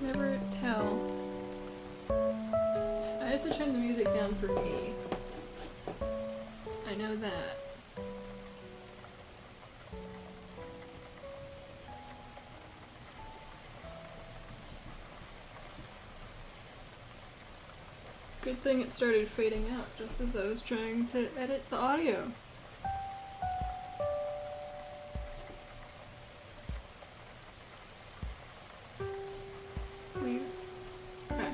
never tell. I have to turn the music down for me. I know that. Good thing it started fading out just as I was trying to edit the audio. Leave. Okay.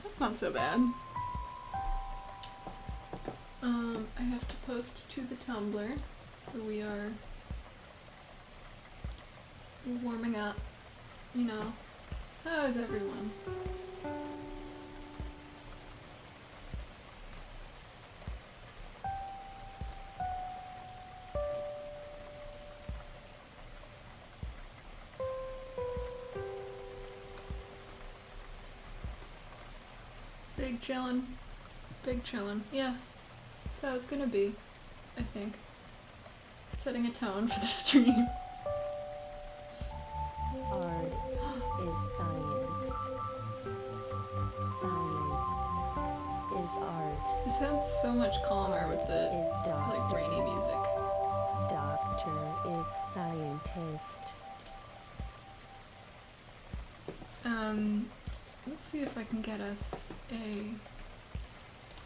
That's not so bad. I have to post to the Tumblr, so we're warming up, you know. How is everyone? Big chillin'. Big chillin'. Yeah. That's how it's gonna be, I think. Setting a tone for the stream. Art is science. Science is art. It sounds so much calmer with the Is doctor. like rainy music. Doctor is scientist. Let's see if I can get us a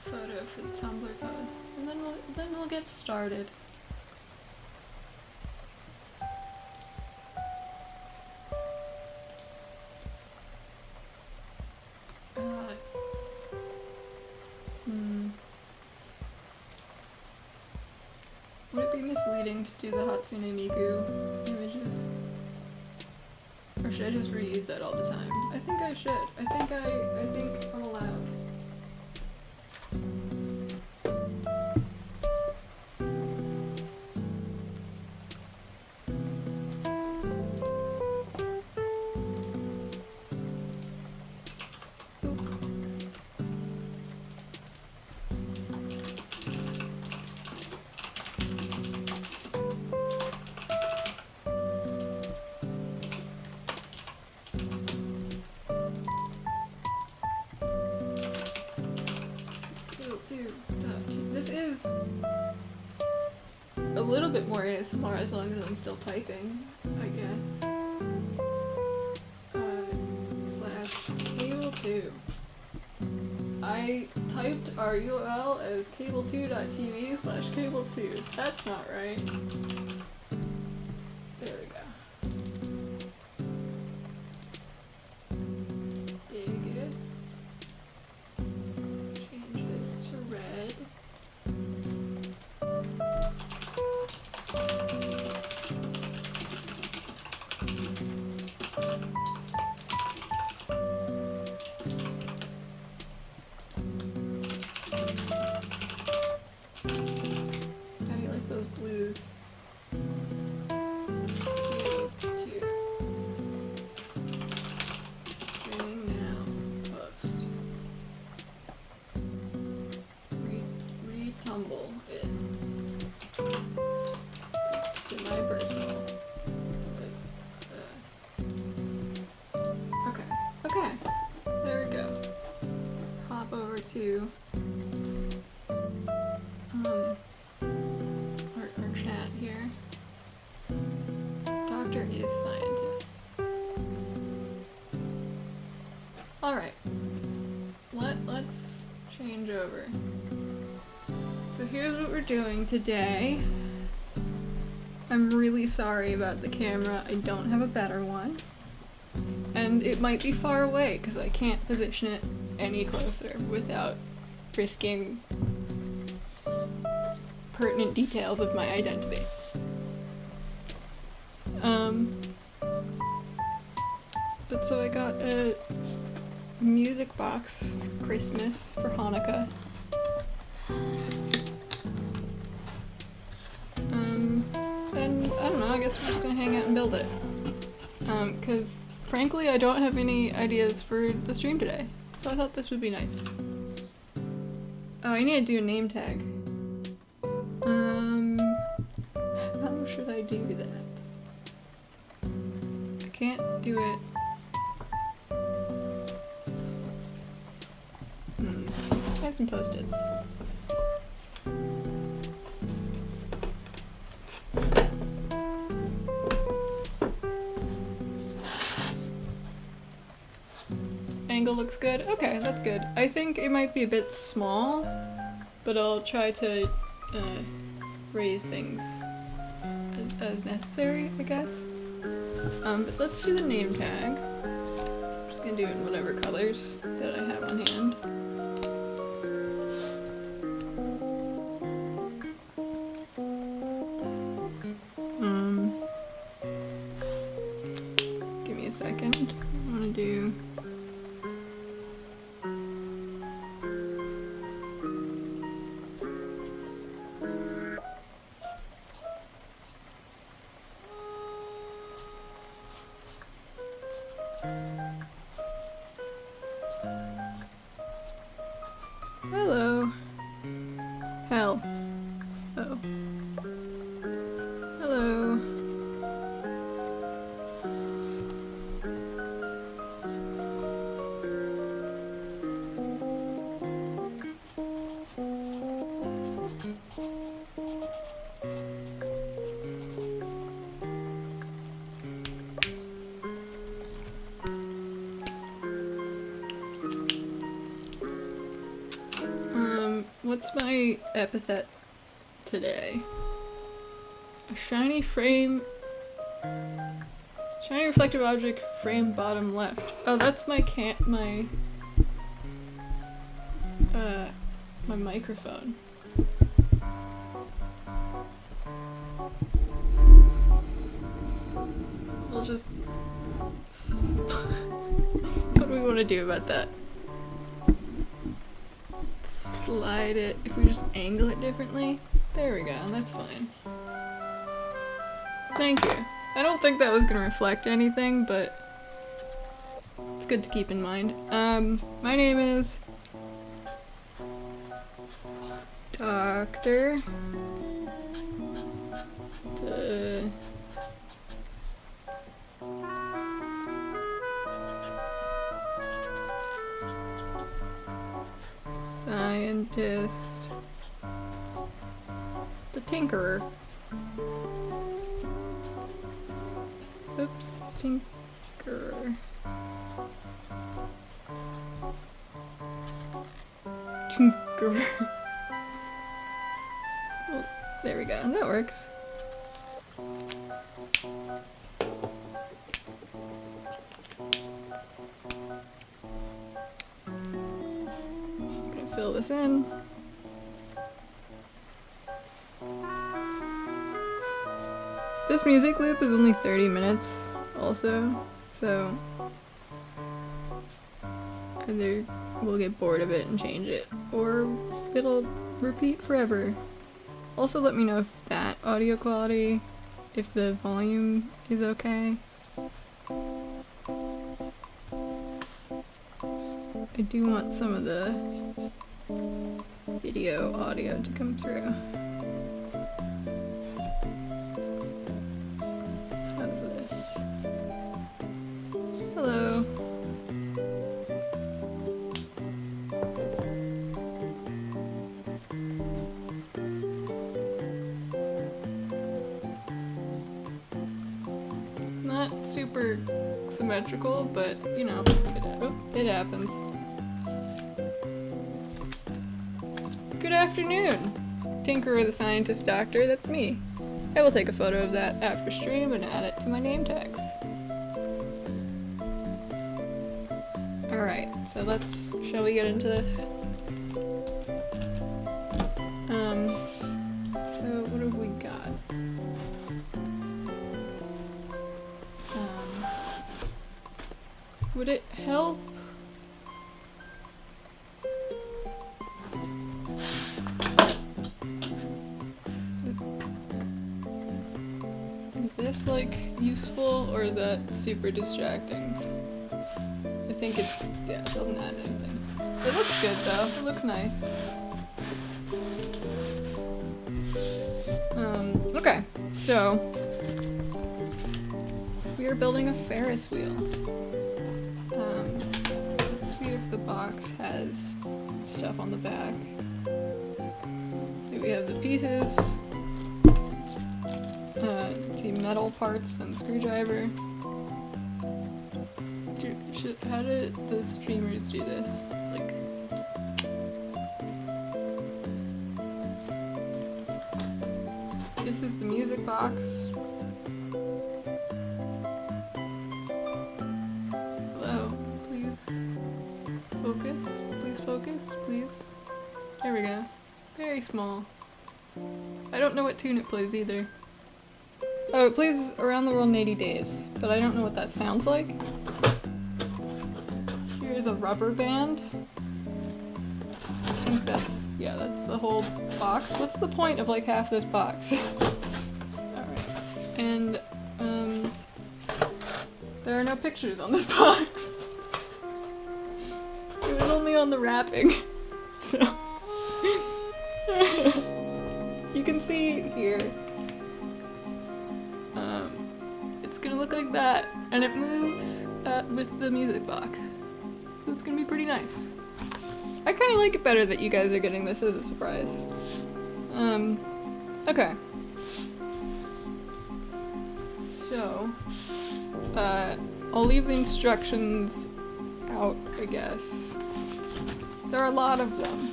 photo for the Tumblr post, and then we'll get started. Would it be misleading to do the Hatsune Miku images? Or should I just reuse that all the time? I think I should. I think I'm allowed. This is a little bit more ASMR as long as I'm still typing, I guess. / cable2. I typed RUL as cable2.tv / cable2. That's not right. There we go. Good. Change this to red. How do you like those blues? Two. Streaming now. Post. Retumble it to my personal. Okay. There we go. Hop over to our chat here. Doctor is scientist. Alright. Let's change over. So here's what we're doing today. I'm really sorry about the camera. I don't have a better one. And it might be far away because I can't position it any closer without risking pertinent details of my identity. But so I got a music box for Christmas for Hanukkah. And I don't know, I guess we're just gonna hang out and build it. Cause frankly I don't have any ideas for the stream today, so I thought this would be nice. Oh, I need to do a name tag. How should I do that? can't do it. I have some post-its. Angle looks good. Okay, that's good. I think it might be a bit small, but I'll try to raise things as necessary, I guess. But let's do the name tag. I'm just gonna do it in whatever colors that I have on hand. Give me a second. I wanna do... Hello. Hell. Oh. Hello. What's my epithet today? A shiny frame... Shiny reflective object frame bottom left. Oh, that's my my microphone. We'll just... What do we want to do about that? Slide it, if we just angle it differently. There we go, that's fine. Thank you. I don't think that was gonna reflect anything, but it's good to keep in mind. My name is Dr. The Scientist, the Tinkerer. Oops, Tinkerer. Tinkerer. Well, there we go, that works. Fill this in. This music loop is only 30 minutes also, so either we'll get bored of it and change it, or it'll repeat forever. Also let me know if that audio quality, if the volume is okay. I do want some of the video audio to come through. How's this? Hello. Not super symmetrical, but you know, it happens. Good afternoon, Tinkerer the Scientist Doctor, that's me. I will take a photo of that after stream and add it to my name tags. Alright, so shall we get into this? So what have we got? Would it help? Is this like useful or is that super distracting? I think it's, yeah, it doesn't add anything. It looks good though, it looks nice. Okay, so We are building a Ferris wheel. Let's see if the box has stuff on the back. So we have the pieces, the metal parts and screwdriver. How do the streamers do this? Like, this is the music box. Hello, please focus. Please focus, please. There we go. Very small. I don't know what tune it plays either. Oh, it plays Around the World in 80 Days, but I don't know what that sounds like. Here's a rubber band. I think that's the whole box. What's the point of like half this box? Alright. And, there are no pictures on this box. It was only on the wrapping. So. You can see here. It's gonna look like that, and it moves with the music box. So it's gonna be pretty nice. I kinda like it better that you guys are getting this as a surprise. Okay. So, I'll leave the instructions out, I guess. There are a lot of them.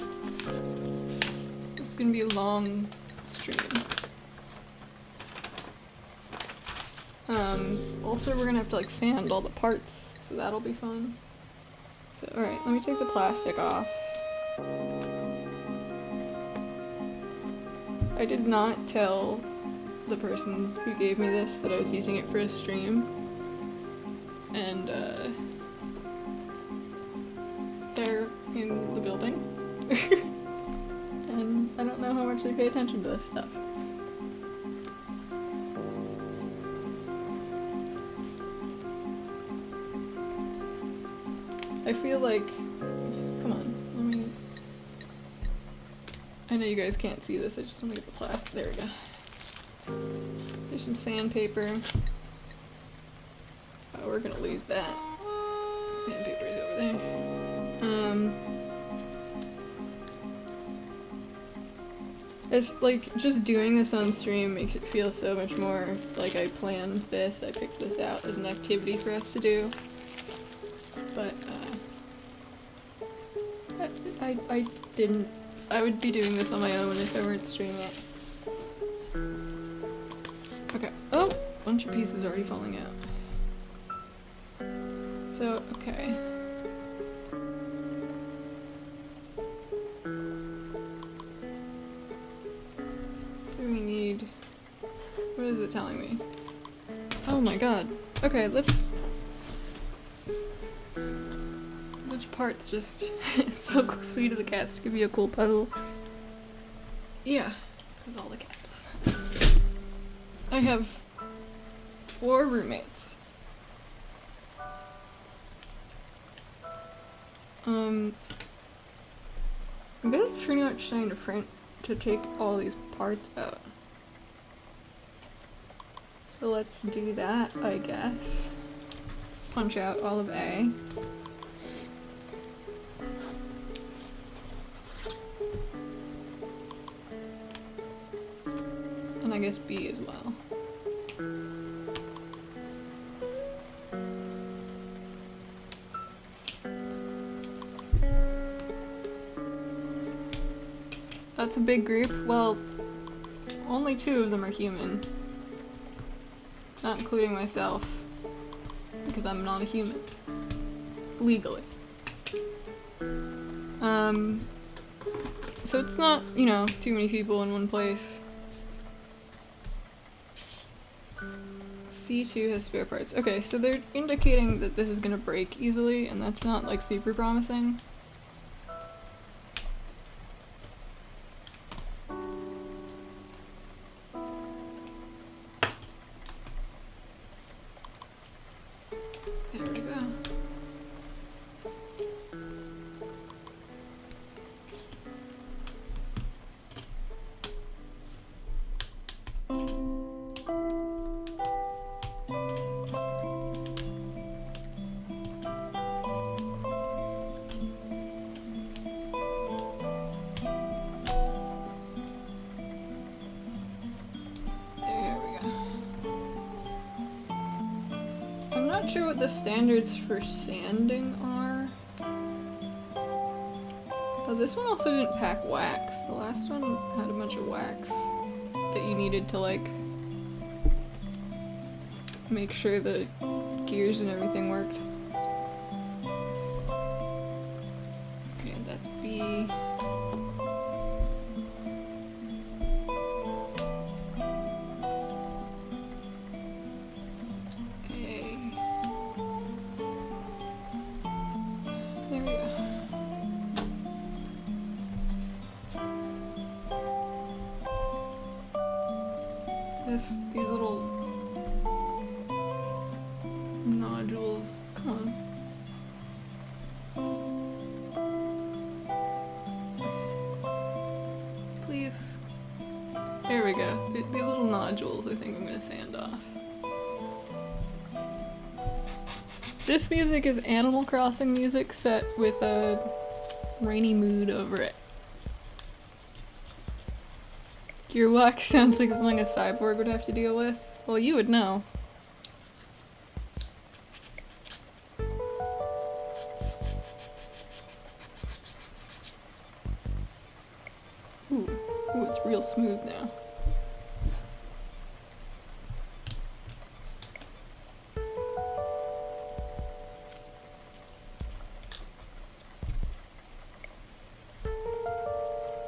This is gonna be a long stream. Also we're gonna have to like sand all the parts, so that'll be fun. So, alright, let me take the plastic off. I did not tell the person who gave me this that I was using it for a stream. And, they're in the building. And I don't know how much they pay attention to this stuff. I feel like, come on, let me, I know you guys can't see this, I just want to get the plastic, there we go. There's some sandpaper. Oh, we're gonna lose that. Sandpaper's over there. It's like, just doing this on stream makes it feel so much more like I planned this, I picked this out as an activity for us to do. But, I didn't. I would be doing this on my own if I weren't streaming it. Okay. Oh! Bunch of pieces already falling out. So, okay. So we need... What is it telling me? Oh my god. Okay, let's... Which part's just so sweet of the cats to give you a cool puzzle. Yeah, that's all the cats. I have 4 roommates. I'm gonna pretty much trying to take all these parts out. So let's do that, I guess. Punch out all of A. And I guess B as well. That's a big group. Well, only 2 of them are human. Not including myself. Because I'm not a human. Legally. So it's not, you know, too many people in one place. C2 has spare parts. Okay, so they're indicating that this is gonna break easily, and that's not, like, super promising. There we go. sure what the standards for sanding are. Oh, this one also didn't pack wax. The last one had a bunch of wax that you needed to, like, make sure the gears and everything worked. Okay, that's B. There we go. These little nodules. Come on. Please. There we go. These little nodules I think I'm gonna sand off. This music is Animal Crossing music set with a rainy mood over it. Gearwalk sounds like something a cyborg would have to deal with. Well, you would know. Ooh, it's real smooth now.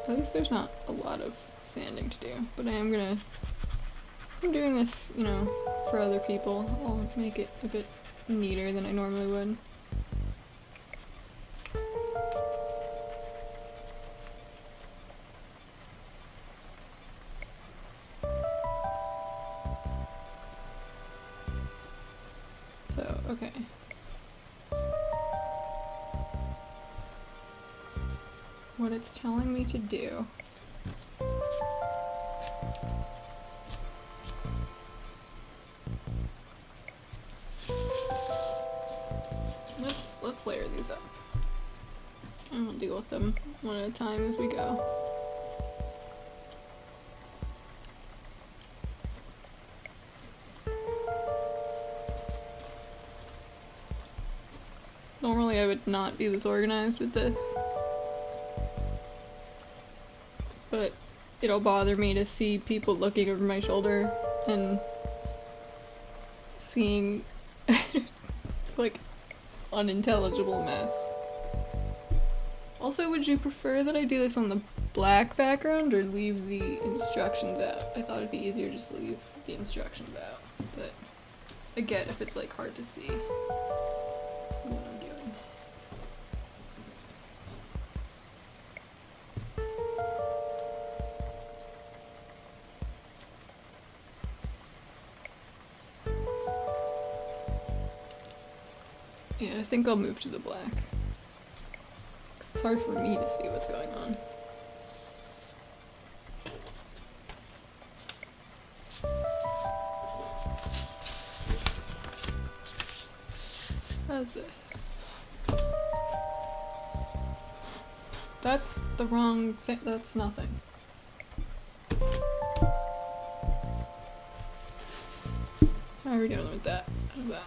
At least there's not a lot of sanding to do, but I'm doing this, you know, for other people. I'll make it a bit neater than I normally would. So, okay. What it's telling me to do. Let's layer these up. And we'll deal with them one at a time as we go. Normally I would not be this organized with this. But it'll bother me to see people looking over my shoulder and seeing like unintelligible mess. Also, would you prefer that I do this on the black background or leave the instructions out? I thought it'd be easier just to leave the instructions out, but I get if it's like hard to see what I'm doing. Yeah, I think I'll move to the black. 'Cause it's hard for me to see what's going on. How's this? That's the wrong thing. That's nothing. How are we doing with that? How's that?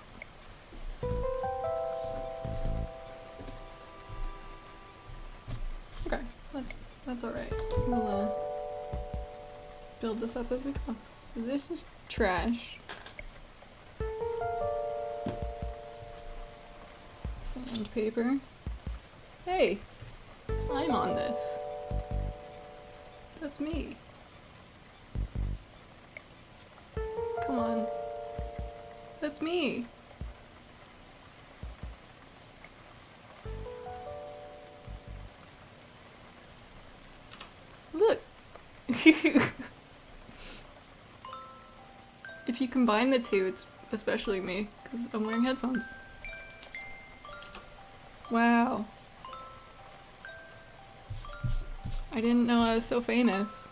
Okay, that's alright. We'll build this up as we go. So this is trash. Sandpaper. Hey! I'm on this. That's me. Come on. That's me. Look. If you combine the two, it's especially me, because I'm wearing headphones. Wow. I didn't know I was so famous.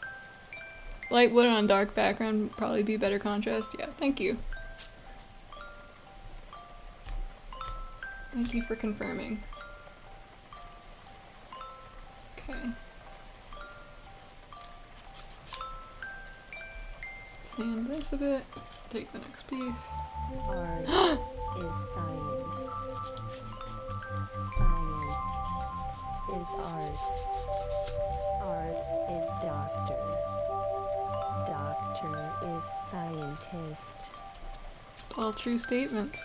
Light wood on dark background would probably be better contrast. Yeah, thank you. Thank you for confirming. Okay. Sand this a bit. take the next piece. Art is science. Science is art. Art is doctor. Doctor is scientist. All true statements.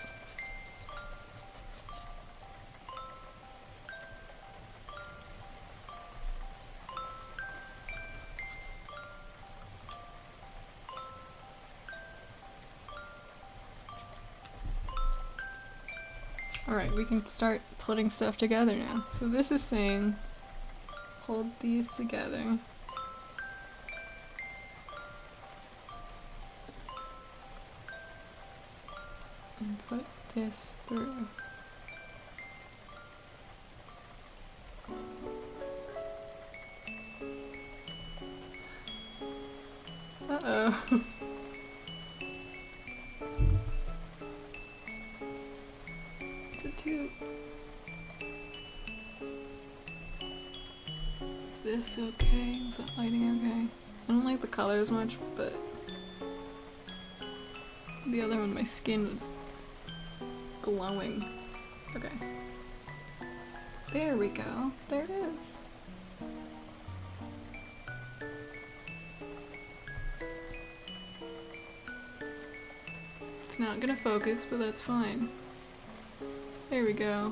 Alright, we can start putting stuff together now. So this is saying, hold these together. And put this through. Uh-oh. It's a tube. Is this okay? Is that lighting okay? I don't like the color as much, but the other one, my skin was glowing. Okay. There we go. There it is. It's not gonna focus, but that's fine. There we go.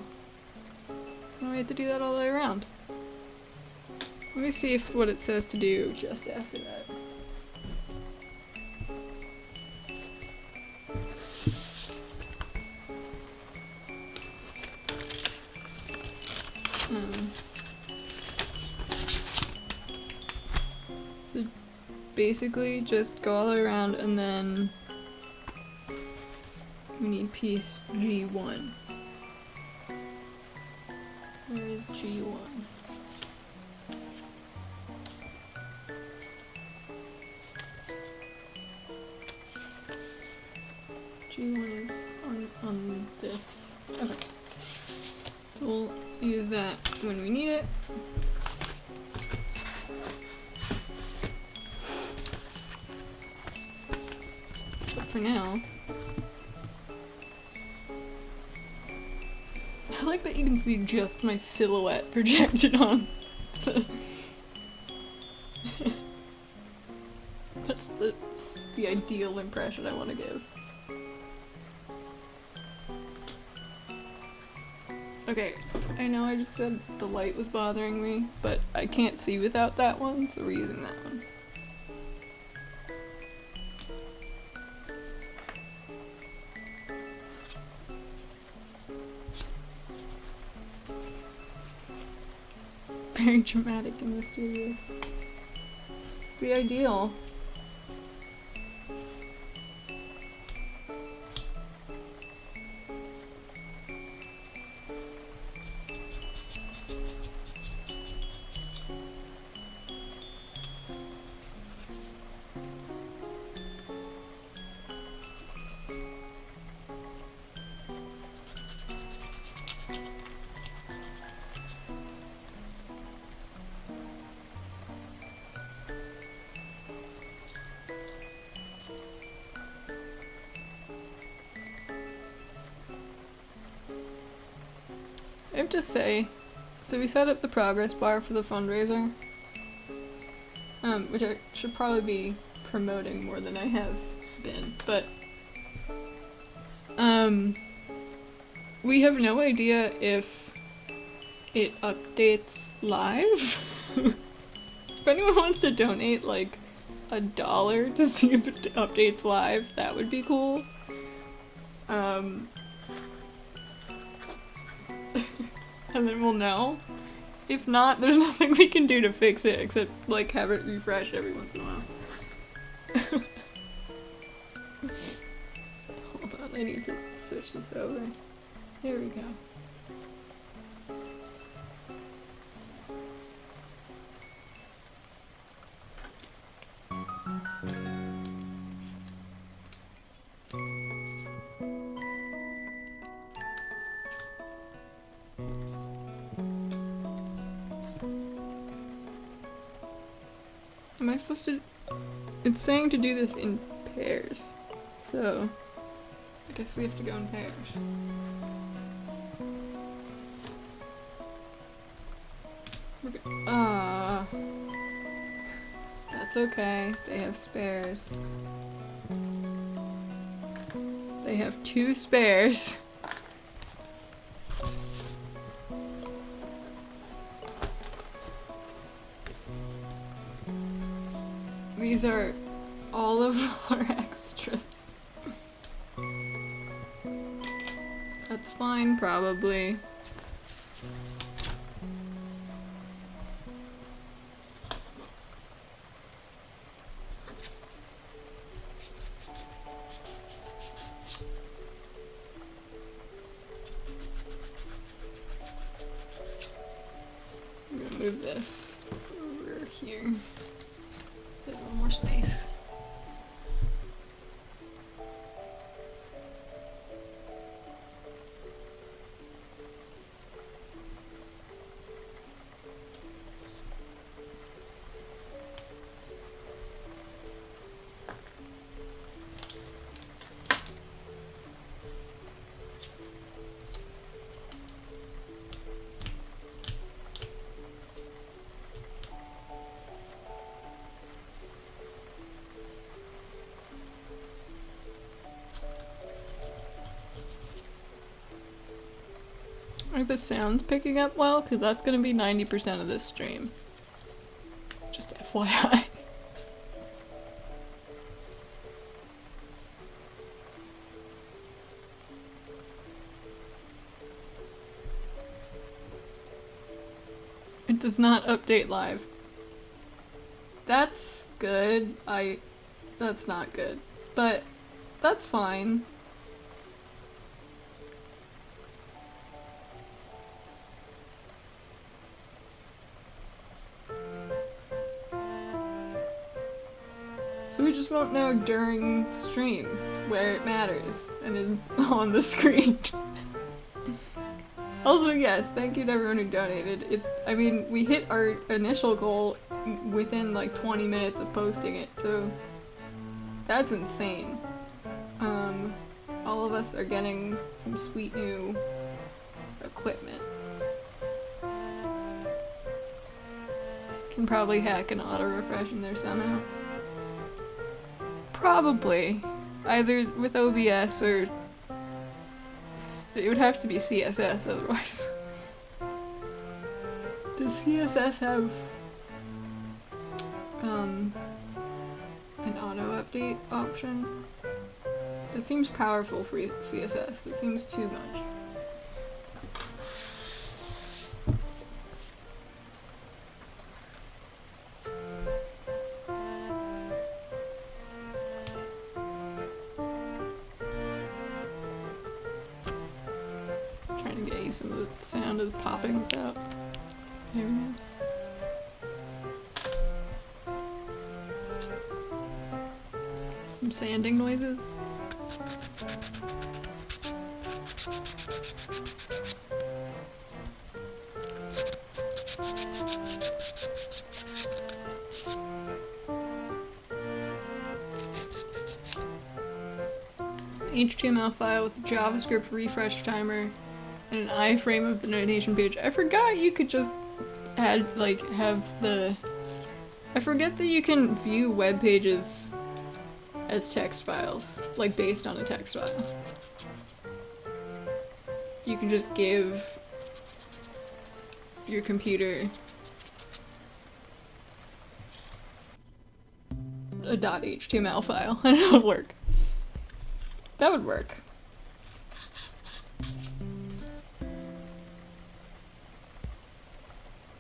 Now we have to do that all the way around. Let me see if what it says to do just after that. So basically just go all the way around and then we need piece G1. Where is G1? G1 is on this. Okay. So we'll use that when we need it. But for now, I like that you can see just my silhouette projected on the that's the ideal impression I want to give. Okay, I know I just said the light was bothering me, but I can't see without that one, so we're using that one. Very dramatic and mysterious. It's the ideal. I have to say, so we set up the progress bar for the fundraiser, which I should probably be promoting more than I have been, but we have no idea if it updates live. If anyone wants to donate like $1 to see if it updates live, that would be cool. And then we'll know. If not, there's nothing we can do to fix it except like have it refresh every once in a while. Hold on, I need to switch this over. There we go. Am I supposed to... It's saying to do this in pairs. So, I guess we have to go in pairs. That's okay. They have spares. They have 2 spares. These are all of our extras. That's fine, probably. I'm gonna move this over here. So a little more space. Are the sounds picking up well? Because that's gonna be 90% of this stream. Just FYI. It does not update live. That's good. That's not good. But that's fine. So we just won't know during streams where it matters and is on the screen. Also, yes, thank you to everyone who donated. I mean, we hit our initial goal within like 20 minutes of posting it, so that's insane. All of us are getting some sweet new equipment. Can probably hack an auto refresh in there somehow. Probably. Either with OBS or it would have to be CSS otherwise. Does CSS have an auto update option? It seems powerful for CSS. That seems too much. Trying to get you some of the sound of the poppings out. There we go. Some sanding noises. HTML file with the JavaScript refresh timer and an iframe of the notation page. I forgot you could just add, like, have the... I forget that you can view web pages as text files, like based on a text file. You can just give your computer a .html file and it'll work. That would work.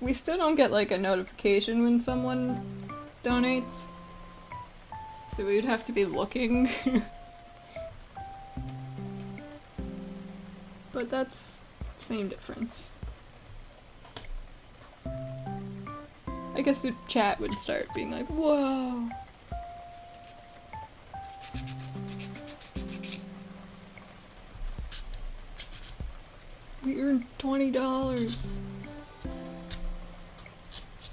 We still don't get like a notification when someone donates. So we would have to be looking. But that's same difference. I guess the chat would start being like, whoa. We earned $20. Is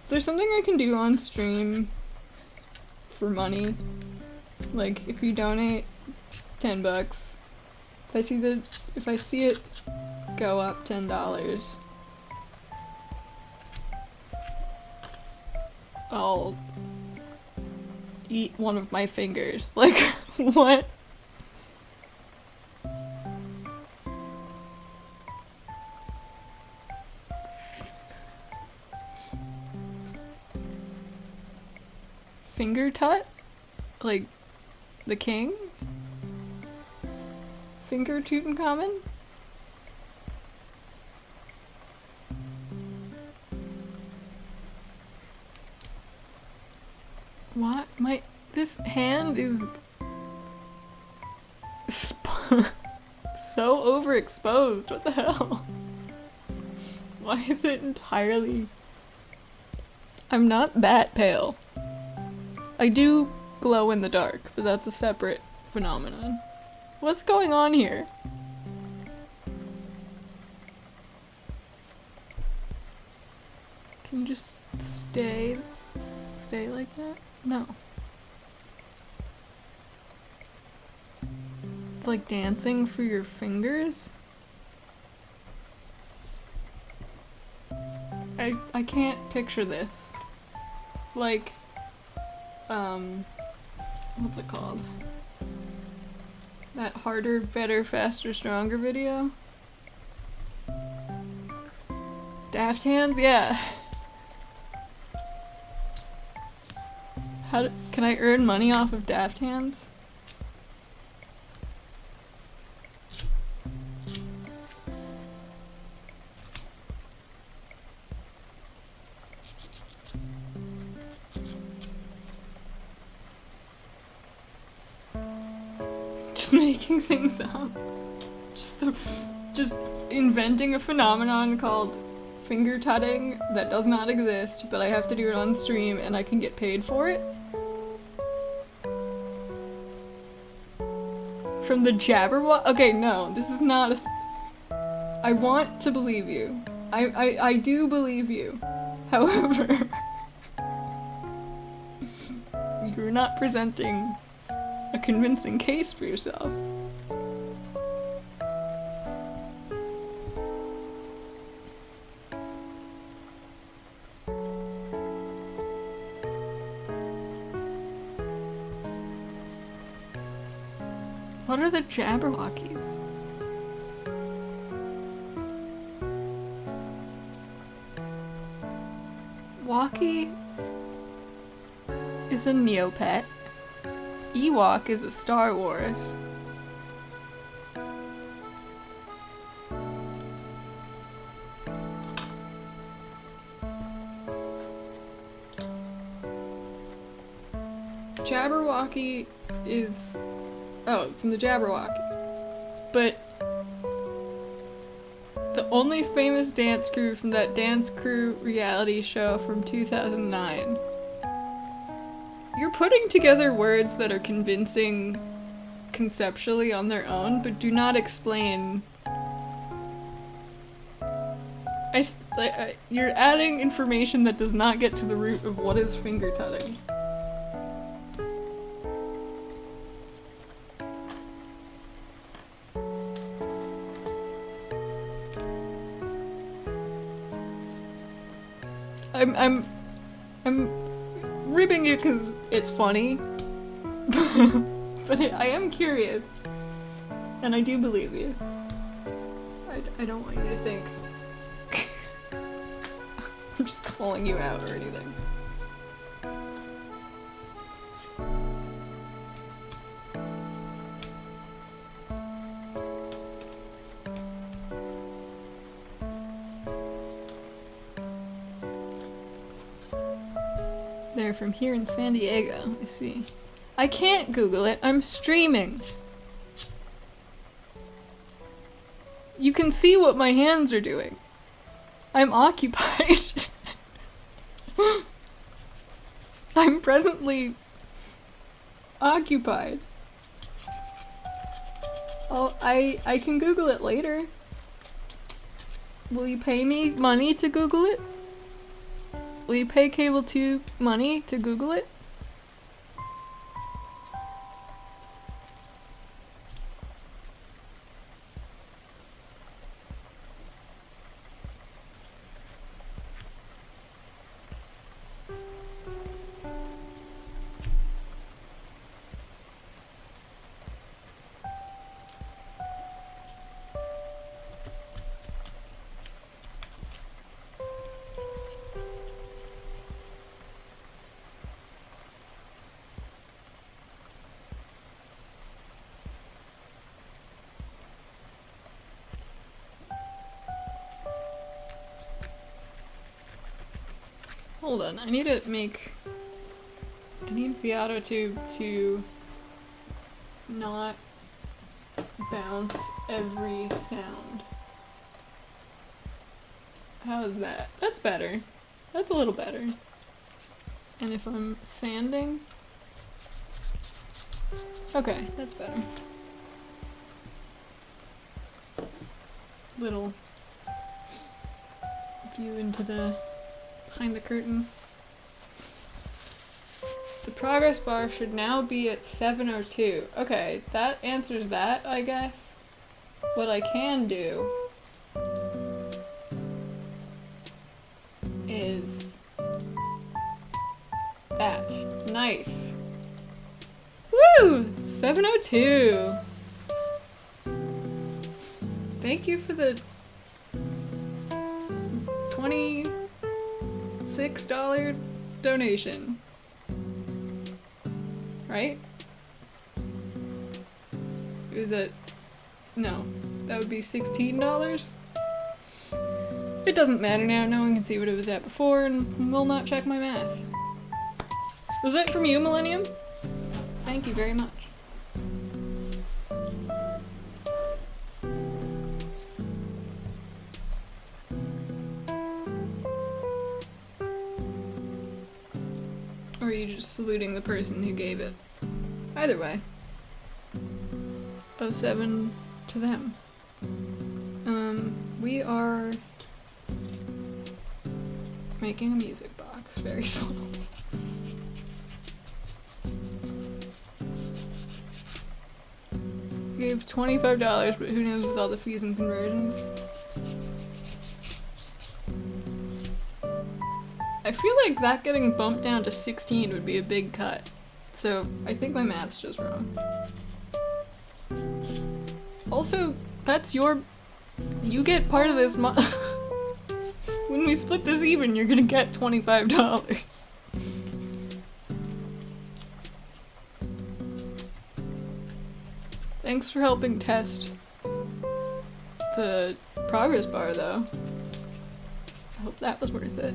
there something I can do on stream for money? Like, if you donate $10. If I see it go up $10, I'll eat one of my fingers. Like, what? Finger tut? Like, the king? Finger Tutankhamun? What? This hand is so overexposed. What the hell? Why is it entirely... I'm not that pale. I do glow in the dark, but that's a separate phenomenon. What's going on here? Can you just stay like that? No. It's like dancing for your fingers? I can't picture this. Like, what's it called? That harder, better, faster, stronger video? Daft Hands? Yeah. Can I earn money off of Daft Hands? Just making things up. Just inventing a phenomenon called finger tutting that does not exist, but I have to do it on stream and I can get paid for it. From the Jabberwock? Okay, no, this is not I want to believe you. I do believe you. However, you're not presenting a convincing case for yourself. What are the Jabberwockies? Walkie is a Neopet. Ewok is a Star Wars. Jabberwocky is... oh, from the Jabberwocky. But the only famous dance crew from that Dance Crew reality show from 2009. You're putting together words that are convincing conceptually on their own, but do not explain. You're adding information that does not get to the root of what is finger tutting. I'm ribbing you because it's funny, but I am curious, and I do believe you. I don't want you to think I'm just calling you out or anything. They're from here in San Diego, I see. I can't Google it, I'm streaming. You can see what my hands are doing. I'm occupied. I'm presently occupied. I can Google it later. Will you pay me money to Google it? Will you pay Cable 2 money to Google it? Hold on, I need the auto tube to not bounce every sound. How is that? That's better. That's a little better. And if I'm sanding... Okay, that's better. Little view into the behind the curtain. The progress bar should now be at 7:02. Okay, that answers that, I guess. What I can do is that. Nice. Woo! 7:02. Thank you for the $26 donation. Right? Is it? No. That would be $16? It doesn't matter now. No one can see what it was at before and will not check my math. Was that from you, Millennium? Thank you very much. Or are you just saluting the person who gave it? Either way. 07 to them. We are making a music box very slowly. We gave $25, but who knows with all the fees and conversions. I feel like that getting bumped down to 16 would be a big cut. So I think my math's just wrong. Also, that's you get part of this when we split this even, you're gonna get $25. Thanks for helping test the progress bar, though. I hope that was worth it.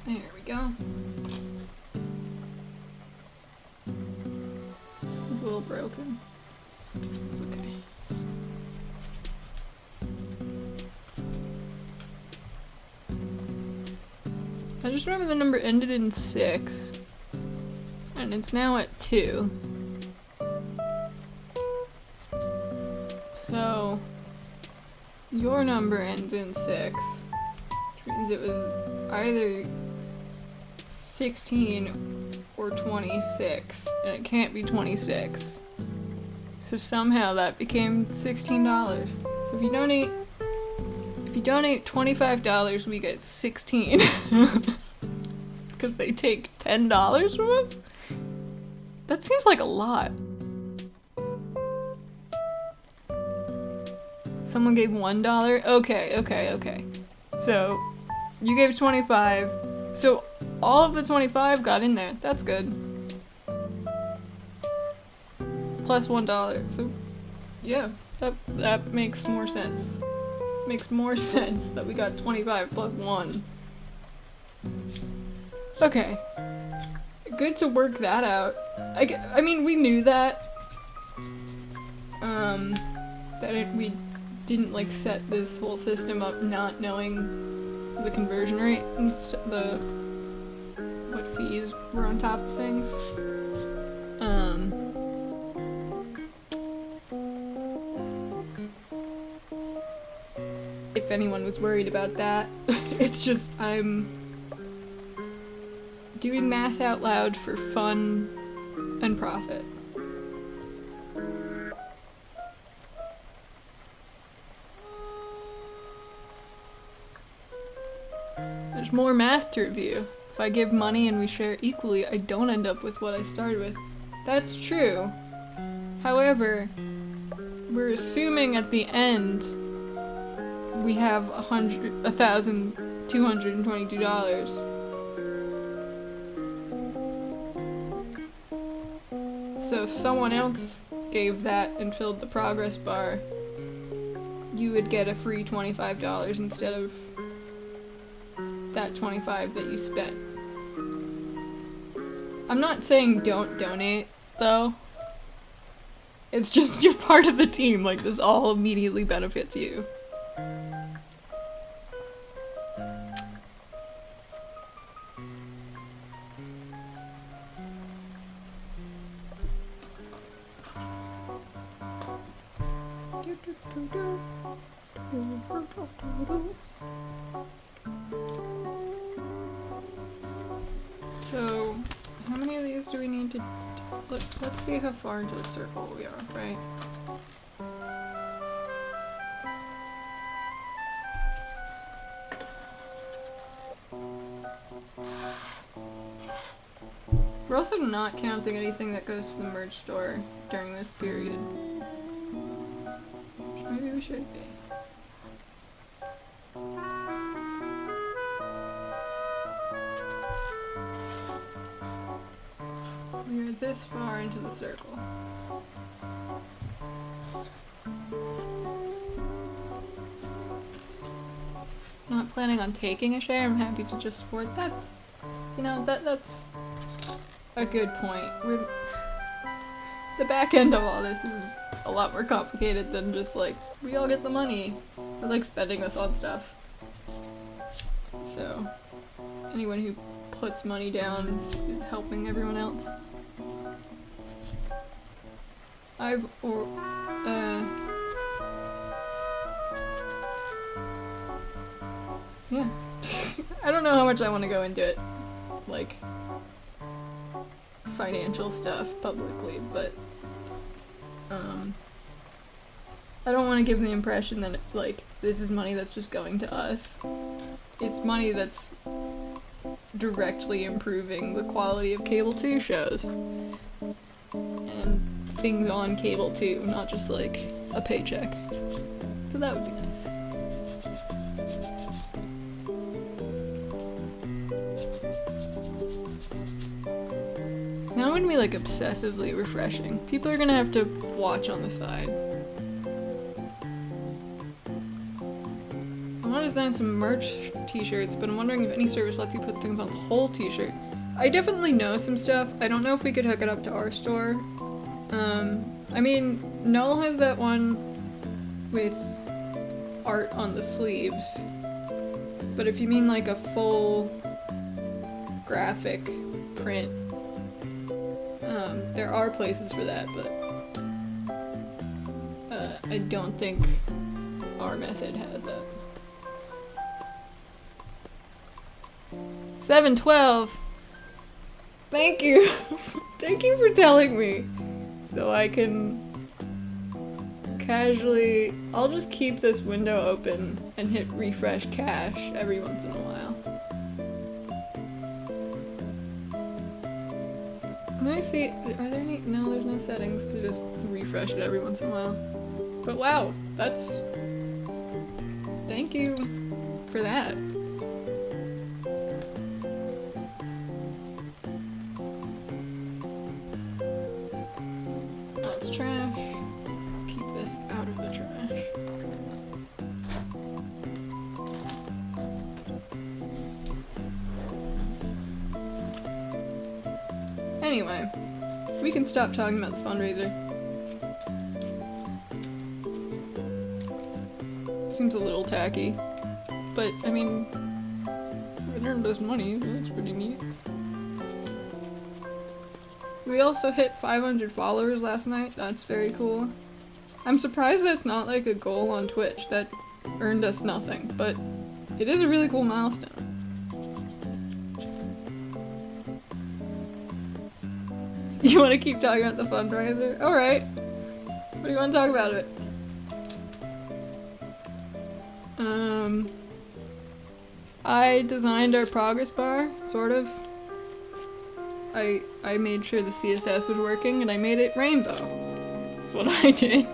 There we go. This one's a little broken. It's okay. I just remember the number ended in 6, and it's now at 2. So, your number ends in 6, which means it was either 16 or 26, and it can't be 26. So somehow that became $16. So if you donate $25, we get 16. Because they take $10 from us? That seems like a lot. Someone gave $1? Okay. So, you gave 25. So, all of the 25 got in there. That's good. Plus $1. So, yeah, that makes more sense. Makes more sense that we got 25 plus 1. Okay. Good to work that out. I mean, we knew that. We didn't, like, set this whole system up not knowing the conversion rate and what fees were on top of things. If anyone was worried about that, it's just I'm doing math out loud for fun and profit. There's more math to review. If I give money and we share equally, I don't end up with what I started with. That's true. However, we're assuming at the end we have 1,000 $222. So if someone else gave that and filled the progress bar, you would get a free $25 instead of that $25 that you spent. I'm not saying don't donate, though. It's just you're part of the team, like this all immediately benefits you. So, how many of these do we need to... Let's see how far into the circle we are, right? We're also not counting anything that goes to the merch store during this period. Which maybe we should be. We're this far into the circle. Not planning on taking a share, I'm happy to just support. That's, you know, that's a good point. The back end of all this is a lot more complicated than just like, we all get the money. We're like spending this on stuff. So, anyone who puts money down is helping everyone else. Yeah. I don't know how much I want to go into it. Like, financial stuff publicly, but, I don't want to give the impression that, like, this is money that's just going to us. It's money that's directly improving the quality of Cable 2 shows. And things on Cable 2, not just, like, a paycheck. So that would be nice. Now I'm gonna be, like, obsessively refreshing. People are gonna have to watch on the side. I want to design some merch t-shirts, but I'm wondering if any service lets you put things on the whole t-shirt. I definitely know some stuff. I don't know if we could hook it up to our store. I mean, Null has that one with art on the sleeves. But if you mean like a full graphic print, there are places for that, but I don't think our method has that. 712! Thank you! Thank you for telling me! So I can casually... I'll just keep this window open and hit refresh cache every once in a while. Let me see, are there any? No, there's no settings to just refresh it every once in a while. But wow, that's... Thank you for that. That's trash. Keep this out of the trash. Anyway, we can stop talking about the fundraiser. Seems a little tacky, but I mean, it earned us money, that's pretty neat. We also hit 500 followers last night, that's very cool. I'm surprised that's not like a goal on Twitch that earned us nothing, but it is a really cool milestone. You want to keep talking about the fundraiser? Alright. What do you want to talk about it? I designed our progress bar, sort of. I made sure the CSS was working and I made it rainbow. That's what I did.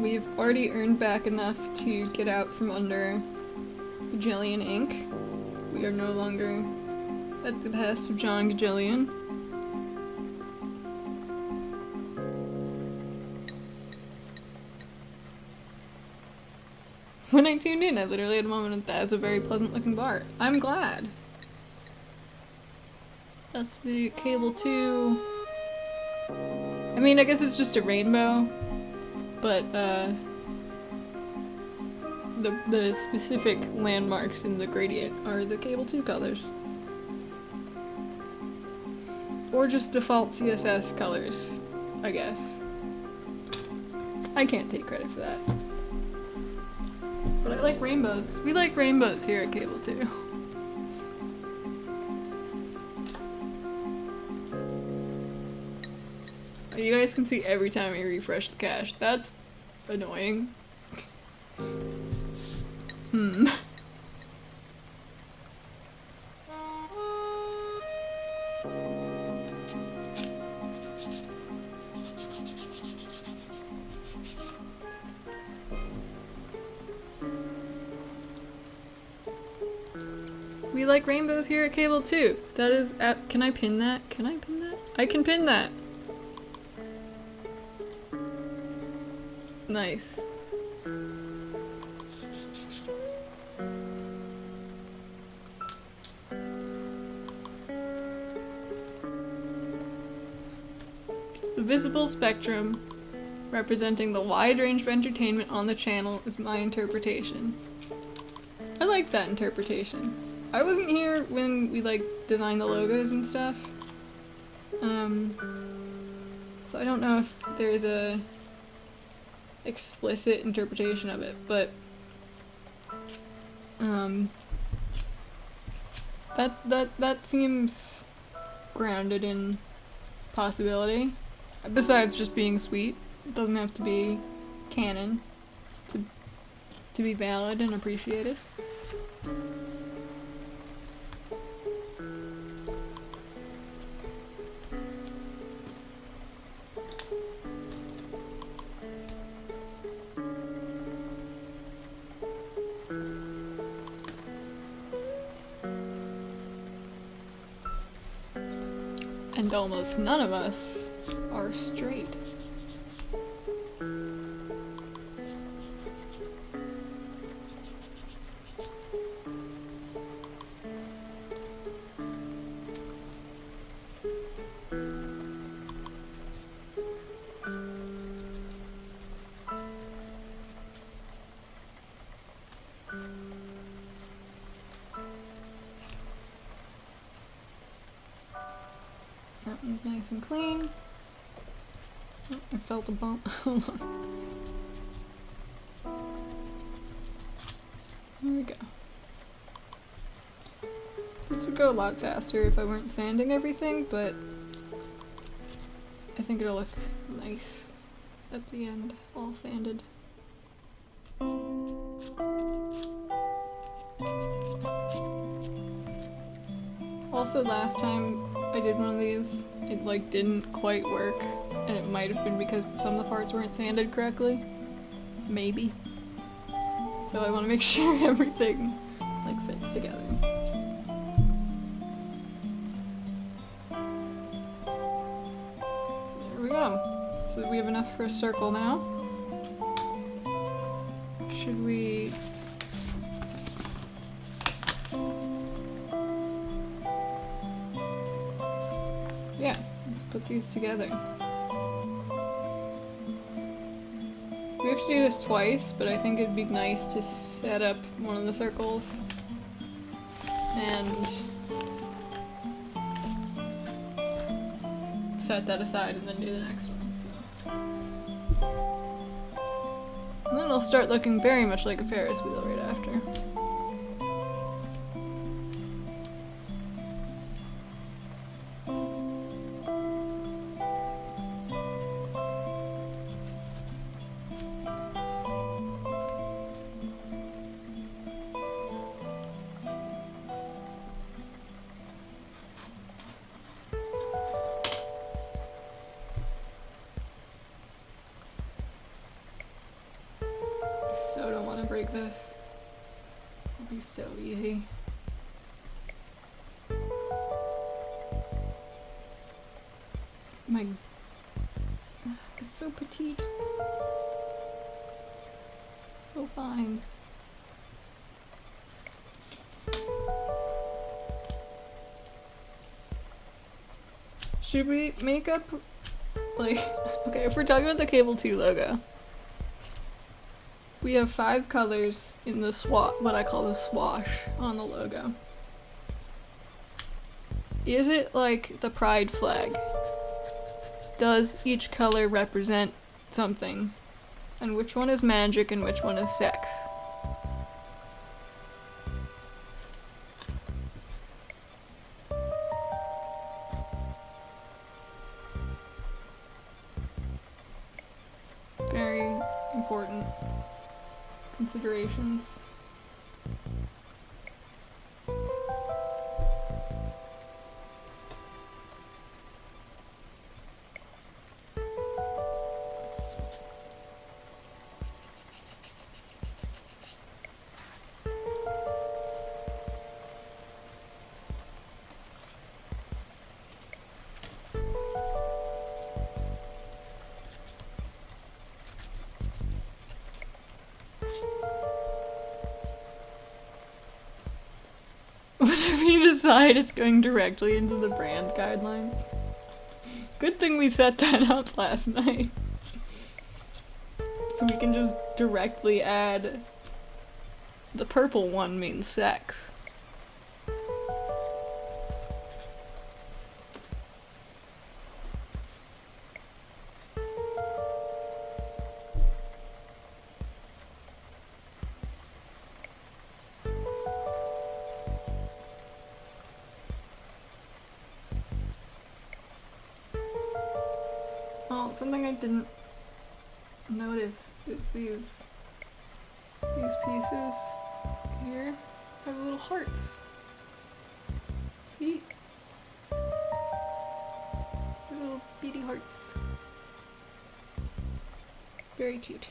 we've already earned back enough to get out from under Gajillion Inc. We are no longer at the behest of John Gajillion. When I tuned in, I literally had a moment of that's a very pleasant looking bar. I'm glad. That's the cable 2. I mean, I guess it's just a rainbow, but the specific landmarks in the gradient are the cable 2 colors. Or just default CSS colors, I guess. I can't take credit for that. But I like rainbows. We like rainbows here at Cable 2. You guys can see every time I refresh the cache. That's annoying. We like rainbows here at Cable 2. That is can I pin that? Can I pin that? I can pin that. Nice. The visible spectrum representing the wide range of entertainment on the channel is my interpretation. I like that interpretation. I wasn't here when we like designed the logos and stuff. So I don't know if there's a explicit interpretation of it, but that seems grounded in possibility. Besides just being sweet, it doesn't have to be canon to be valid and appreciated. And almost none of us are straight. That one's nice and clean. Oh, I felt a bump. Hold on. There we go. This would go a lot faster if I weren't sanding everything, but I think it'll look nice at the end, all sanded. Also, last time I did one of these, it like didn't quite work, and it might have been because some of the parts weren't sanded correctly. Maybe. So I want to make sure everything like fits together. There we go. So we have enough for a circle now. Should we... Yeah, let's put these together. We have to do this twice, but I think it'd be nice to set up one of the circles and set that aside and then do the next one. So. And then it'll start looking very much like a Ferris wheel right after. break this. It'll be so easy. My... It's so petite. So fine. Should we make up, like, okay, if we're talking about the Cable 2 logo, we have 5 colors in the what I call the swash on the logo. Is it like the pride flag? Does each color represent something? And which one is magic and which one is sex? Very important considerations. Whatever you decide, it's going directly into the brand guidelines. Good thing we set that up last night. So we can just directly add the purple one means sex. Oh, something I didn't notice is these pieces here have little hearts. See? They're little beady hearts. Very cute.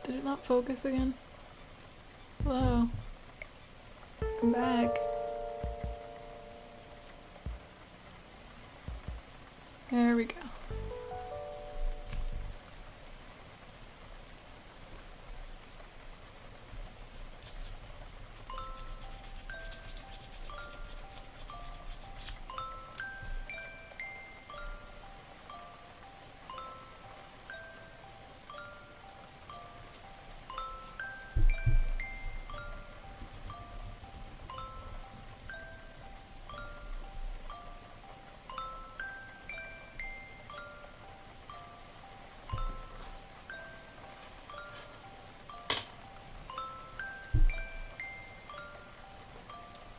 Did it not focus again? Hello? Come back. There we go.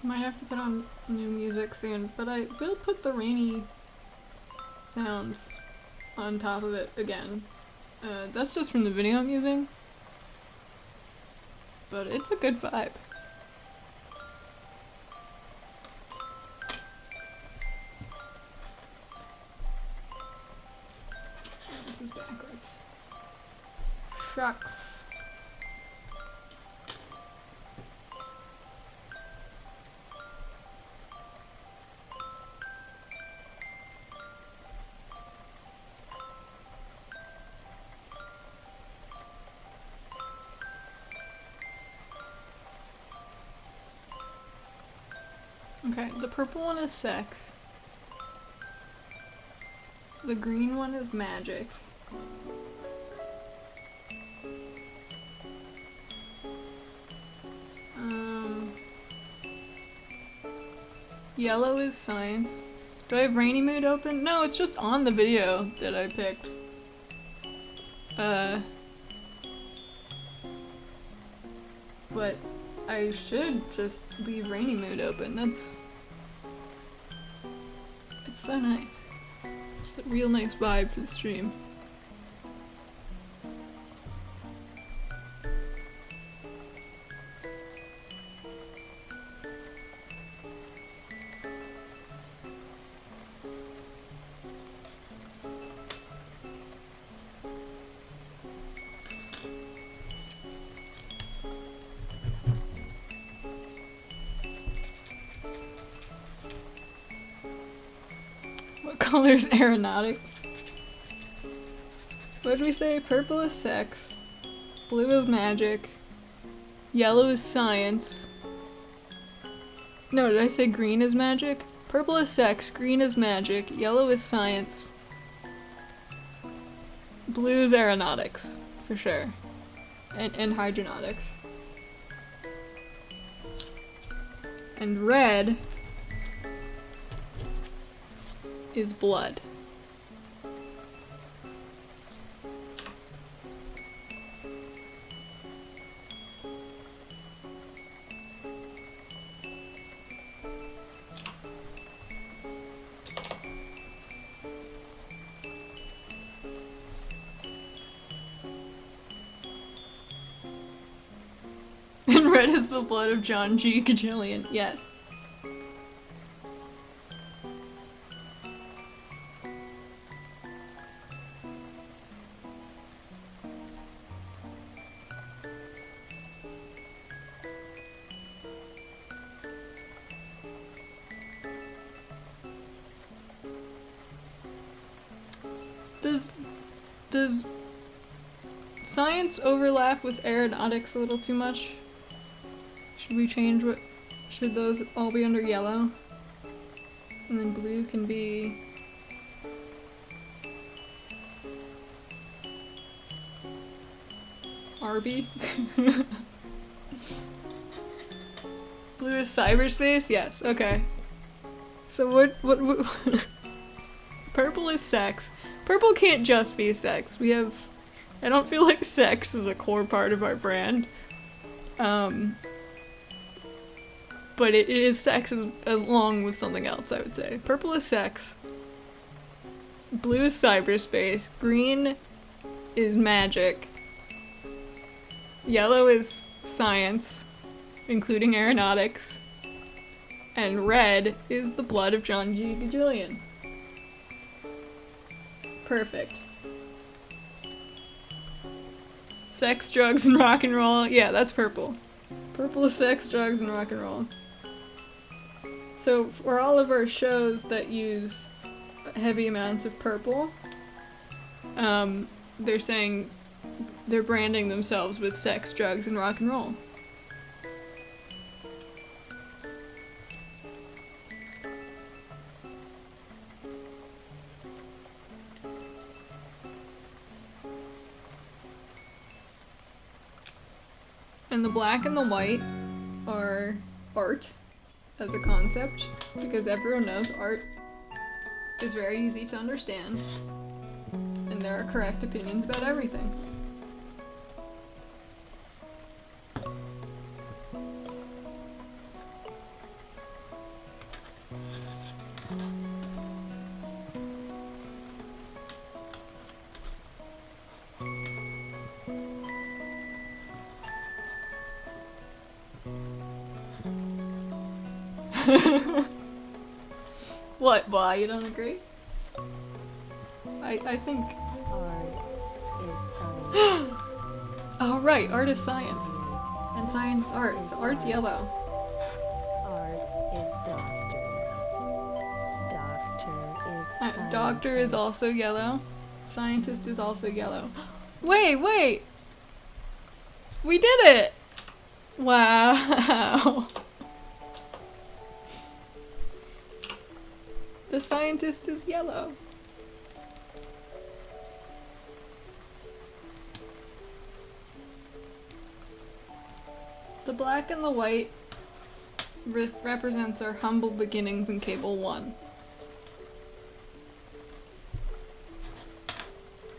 Might have to put on new music soon, but I will put the rainy sounds on top of it again. That's just from the video I'm using, but it's a good vibe. Oh, this is backwards. Shucks. Okay, the purple one is sex. The green one is magic. Yellow is science. Do I have rainy mood open? No, it's just on the video that I picked. But I should just leave rainy mood open. It's so nice. It's a real nice vibe for the stream. What color's aeronautics? What did we say? Purple is sex. Blue is magic. Yellow is science. No, did I say green is magic? Purple is sex, green is magic, yellow is science. Blue is aeronautics, for sure. And hydronautics. And red is blood. And red is the blood of John G. Gajillion. Yes. Does science overlap with aeronautics a little too much? Should we change what? Should those all be under yellow? And then blue can be... Arby? Blue is cyberspace? Yes, okay. So what Purple is sex. Purple can't just be sex. We have... I don't feel like sex is a core part of our brand. But it is sex as long with something else, I would say. Purple is sex. Blue is cyberspace. Green is magic. Yellow is science, including aeronautics. And red is the blood of John G. Gajillion. Perfect. Sex, drugs, and rock and roll. Yeah, that's purple. Purple is sex, drugs, and rock and roll. So for all of our shows that use heavy amounts of purple, they're saying they're branding themselves with sex, drugs, and rock and roll. And the black and the white are art as a concept, because everyone knows art is very easy to understand, and there are correct opinions about everything. What? Why you don't agree? I think... Art is science. Oh right, art is science. And science is art, so art's yellow. Art is doctor. Doctor is scientist. Doctor is also yellow. Scientist is also yellow. Wait! We did it! Wow. The scientist is yellow. The black and the white represents our humble beginnings in Cable 1.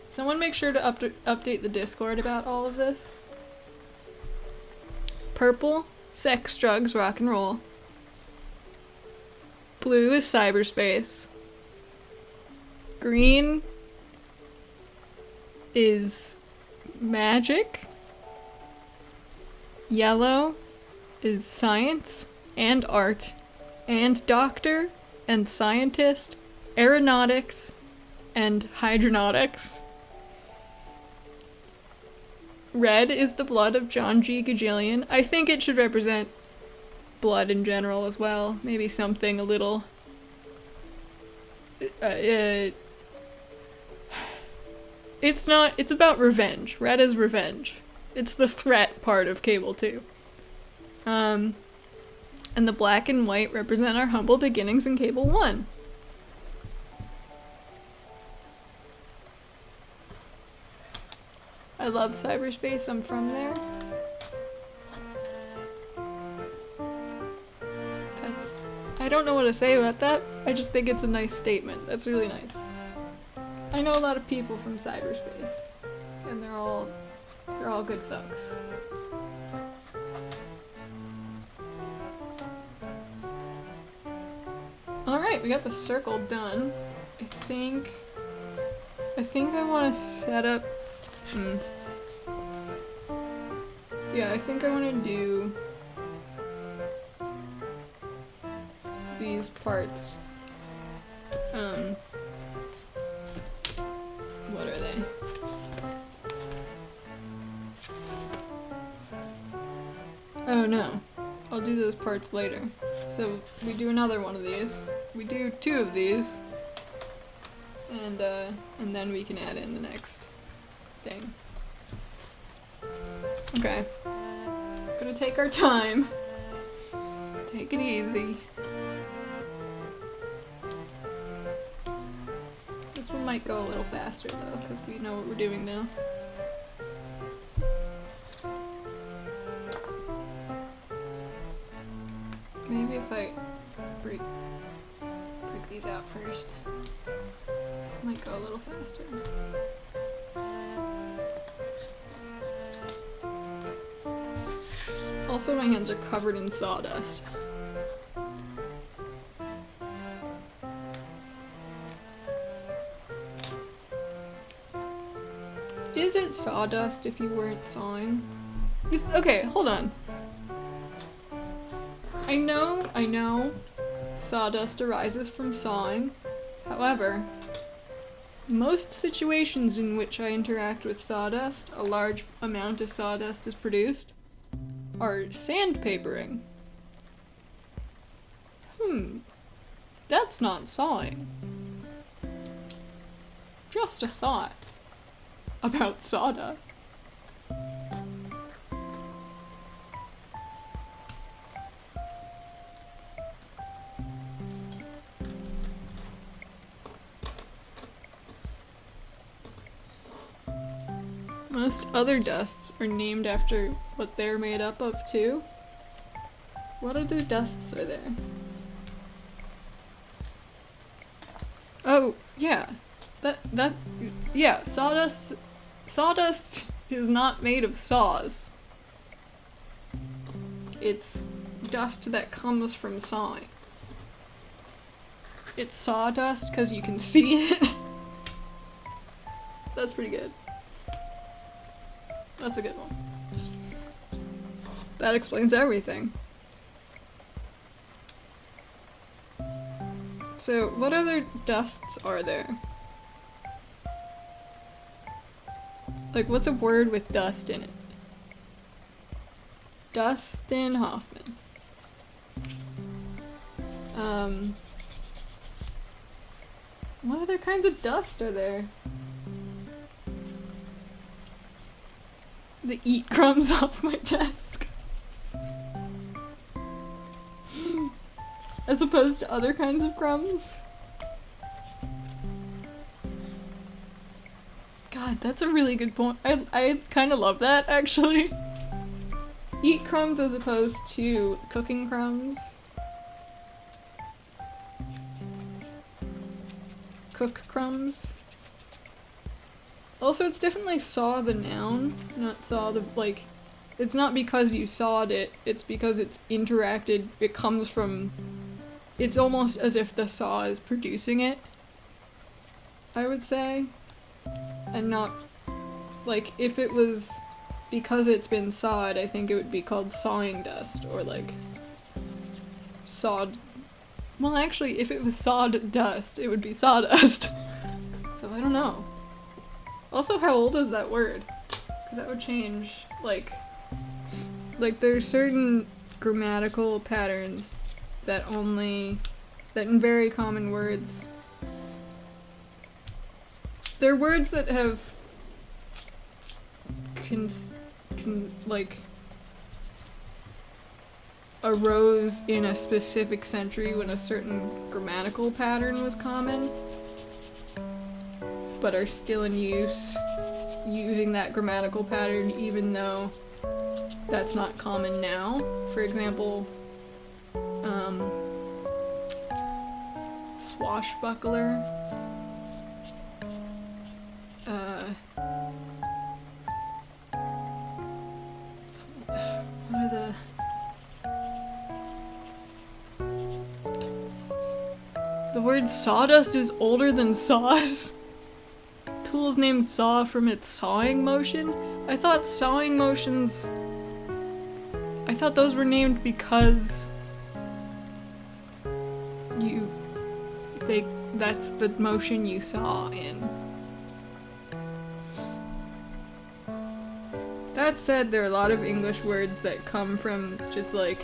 Someone make sure to update the Discord about all of this. Purple sex, drugs, rock and roll. Blue is cyberspace. Green is magic. Yellow is science and art and doctor and scientist, aeronautics and hydronautics. Red is the blood of John G. Gajillion. I think it should represent blood in general as well. Maybe something a little... it's about revenge. Red is revenge. It's the threat part of Cable 2. And the black and white represent our humble beginnings in Cable 1. I love cyberspace, I'm from there. I don't know what to say about that. I just think it's a nice statement. That's really nice. I know a lot of people from cyberspace, and they're all good folks. Alright, we got the circle done. I think I want to set up... Yeah, I think I want to do these parts. What are they? Oh no, I'll do those parts later. So we do another one of these. We do 2 of these, and then we can add in the next thing. Okay. Gonna take our time. Take it easy. This one might go a little faster though, because we know what we're doing now. Maybe if I break these out first, might go a little faster. Also, my hands are covered in sawdust. Is it sawdust if you weren't sawing? Okay, hold on. I know, sawdust arises from sawing. However, most situations in which I interact with sawdust, a large amount of sawdust is produced, are sandpapering. That's not sawing. Just a thought about sawdust. Most other dusts are named after what they're made up of too. What other dusts are there? Oh, yeah. Yeah, sawdust is not made of saws. It's dust that comes from sawing. It's sawdust because you can see it. That's pretty good. That's a good one. That explains everything. So, what other dusts are there? Like, what's a word with dust in it? Dustin Hoffman. What other kinds of dust are there? The eat crumbs off my desk. As opposed to other kinds of crumbs. God, that's a really good point. I kind of love that, actually. Eat crumbs as opposed to cooking crumbs. Cook crumbs. Also, it's definitely saw the noun, not saw the, like, It's not because you sawed it, it's because it's interacted, it comes from... It's almost as if the saw is producing it, I would say. And not... Like, if it was because it's been sawed, I think it would be called sawing dust, or like... Sawed... Well, actually, if it was sawed dust, it would be sawdust. So I don't know. Also, how old is that word? Because that would change, like, there's certain grammatical patterns that in very common words, they're words that have, like, arose in a specific century when a certain grammatical pattern was common, but are still in use using that grammatical pattern even though that's not common now. For example, swashbuckler. What are the word sawdust is older than saws? Tool is named saw from its sawing motion? I thought sawing motions... I thought those were named because... that's the motion you saw in. That said, there are a lot of English words that come from just like...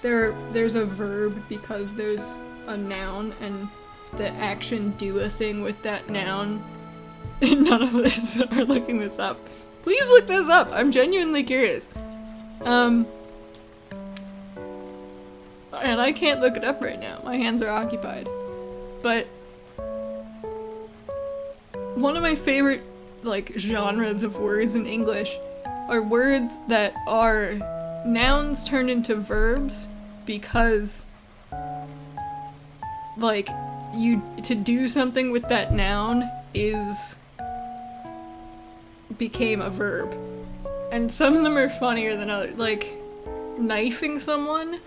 There's a verb because there's a noun and the action do a thing with that noun. None of us are looking this up. Please look this up! I'm genuinely curious. And I can't look it up right now. My hands are occupied. But one of my favorite, like, genres of words in English are words that are nouns turned into verbs because, like, to do something with that noun became a verb. And some of them are funnier than others. Like, knifing someone.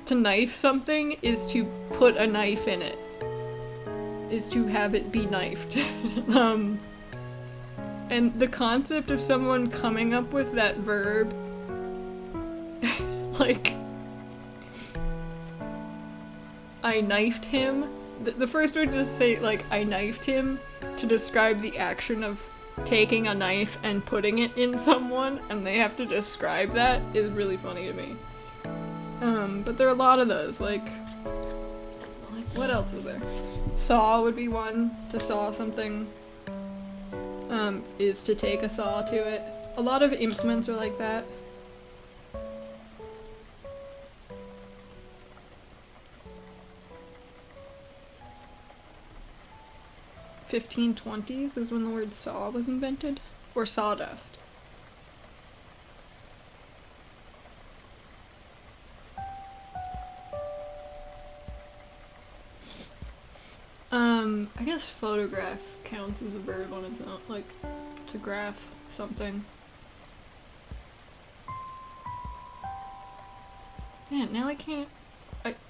To knife something is to put a knife in it. Is to have it be knifed. And the concept of someone coming up with that verb, like, I knifed him. The first word just say, like, I knifed him to describe the action of taking a knife and putting it in someone, and they have to describe that, is really funny to me. But there are a lot of those, like, what else is there? Saw would be one, to saw something, is to take a saw to it. A lot of implements are like that. (1520s) is when the word saw was invented, or sawdust. I guess photograph counts as a verb on its own, like, to graph something. Man, now I can't,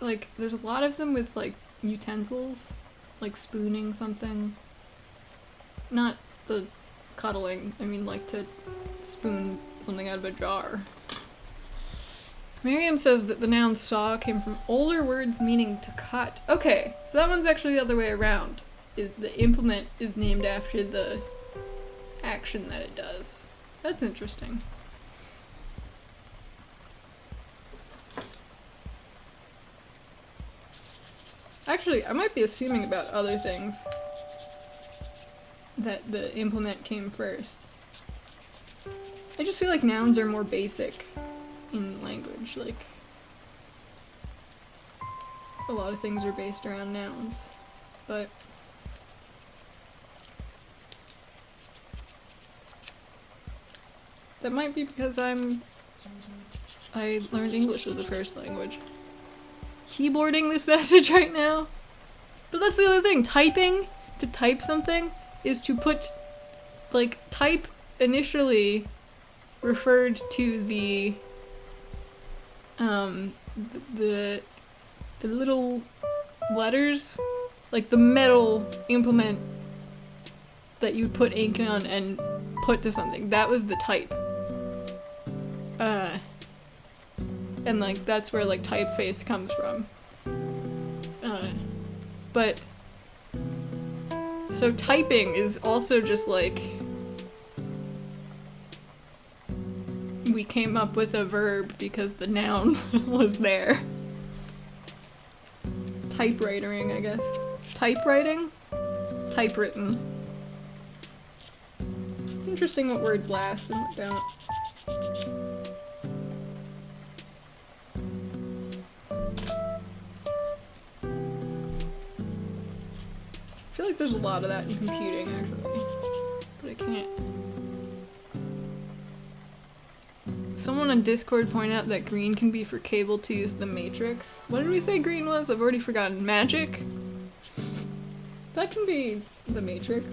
like, there's a lot of them with, like, utensils, like spooning something. Not the cuddling, I mean, like, to spoon something out of a jar. Miriam says that the noun saw came from older words meaning to cut. Okay, so that one's actually the other way around. The implement is named after the action that it does. That's interesting. Actually, I might be assuming about other things that the implement came first. I just feel like nouns are more basic in language, like, a lot of things are based around nouns, but that might be because I learned English as a first language. Keyboarding this message right now? But that's the other thing, typing, to type something, is to put, like, type initially referred to the the little letters, like the metal implement that you put ink on and put to something. That was the type. And like that's where like typeface comes from. But so typing is also just like we came up with a verb because the noun was there. Typewritering, I guess. Typewriting? Typewritten. It's interesting what words last and what don't. I feel like there's a lot of that in computing, actually. But I can't. Someone on Discord pointed out that green can be for Cable 2's The Matrix. What did we say green was? I've already forgotten. Magic? That can be The Matrix.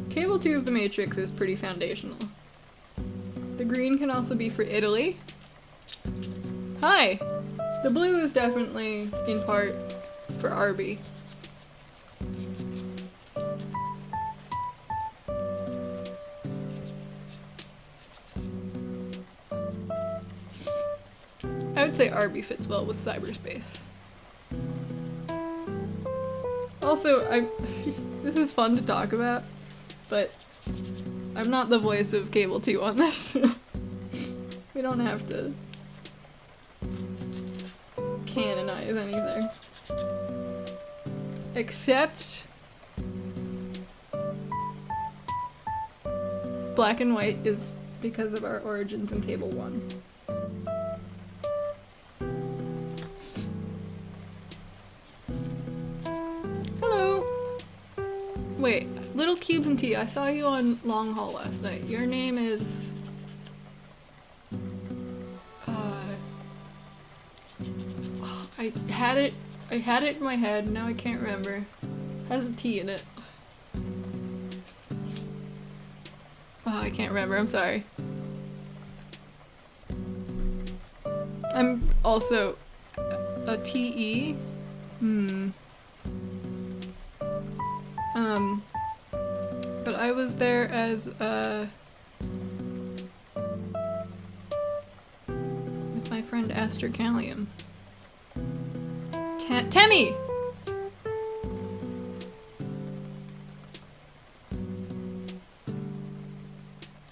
Cable 2 of The Matrix is pretty foundational. The green can also be for Italy. Hi! The blue is definitely, in part, for Arby. I would say Arby fits well with cyberspace. Also, this is fun to talk about, but I'm not the voice of Cable 2 on this. We don't have to canonize anything. Except black and white is because of our origins in Cable 1. Wait, Little Cubes and Tea, I saw you on Long Haul last night. Your name is... I had it in my head, now I can't remember. Has a T in it. Oh, I can't remember, I'm sorry. I'm also a TE? But I was there as, with my friend Aster Callium. Temmie!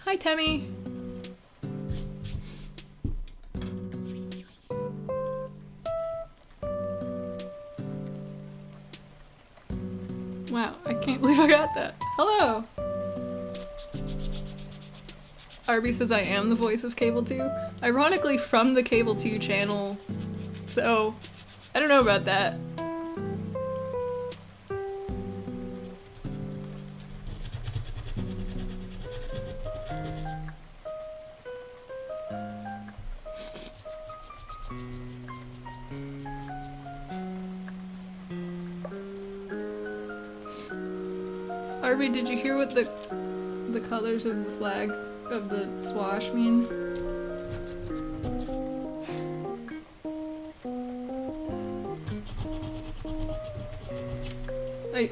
Hi, Temmie! Wow, I can't believe I got that. Hello! Arby says I am the voice of Cable 2. Ironically, from the Cable 2 channel. So, I don't know about that. Arby, did you hear what the colors of the flag of the swash mean?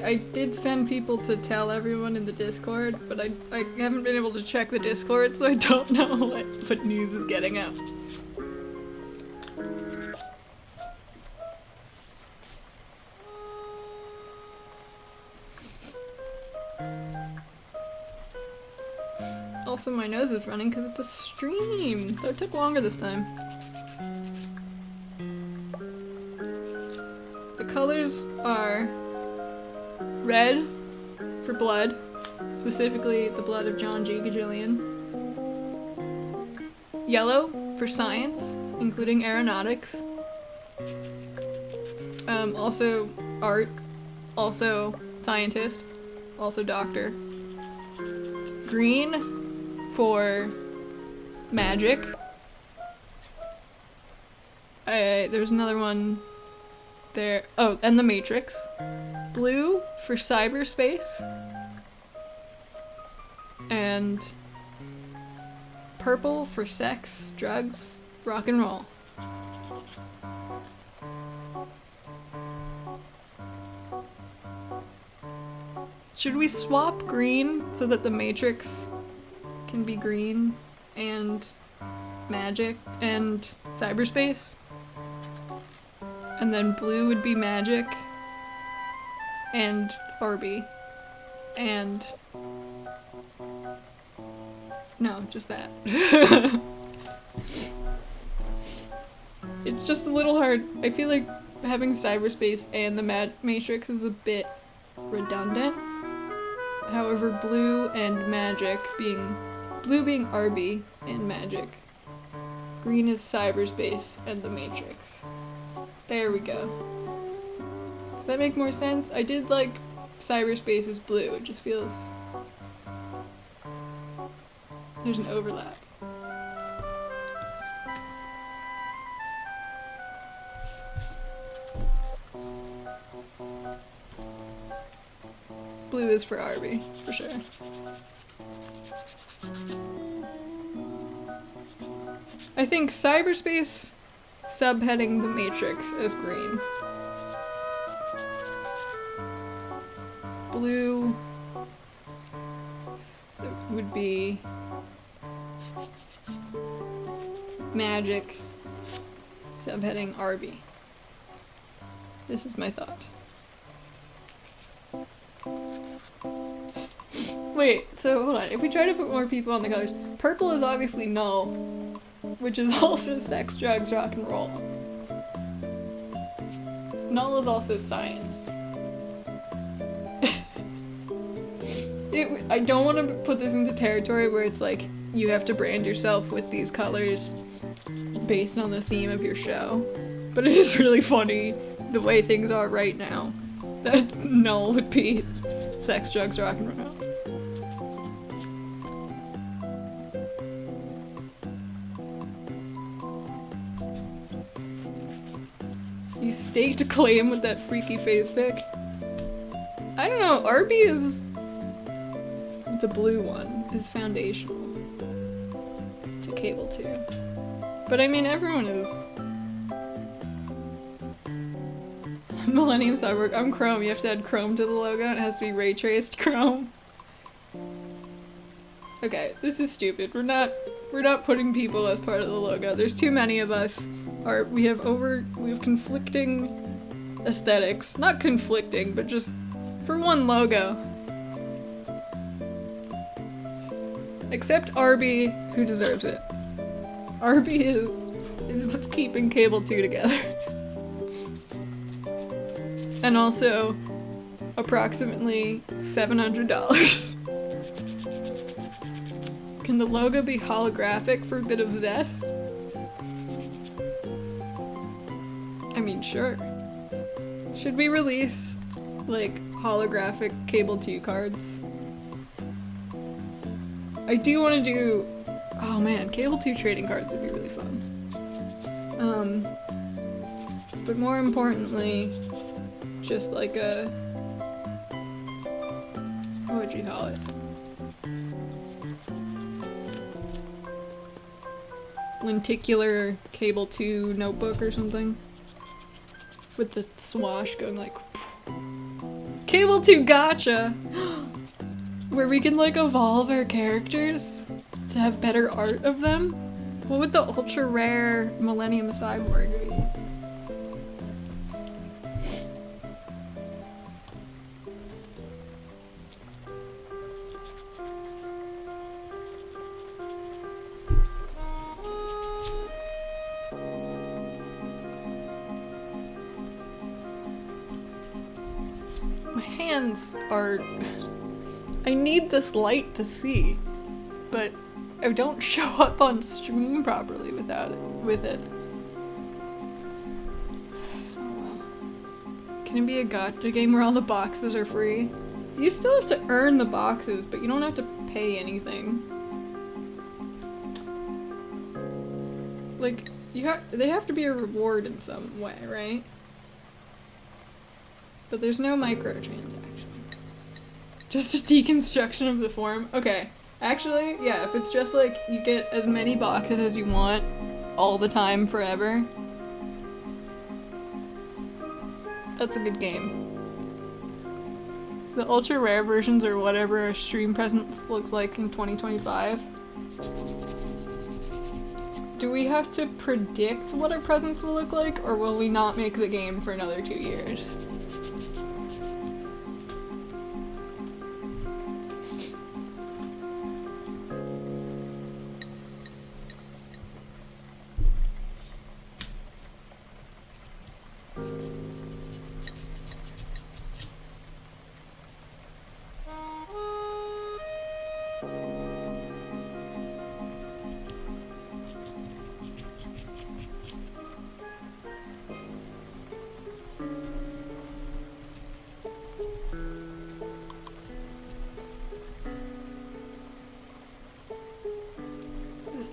I did send people to tell everyone in the Discord, but I haven't been able to check the Discord, so I don't know what news is getting out. Also, my nose is running because it's a stream, so it took longer this time. The colors are red for blood, specifically the blood of John G. Gajillion. Yellow for science, including aeronautics. Also art, also scientist, also doctor. Green for magic. There's another one there. Oh, and the Matrix. Blue for cyberspace. And Purple for sex, drugs, rock and roll. Should we swap green so that the Matrix can be green and magic and cyberspace? And then blue would be magic and Orby and... No, just that. It's just a little hard. I feel like having cyberspace and the Matrix is a bit redundant. However, blue and magic being... Blue being Arby and magic. Green is cyberspace and the Matrix. There we go. Does that make more sense? I did like cyberspace is blue. It just feels... There's an overlap. Blue is for Arby, for sure. I think cyberspace subheading the Matrix as green. Blue would be magic subheading Arby. This is my thought. Wait, so hold on. If we try to put more people on the colors, purple is obviously null, which is also sex, drugs, rock and roll. Null is also science. I don't want to put this into territory where it's like, you have to brand yourself with these colors based on the theme of your show. But it is really funny the way things are right now. That null would be sex, drugs, rock and roll. You staked a claim with that freaky face pic. I don't know, Arby is... The blue one is foundational to Cable 2. But I mean, everyone is... Millennium Cyborg, I'm Chrome. You have to add Chrome to the logo and it has to be ray traced Chrome. Okay, this is stupid. We're not putting people as part of the logo. There's too many of us. We have conflicting aesthetics. Not conflicting, but just for one logo. Except Arby, who deserves it. Arby is what's keeping Cable 2 together. And also, approximately $700. Can the logo be holographic for a bit of zest? I mean, sure. Should we release, like, holographic Cable 2 cards? I do want to do... Oh man, Cable 2 trading cards would be really fun. But more importantly, just like a... What would you call it? Lenticular Cable 2 notebook or something? With the swash going like... Cable 2 gotcha! Where we can like evolve our characters to have better art of them? What would the ultra rare Millennium Cyborg be? My hands are... I need this light to see, but I don't show up on stream properly with it. Oh well. Can it be a gacha game where all the boxes are free? You still have to earn the boxes, but you don't have to pay anything. Like, they have to be a reward in some way, right? But there's no microtransactions. Just a deconstruction of the form? Okay. Actually, yeah, if it's just like you get as many boxes as you want all the time forever, that's a good game. The ultra rare versions are whatever our stream presence looks like in 2025. Do we have to predict what our presents will look like, or will we not make the game for another 2 years?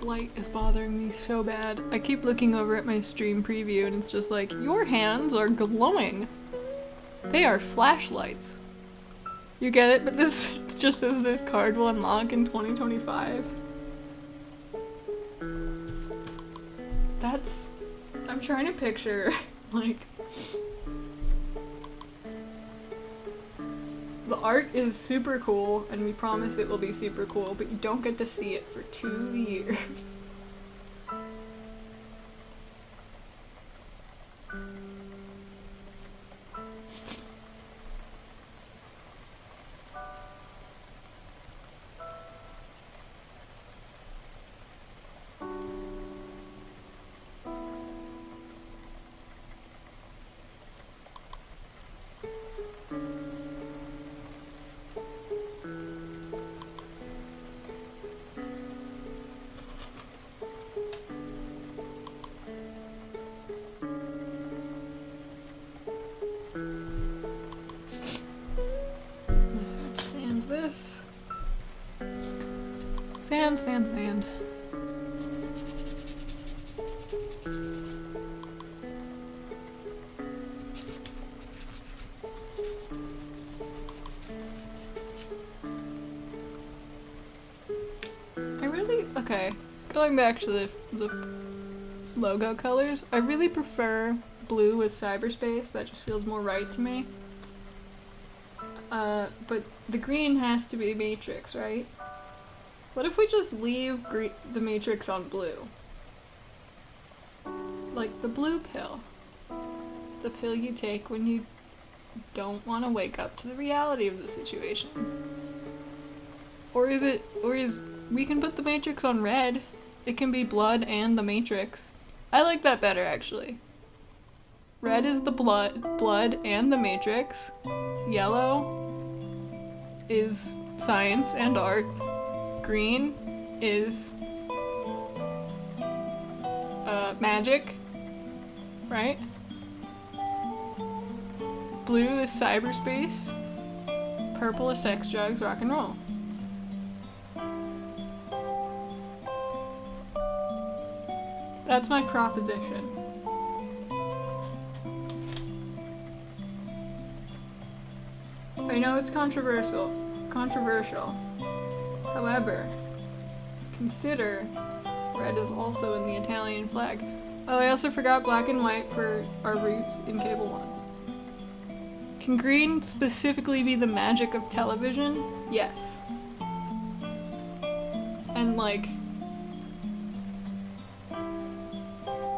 Light is bothering me so bad. I keep looking over at my stream preview and it's just like, your hands are glowing. They are flashlights. You get it? But this it just says this card will unlock in 2025. That's... I'm trying to picture, like... The art is super cool, and we promise it will be super cool, but you don't get to see it for 2 years. Sand. Okay, going back to the logo colors, I really prefer blue with cyberspace. That just feels more right to me. But the green has to be matrix, right? What if we just leave the matrix on blue? Like the blue pill. The pill you take when you don't want to wake up to the reality of the situation. Or is we can put the matrix on red. It can be blood and the matrix. I like that better, actually. Red is the blood and the matrix. Yellow is science and art. Green is magic, right? Blue is cyberspace. Purple is sex, drugs, rock and roll. That's my proposition. I know it's controversial. However, consider red is also in the Italian flag. Oh, I also forgot black and white for our roots in Cable 1. Can green specifically be the magic of television? Yes. And like...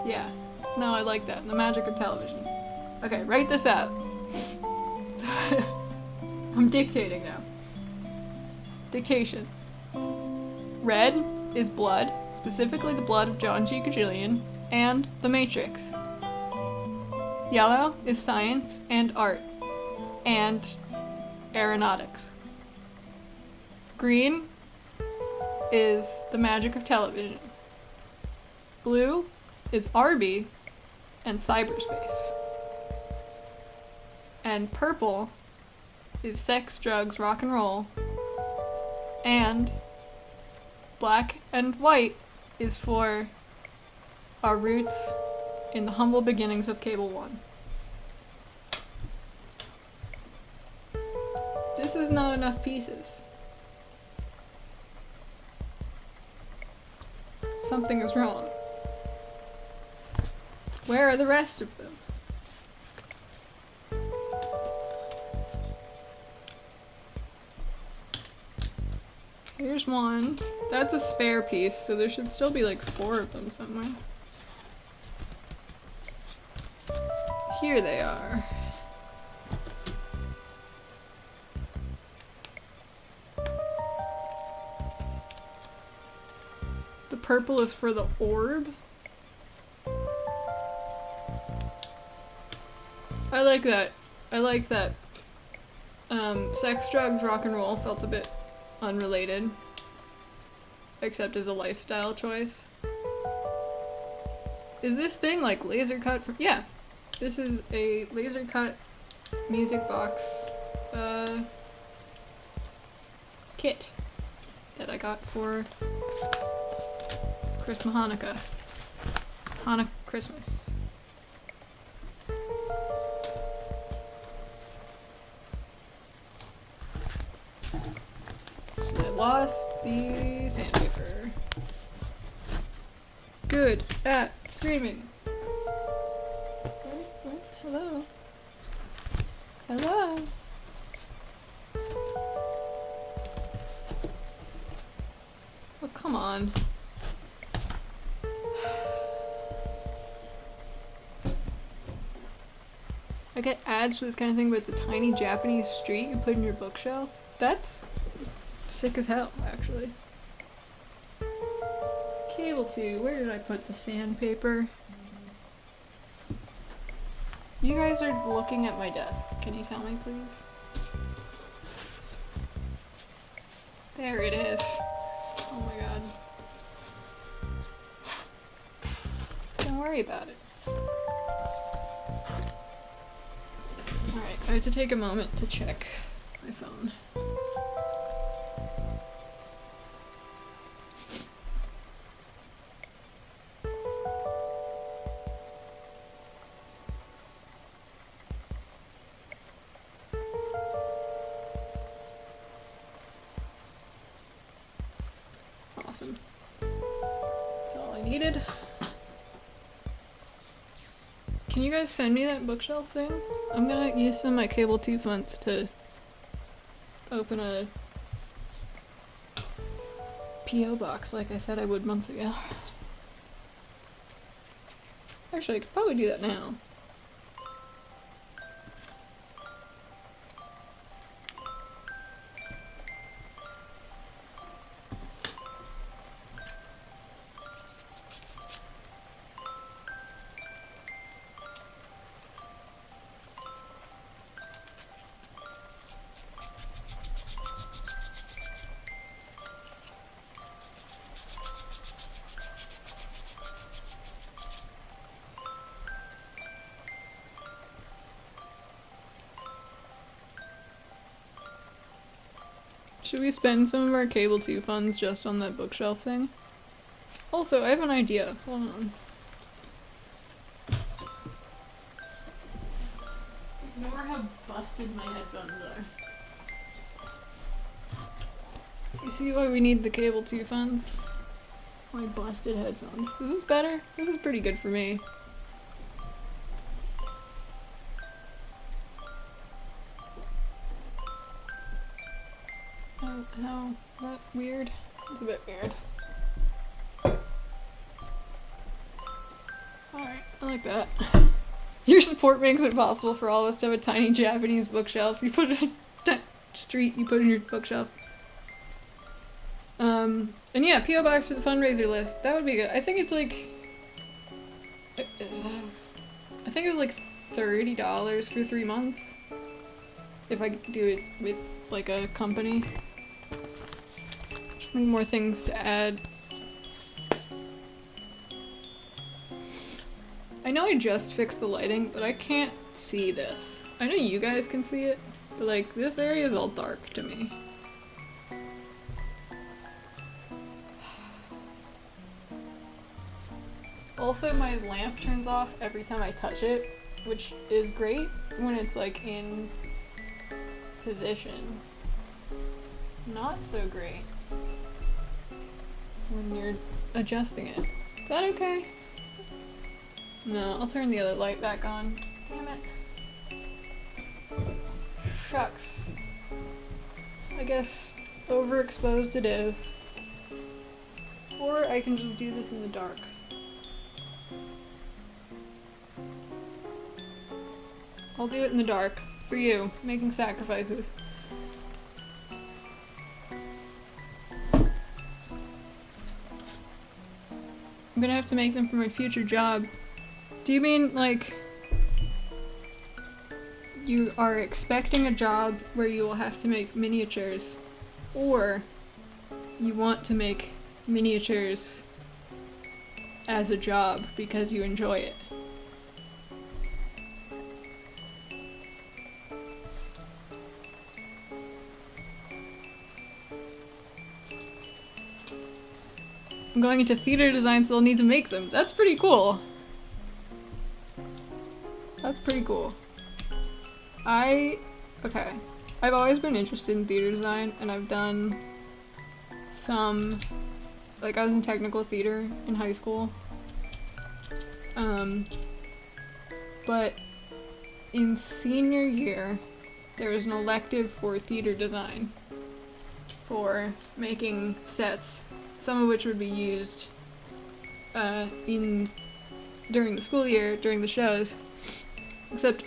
yeah. No, I like that. The magic of television. Okay, write this out. I'm dictating now. Dictation. Red is blood, specifically the blood of John G. Gajillion, and the Matrix. Yellow is science and art, and aeronautics. Green is the magic of television. Blue is Arby and cyberspace. And purple is sex, drugs, rock and roll. And black and white is for our roots in the humble beginnings of Cable 1. This is not enough pieces. Something is wrong. Where are the rest of them? Here's one. That's a spare piece, so there should still be like 4 of them somewhere. Here they are. The purple is for the orb. I like that. I like that. Sex, drugs, rock and roll felt a bit unrelated. Except as a lifestyle choice. Is this thing like laser cut from— yeah. This is a laser cut music box kit that I got for Hanukkah Christmas. I lost the sandpaper. Good at screaming. Hello. Hello. Oh, come on. I get ads for this kind of thing, but it's a tiny Japanese street you put in your bookshelf. That's sick as hell, actually. Cable 2, where did I put the sandpaper? You guys are looking at my desk. Can you tell me, please? There it is. Oh my god. Don't worry about it. Alright, I have to take a moment to check my phone. Awesome. That's all I needed. Can you guys send me that bookshelf thing? I'm gonna use some of my Cable 2 funds to open a P.O. box like I said I would months ago. Actually, I could probably do that now. Should we spend some of our Cable 2 funds just on that bookshelf thing? Also, I have an idea. Hold on. Ignore how busted my headphones are. You see why we need the Cable 2 funds? My busted headphones. Is this better? This is pretty good for me. How that weird? It's a bit weird. Alright, I like that. Your support makes it possible for all of us to have a tiny Japanese bookshelf. You put it in a street, you put in your bookshelf. And yeah, P.O. box for the fundraiser list. That would be good. I think it's like I think it was like $30 for 3 months. If I do it with like a company. Just need more things to add. I know I just fixed the lighting, but I can't see this. I know you guys can see it, but like this area is all dark to me. Also, my lamp turns off every time I touch it, which is great when it's like in position. Not so great when you're adjusting it. Is that okay? No, I'll turn the other light back on. Damn it. Shucks. I guess overexposed it is. Or I can just do this in the dark. I'll do it in the dark. For you, making sacrifices. I'm gonna have to make them for my future job. Do you mean, like, you are expecting a job where you will have to make miniatures, or you want to make miniatures as a job because you enjoy it? I'm going into theater design, so I'll need to make them. That's pretty cool. That's pretty cool. Okay. I've always been interested in theater design, and I've done some, like, I was in technical theater in high school. But in senior year, there was an elective for theater design for making sets, some of which would be used during the school year, during the shows. Except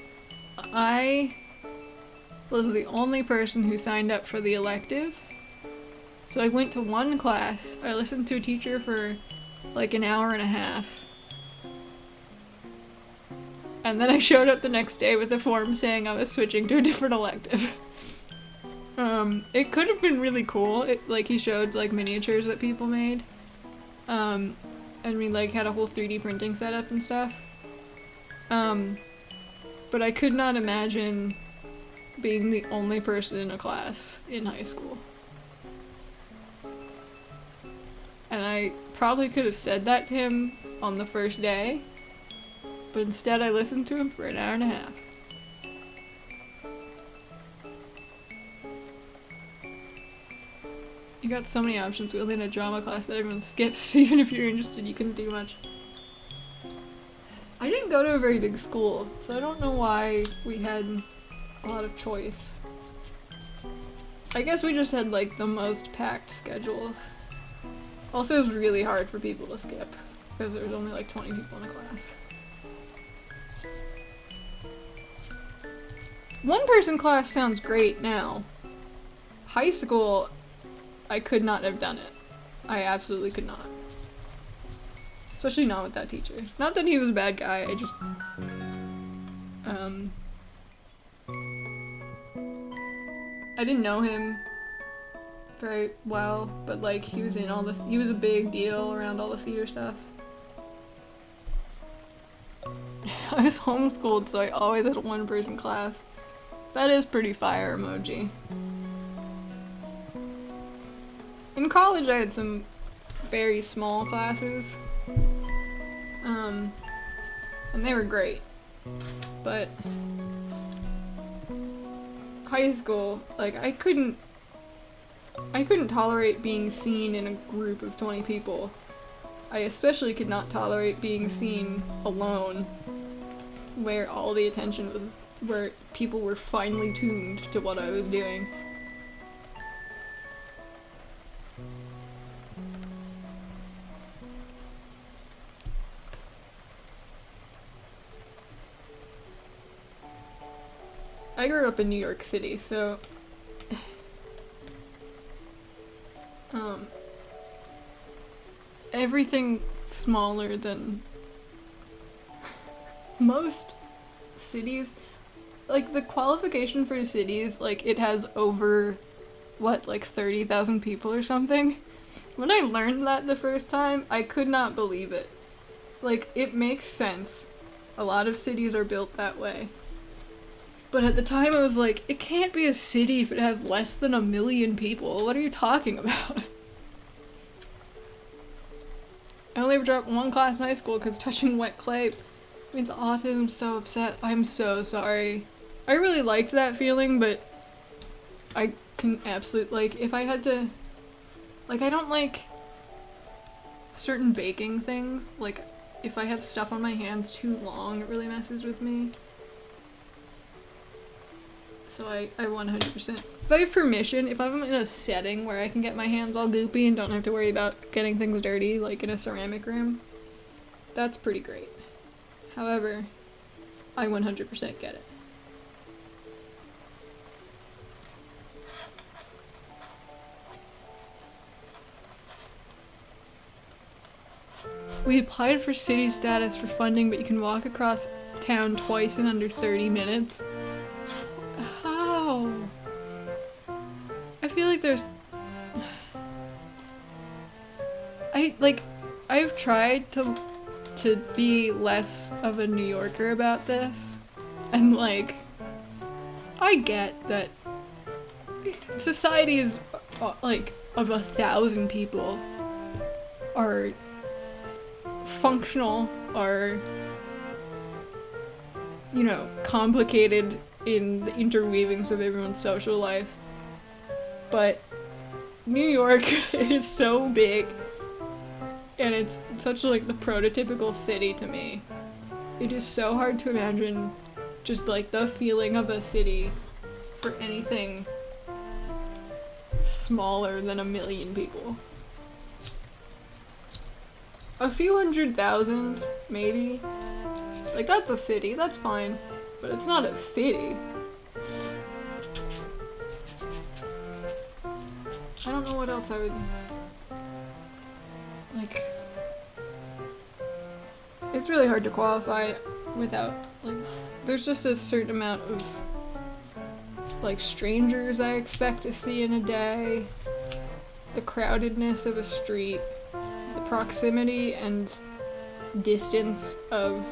I was the only person who signed up for the elective. So I went to one class, I listened to a teacher for like an hour and a half. And then I showed up the next day with a form saying I was switching to a different elective. It could have been really cool. Like, he showed, like, miniatures that people made. And we, like, had a whole 3D printing setup and stuff. But I could not imagine being the only person in a class in high school. And I probably could have said that to him on the first day, but instead I listened to him for an hour and a half. You got so many options within a drama class that everyone skips. Even if you're interested, you couldn't do much. I didn't go to a very big school, so I don't know why we had a lot of choice. I guess we just had, like, the most packed schedules. Also, it was really hard for people to skip, because there was only like 20 people in a class. One-person class sounds great now. High school, I could not have done it. I absolutely could not. Especially not with that teacher. Not that he was a bad guy, I just... I didn't know him very well, but like, he was a big deal around all the theater stuff. I was homeschooled, so I always had a one-person class. That is pretty fire emoji. In college, I had some very small classes. And they were great. But high school, like, I couldn't tolerate being seen in a group of 20 people. I especially could not tolerate being seen alone, where all the attention was, where people were finely tuned to what I was doing. I grew up in New York City, so everything smaller than most cities. Like, the qualification for cities, like, it has over, what, like 30,000 people or something? When I learned that the first time, I could not believe it. Like, it makes sense. A lot of cities are built that way. But at the time I was like, it can't be a city if it has less than 1 million people. What are you talking about? I only ever dropped one class in high school because touching wet clay made the autism so upset. I'm so sorry. I really liked that feeling, but I can absolutely, like, if I had to, like, I don't like certain baking things, like if I have stuff on my hands too long, it really messes with me. So I 100%. If I have permission, if I'm in a setting where I can get my hands all goopy and don't have to worry about getting things dirty, like in a ceramic room, that's pretty great. However, I 100% get it. We applied for city status for funding, but you can walk across town twice in under 30 minutes. How? I feel like there's... I've tried to be less of a New Yorker about this, and like, I get that societies, like, of 1,000 people are functional, are, you know, complicated in the interweavings of everyone's social life. But New York is so big, and it's such like the prototypical city to me. It is so hard to imagine just like the feeling of a city for anything smaller than 1 million people. A few 100,000, maybe. Like, that's a city, that's fine. But it's not a city. I don't know what else I would... Like... It's really hard to qualify without, like... There's just a certain amount of, like, strangers I expect to see in a day. The crowdedness of a street. The proximity and distance of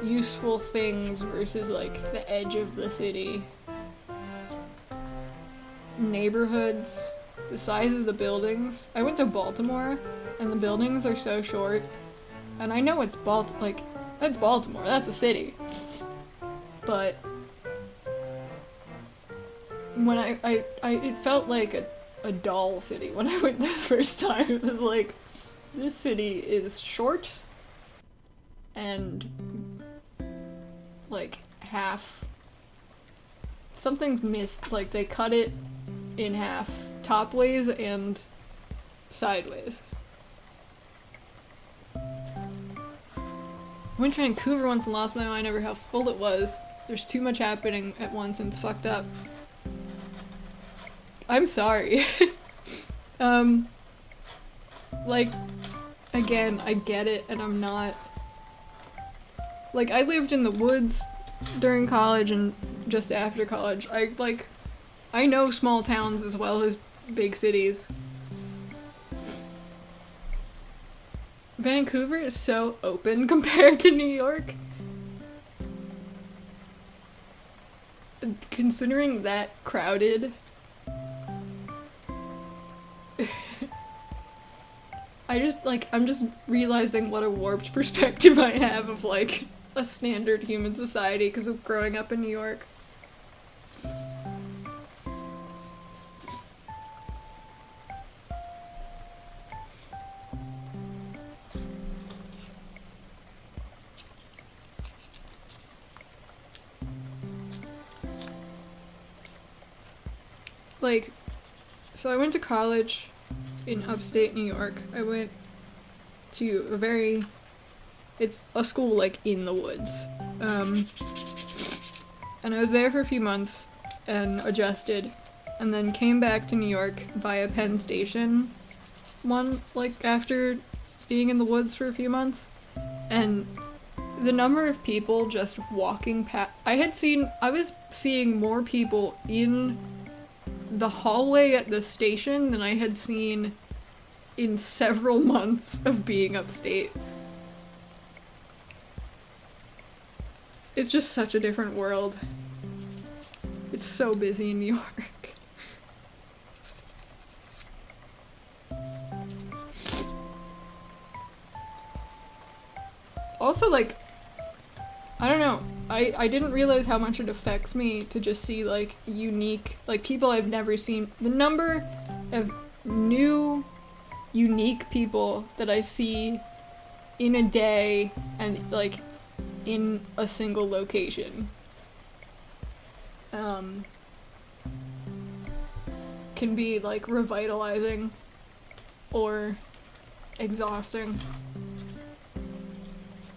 useful things versus like the edge of the city. Neighborhoods, the size of the buildings. I went to Baltimore and the buildings are so short. And I know it's that's Baltimore, that's a city. But when it felt like a doll city when I went there the first time. It was like, this city is short and like half, something's missed, like they cut it in half top ways and sideways. I went to Vancouver once and lost my mind over how full it was. There's too much happening at once and it's fucked up. I'm sorry. Like, again, I get it, and I'm not... Like, I lived in the woods during college and just after college. I know small towns as well as big cities. Vancouver is so open compared to New York. Considering that crowded... I'm just realizing what a warped perspective I have of, like, a standard human society because of growing up in New York. Like, so I went to college in upstate New York. I went to it's a school like in the woods. And I was there for a few months and adjusted and then came back to New York via Penn Station after being in the woods for a few months. And the number of people just walking past, I was seeing more people in the hallway at the station than I had seen in several months of being upstate. It's just such a different world. It's so busy in New York. Also, like, I don't know, I didn't realize how much it affects me to just see, like, unique, like, people I've never seen. The number of new unique people that I see in a day and like in a single location can be like revitalizing or exhausting.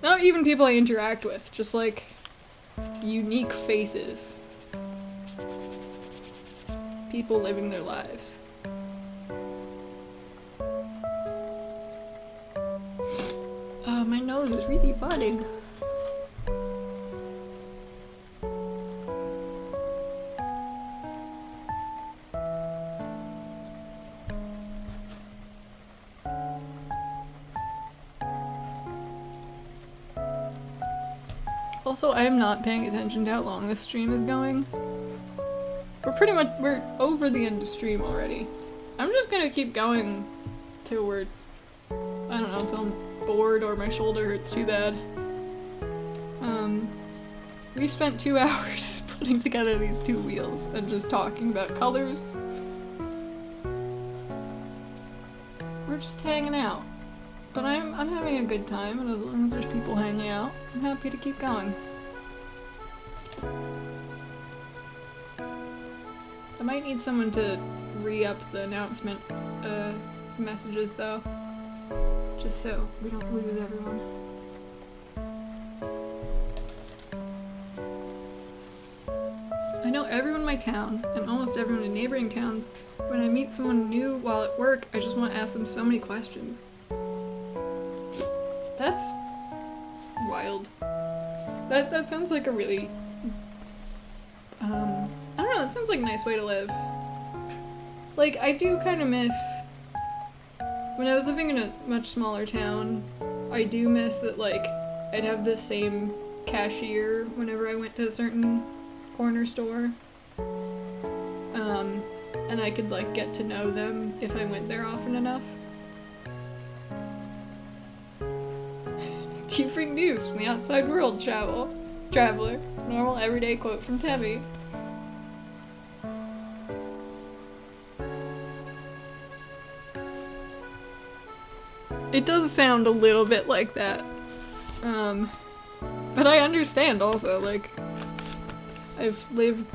Not even people I interact with, just like unique faces. People living their lives. My nose is really budding. Also, I am not paying attention to how long this stream is going. We're over the end of stream already. I'm just gonna keep going till we're, I don't know, until I'm bored or my shoulder hurts too bad. We spent 2 hours putting together these 2 wheels and just talking about colors. We're just hanging out. But I'm having a good time, and as long as there's people hanging out, I'm happy to keep going. I might need someone to re-up the announcement messages though, just so we don't lose everyone. I know everyone in my town, and almost everyone in neighboring towns. When I meet someone new while at work, I just want to ask them so many questions. That's wild. That sounds like a really, I don't know, that sounds like a nice way to live. Like, I do kind of miss, when I was living in a much smaller town, I do miss that, like, I'd have the same cashier whenever I went to a certain corner store. And I could, like, get to know them if I went there often enough. Do you bring news from the outside world, traveler? Normal everyday quote from Tebby. It does sound a little bit like that. But I understand also, like, I've lived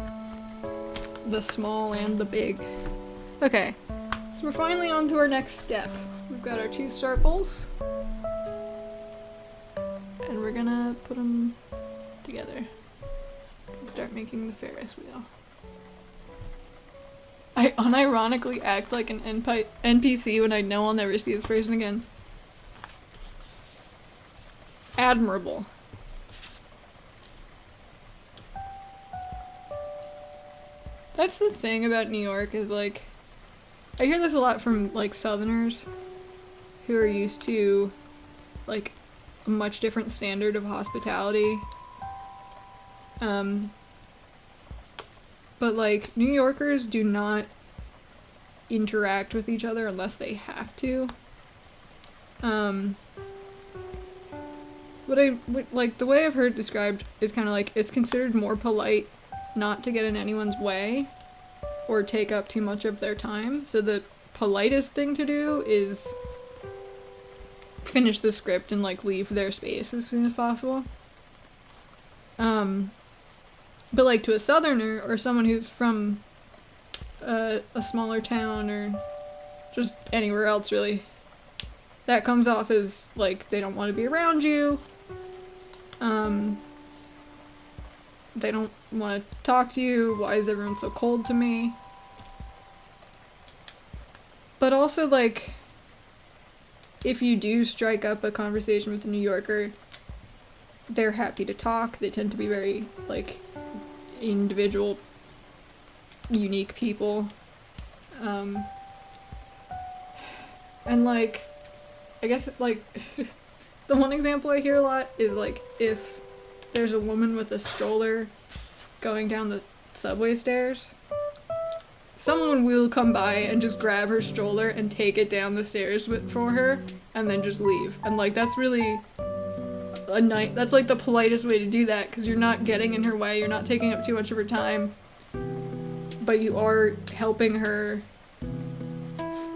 the small and the big. Okay, so we're finally on to our next step. We've got our 2 start bowls. And we're gonna put them together and start making the Ferris wheel. I unironically act like an NPC when I know I'll never see this person again. Admirable. That's the thing about New York is, like, I hear this a lot from, like, Southerners who are used to, like, a much different standard of hospitality. But, like, New Yorkers do not interact with each other unless they have to. Like, the way I've heard it described is kind of like, it's considered more polite not to get in anyone's way or take up too much of their time, so the politest thing to do is finish the script and, like, leave their space as soon as possible. But, like, to a Southerner, or someone who's from a smaller town, or just anywhere else, really, that comes off as, like, they don't want to be around you. They don't want to talk to you. Why is everyone so cold to me? But also, like, if you do strike up a conversation with a New Yorker, they're happy to talk. They tend to be very, like, individual, unique people. And, like, I guess, like, the one example I hear a lot is, like, if there's a woman with a stroller going down the subway stairs, someone will come by and just grab her stroller and take it down the stairs for her, and then just leave. And, like, that's really that's, like, the politest way to do that, because you're not getting in her way, you're not taking up too much of her time, but you are helping her,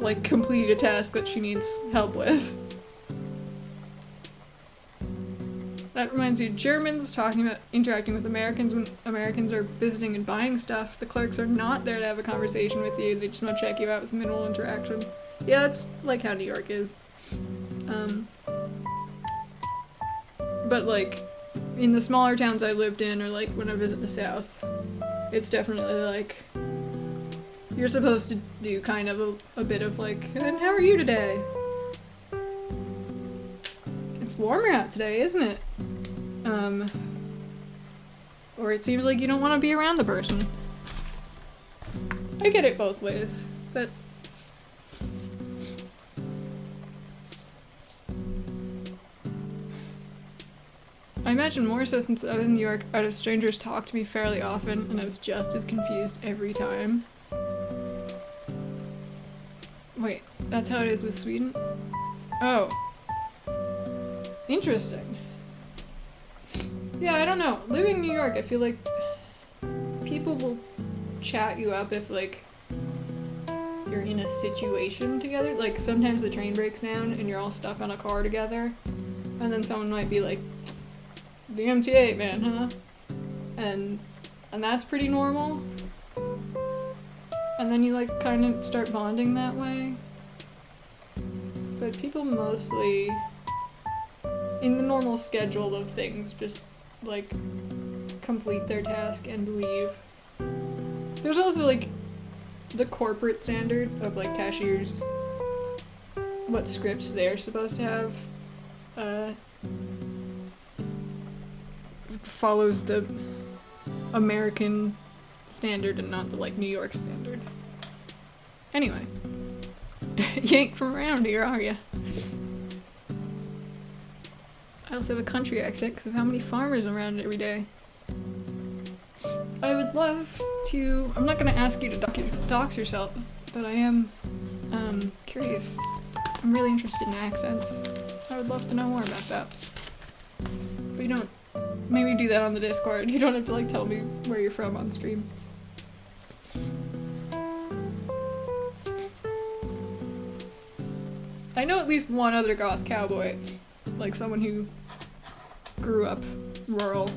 like, complete a task that she needs help with. That reminds me, Germans talking about interacting with Americans when Americans are visiting and buying stuff. The clerks are not there to have a conversation with you. They just want to check you out with minimal interaction. Yeah, that's like how New York is. But like, in the smaller towns I lived in, or like when I visit the South, it's definitely like, you're supposed to do kind of a bit of like, and how are you today? It's warmer out today, isn't it? Or it seems like you don't want to be around the person. I get it both ways, but I imagine more so since I was in New York, I'd have strangers talk to me fairly often, and I was just as confused every time. Wait, that's how it is with Sweden? Oh. Interesting. Yeah, I don't know. Living in New York, I feel like people will chat you up if, like, you're in a situation together. Like, sometimes the train breaks down and you're all stuck on a car together, and then someone might be like, the MTA, man, huh? And that's pretty normal. And then you, like, kind of start bonding that way. But people mostly, in the normal schedule of things, just, like, complete their task and leave. There's also, like, the corporate standard of, like, cashiers, what scripts they're supposed to have, follows the American standard and not the, like, New York standard. Anyway. You ain't from around here, are ya? I also have a country accent because of how many farmers are around every day. I would love to... I'm not gonna ask you to dox yourself, but I am, curious. I'm really interested in accents. I would love to know more about that. But you don't... Maybe do that on the Discord. You don't have to, like, tell me where you're from on stream. I know at least one other goth cowboy. Like, someone who grew up rural.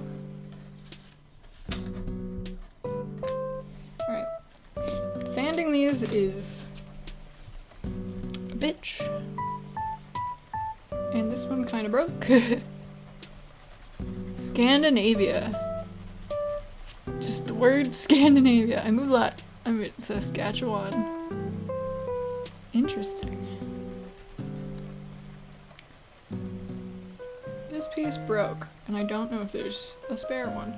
Alright. Sanding these is a bitch. And this one kinda broke. Scandinavia. Just the word Scandinavia. I moved a lot. I'm in Saskatchewan. Interesting. This piece broke, and I don't know if there's a spare one.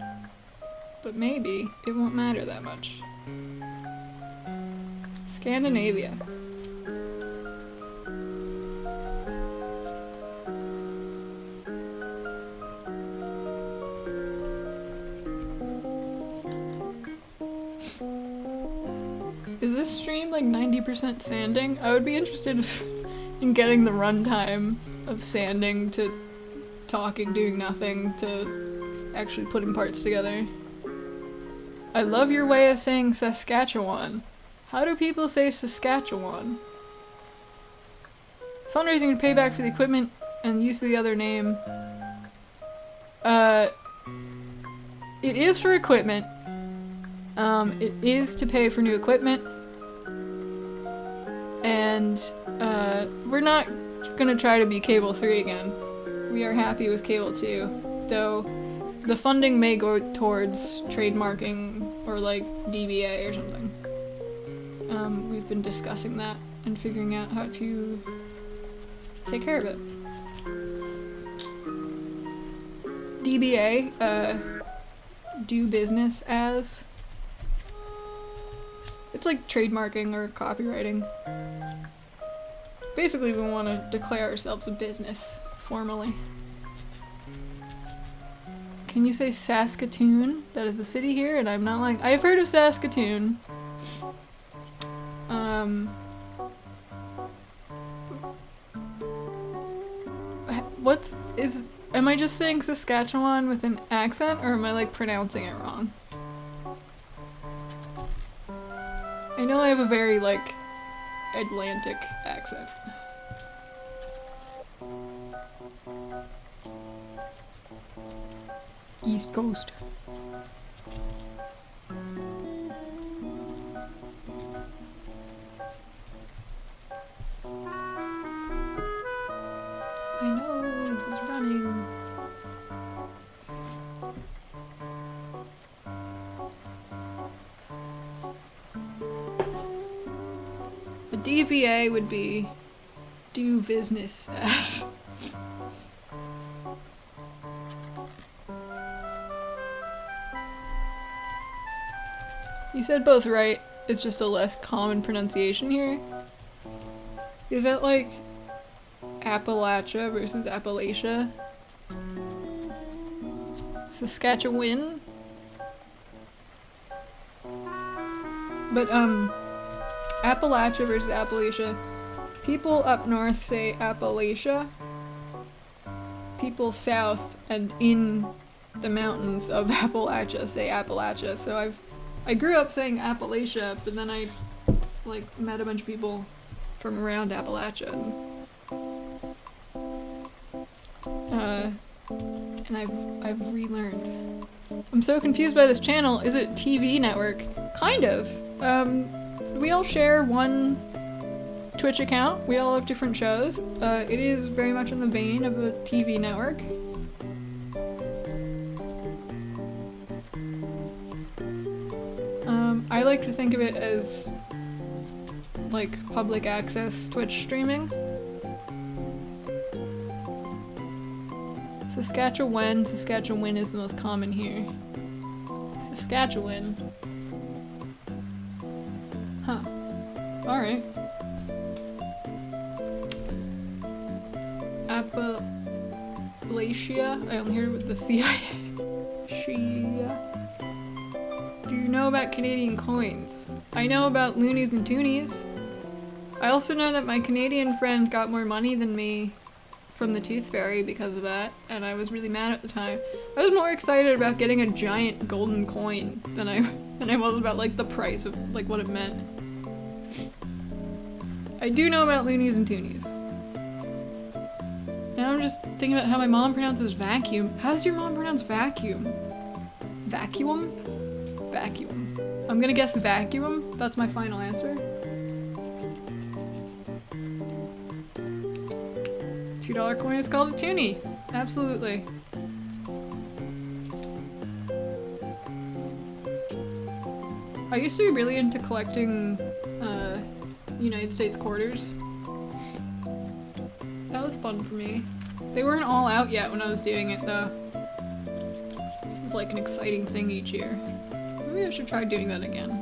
But maybe it won't matter that much. Scandinavia. Is this stream like 90% sanding? I would be interested in getting the runtime of sanding to talking, doing nothing, to actually putting parts together. I love your way of saying Saskatchewan. How do people say Saskatchewan? Fundraising to pay back for the equipment and use of the other name. It is for equipment. It is to pay for new equipment. And, we're not gonna try to be Cable 3 again. We are happy with Cable 2, though the funding may go towards trademarking or like DBA or something. We've been discussing that and figuring out how to take care of it. DBA, do business as. It's like trademarking or copywriting. Basically, we want to declare ourselves a business, formally. Can you say Saskatoon? That is a city here, and I'm not like- I've heard of Saskatoon. Am I just saying Saskatchewan with an accent, or am I like pronouncing it wrong? I know I have a very like Atlantic accent. East Coast. My nose is running. A DVA would be do business as. You said both right, it's just a less common pronunciation here. Is that like Appalachia versus Appalachia? Saskatchewan? But Appalachia versus Appalachia. People up north say Appalachia. People south and in the mountains of Appalachia say Appalachia. So I grew up saying Appalachia, but then I like met a bunch of people from around Appalachia. And I've relearned. I'm so confused by this channel. Is it TV network? Kind of. We all share one Twitch account. We all have different shows. It is very much in the vein of a TV network. I like to think of it as like public access Twitch streaming. Saskatchewan is the most common here. Saskatchewan. Huh. Alright. Appalachia? I only heard it with the CIA. Do you know about Canadian coins? I know about loonies and toonies. I also know that my Canadian friend got more money than me from the Tooth Fairy because of that, and I was really mad at the time. I was more excited about getting a giant golden coin than I was about like the price of like what it meant. I do know about loonies and toonies. Now I'm just thinking about how my mom pronounces vacuum. How does your mom pronounce vacuum? Vacuum? Vacuum. I'm gonna guess vacuum. That's my final answer. $2 coin is called a toonie. Absolutely. I used to be really into collecting United States quarters. That was fun for me. They weren't all out yet when I was doing it though. This was like an exciting thing each year. Maybe I should try doing that again.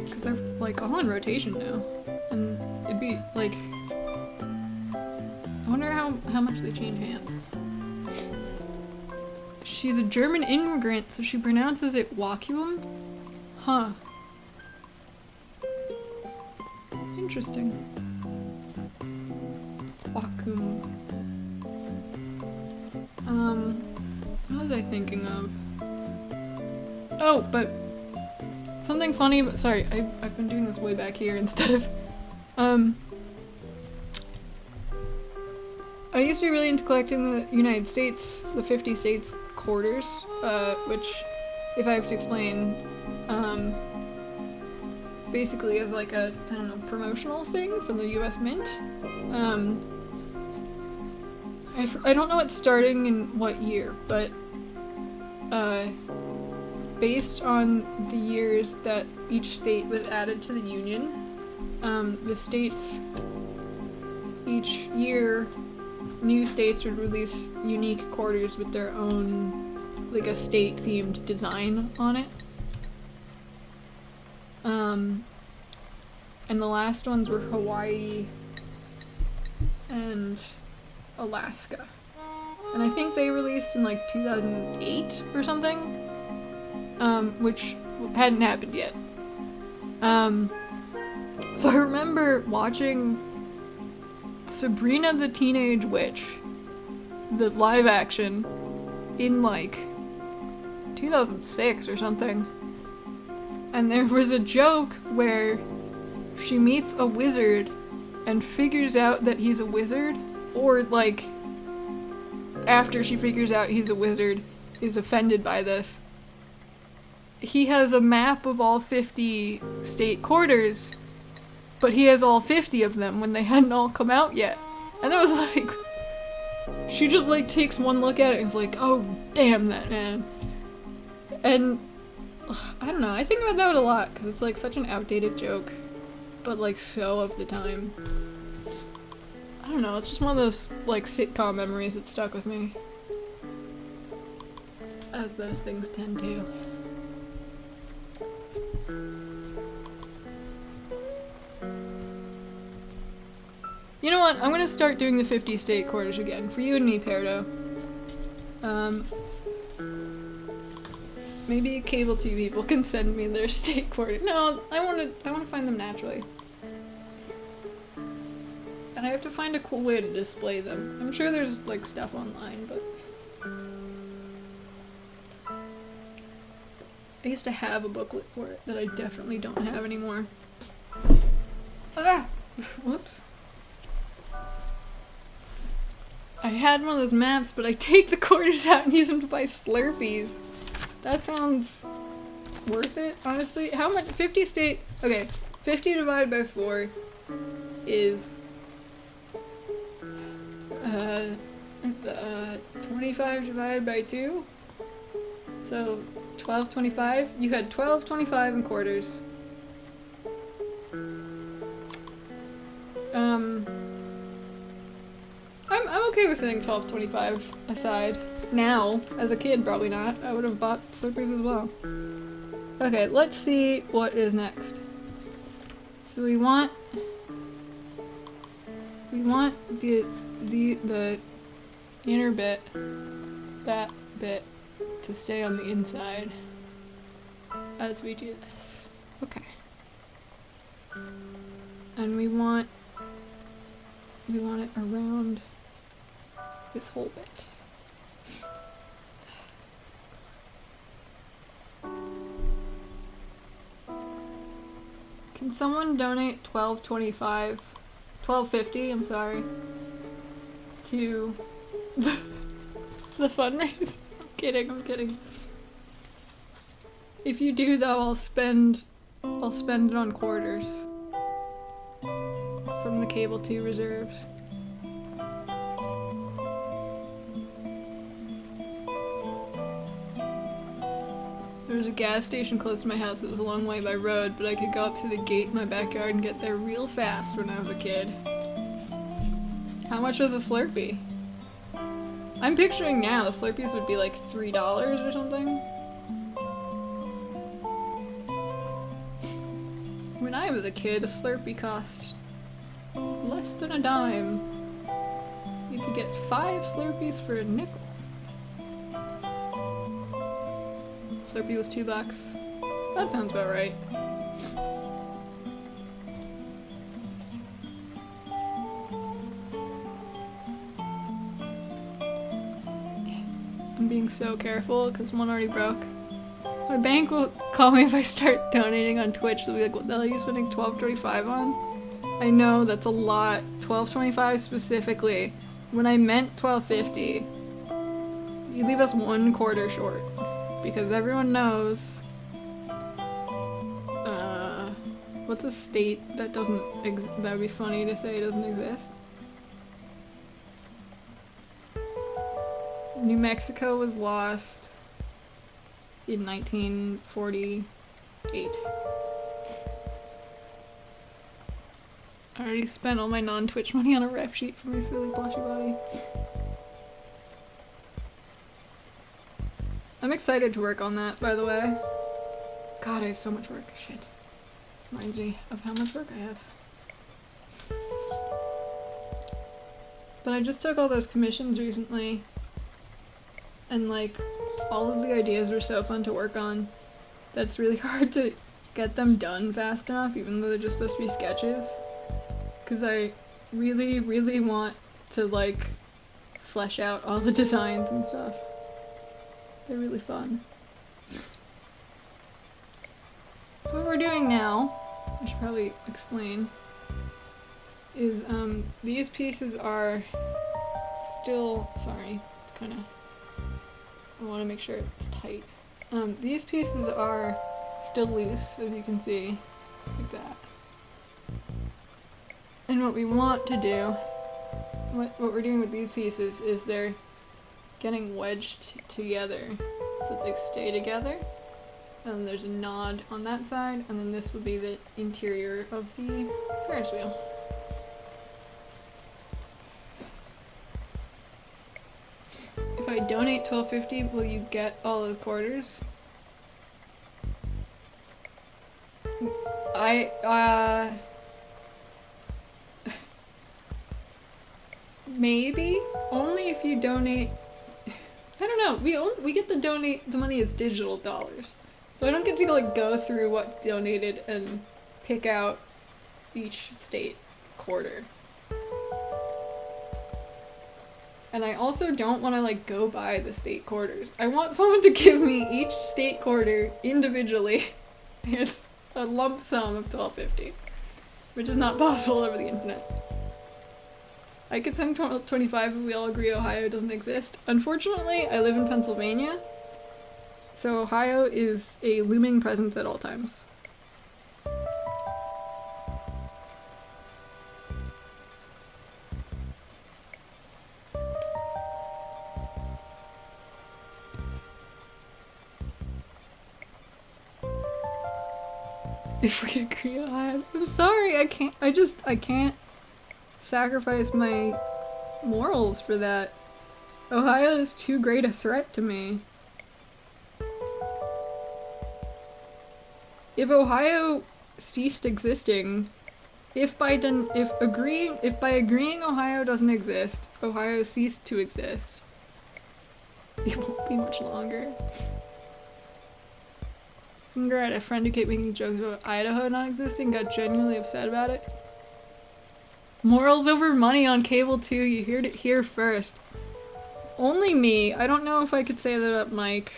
Because they're like all in rotation now. And it'd be like... I wonder how much they change hands. She's a German immigrant, so she pronounces it vacuum? Huh. Interesting. Vacuum. What was I thinking of? Oh, but something funny, but sorry, I've been doing this way back here instead of, I used to be really into collecting the United States, the 50 states quarters, which, if I have to explain, basically is like a, I don't know, promotional thing from the US Mint. I don't know what's starting in what year, but, based on the years that each state was added to the Union, the states, each year, new states would release unique quarters with their own, like a state-themed design on it. And the last ones were Hawaii and Alaska. And I think they released in like 2008 or something, which hadn't happened yet. So I remember watching Sabrina the Teenage Witch, the live action, in like 2006 or something. And there was a joke where she meets a wizard and figures out that he's a wizard, or like after she figures out he's a wizard, is offended by this. He has a map of all 50 state quarters, but he has all 50 of them when they hadn't all come out yet. And that was like, she just like takes one look at it and is like, oh damn that man. And I don't know, I think about that a lot because it's like such an outdated joke, but like so of the time. I don't know, it's just one of those like sitcom memories that stuck with me. As those things tend to. You know what? I'm gonna start doing the 50 state quarters again. For you and me, Perdo. Maybe cable TV people can send me their state quarters. No, I wanna find them naturally. And I have to find a cool way to display them. I'm sure there's like stuff online, but I used to have a booklet for it that I definitely don't have anymore. Ah! Whoops. I had one of those maps, but I take the quarters out and use them to buy Slurpees. That sounds worth it, honestly. How much? 50 state... Okay, 50 divided by 4 is... 25 divided by 2? So, 12.25? You had 12.25 in quarters. I'm okay with setting 12.25 aside. Now, as a kid, probably not. I would have bought Slurpees as well. Okay, let's see what is next. So we want the inner bit, that bit, to stay on the inside as we do this. Okay. And we want it around this whole bit. Can someone donate $12.50, I'm sorry, to the fundraiser? I'm kidding. If you do though, I'll spend it on quarters from the Cable 2 reserves. There was a gas station close to my house that was a long way by road, but I could go up to the gate in my backyard and get there real fast when I was a kid. How much was a Slurpee? I'm picturing now Slurpees would be like $3 or something. When I was a kid, a Slurpee cost less than a dime. You could get 5 Slurpees for a nickel. Slurpee was $2. That sounds about right. I'm being so careful because one already broke. My bank will call me if I start donating on Twitch. They'll be like, what the hell are you spending $12.25 on? I know, that's a lot. $12.25 specifically. When I meant $12.50, you leave us 1 quarter short. Because everyone knows, what's a state that doesn't that would be funny to say doesn't exist? New Mexico was lost in 1948. I already spent all my non-Twitch money on a ref sheet for my silly plushy body. I'm excited to work on that, by the way. God, I have so much work. Shit. Reminds me of how much work I have. But I just took all those commissions recently, and like, all of the ideas were so fun to work on that it's really hard to get them done fast enough, even though they're just supposed to be sketches. Because I really, really want to like, flesh out all the designs and stuff. They're really fun. So what we're doing now I should probably explain, is these pieces are still, sorry, it's kind of, I want to make sure it's tight. These pieces are still loose, as you can see, like that. And what we want to do, what we're doing with these pieces is they're getting wedged together so that they stay together. And there's a nod on that side, and then this would be the interior of the Ferris wheel. If I donate $12.50, will you get all those quarters? Maybe? Only if you donate. I don't know, we get to donate the money as digital dollars. So I don't get to like go through what's donated and pick out each state quarter. And I also don't want to like go buy the state quarters. I want someone to give me each state quarter individually as a lump sum of $12.50, which is not possible over the internet. I could send 25 if we all agree Ohio doesn't exist. Unfortunately, I live in Pennsylvania, so Ohio is a looming presence at all times. If we agree Ohio, I'm sorry, I can't sacrifice my morals for that. Ohio is too great a threat to me. If Ohio ceased existing, if by agreeing Ohio doesn't exist, Ohio ceased to exist, it won't be much longer. Some girl had a friend who kept making jokes about Idaho not existing, got genuinely upset about it. Morals over money on cable 2, you heard it here first. Only me. I don't know if I could say that about Mike.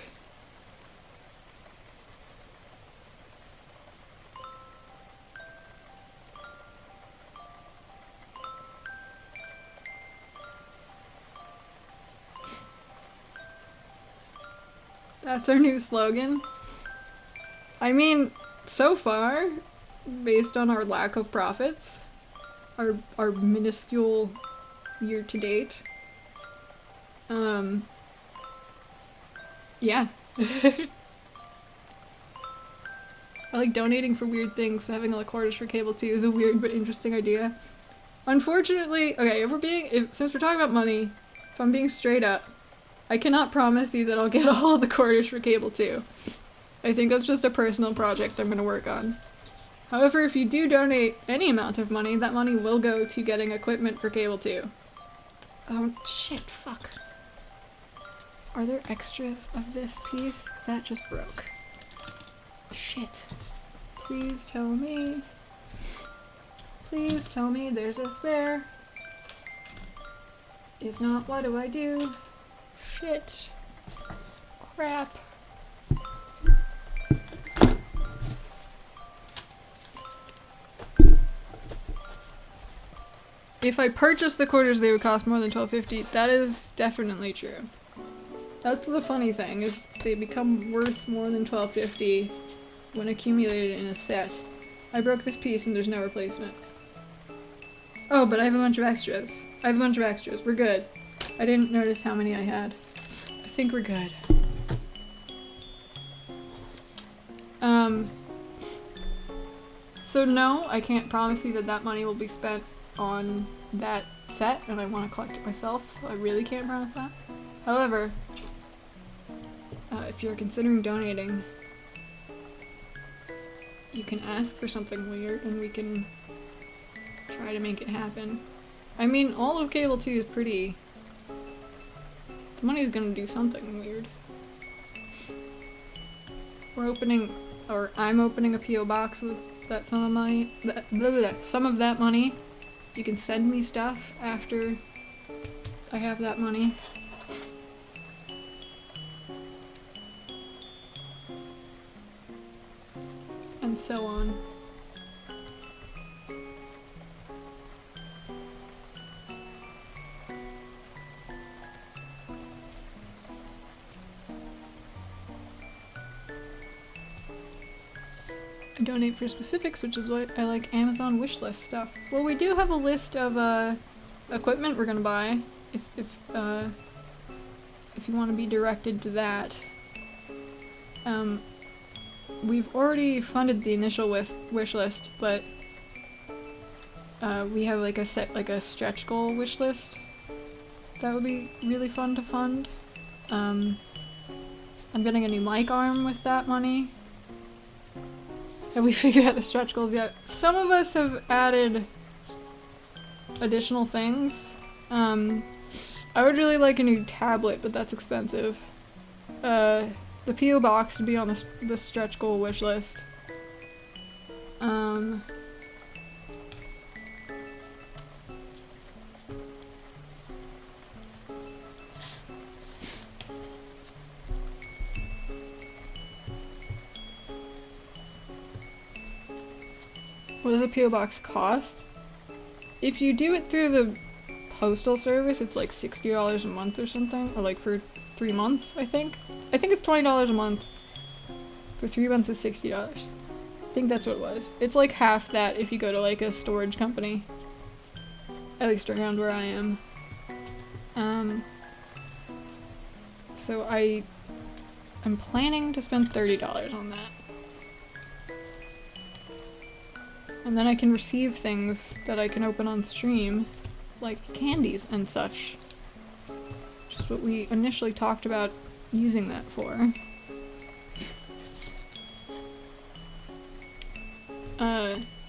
That's our new slogan. I mean, so far, based on our lack of profits, our minuscule year to date, yeah. I like donating for weird things, so having all the quarters for cable 2 is a weird but interesting idea. Unfortunately, okay, since we're talking about money, if I'm being straight up, I cannot promise you that I'll get all of the quarters for cable 2. I think that's just a personal project I'm gonna work on. However, if you do donate any amount of money, that money will go to getting equipment for cable 2. Oh, shit, fuck. Are there extras of this piece? 'Cause that just broke. Shit. Please tell me. Please tell me there's a spare. If not, what do I do? Shit. Crap. If I purchase the quarters, they would cost more than $12.50. That is definitely true. That's the funny thing, is they become worth more than $12.50 when accumulated in a set. I broke this piece and there's no replacement. Oh, but I have a bunch of extras. We're good. I didn't notice how many I had. I think we're good. So no, I can't promise you that that money will be spent on that set, and I want to collect it myself, so I really can't promise that. However, if you're considering donating, you can ask for something weird, and we can try to make it happen. I mean, all of Cable 2 is pretty... The money's gonna do something weird. I'm opening a P.O. box with that sum of money. Some of that money. You can send me stuff after I have that money. And so on. I donate for specifics, which is what I like Amazon wishlist stuff. Well, we do have a list of equipment we're gonna buy, if you want to be directed to that. We've already funded the initial wish list, but we have like a stretch goal wish list. That would be really fun to fund. I'm getting a new mic arm with that money. Have we figured out the stretch goals yet? Some of us have added additional things. I would really like a new tablet, but that's expensive. The PO box would be on the stretch goal wish list. What does a PO box cost? If you do it through the postal service, it's like $60 a month or something, or like for 3 months, I think. I think it's $20 a month. For 3 months is $60. I think that's what it was. It's like half that if you go to like a storage company. At least around where I am. So I'm planning to spend $30 on that. And then I can receive things that I can open on stream, like candies and such. Which is what we initially talked about using that for.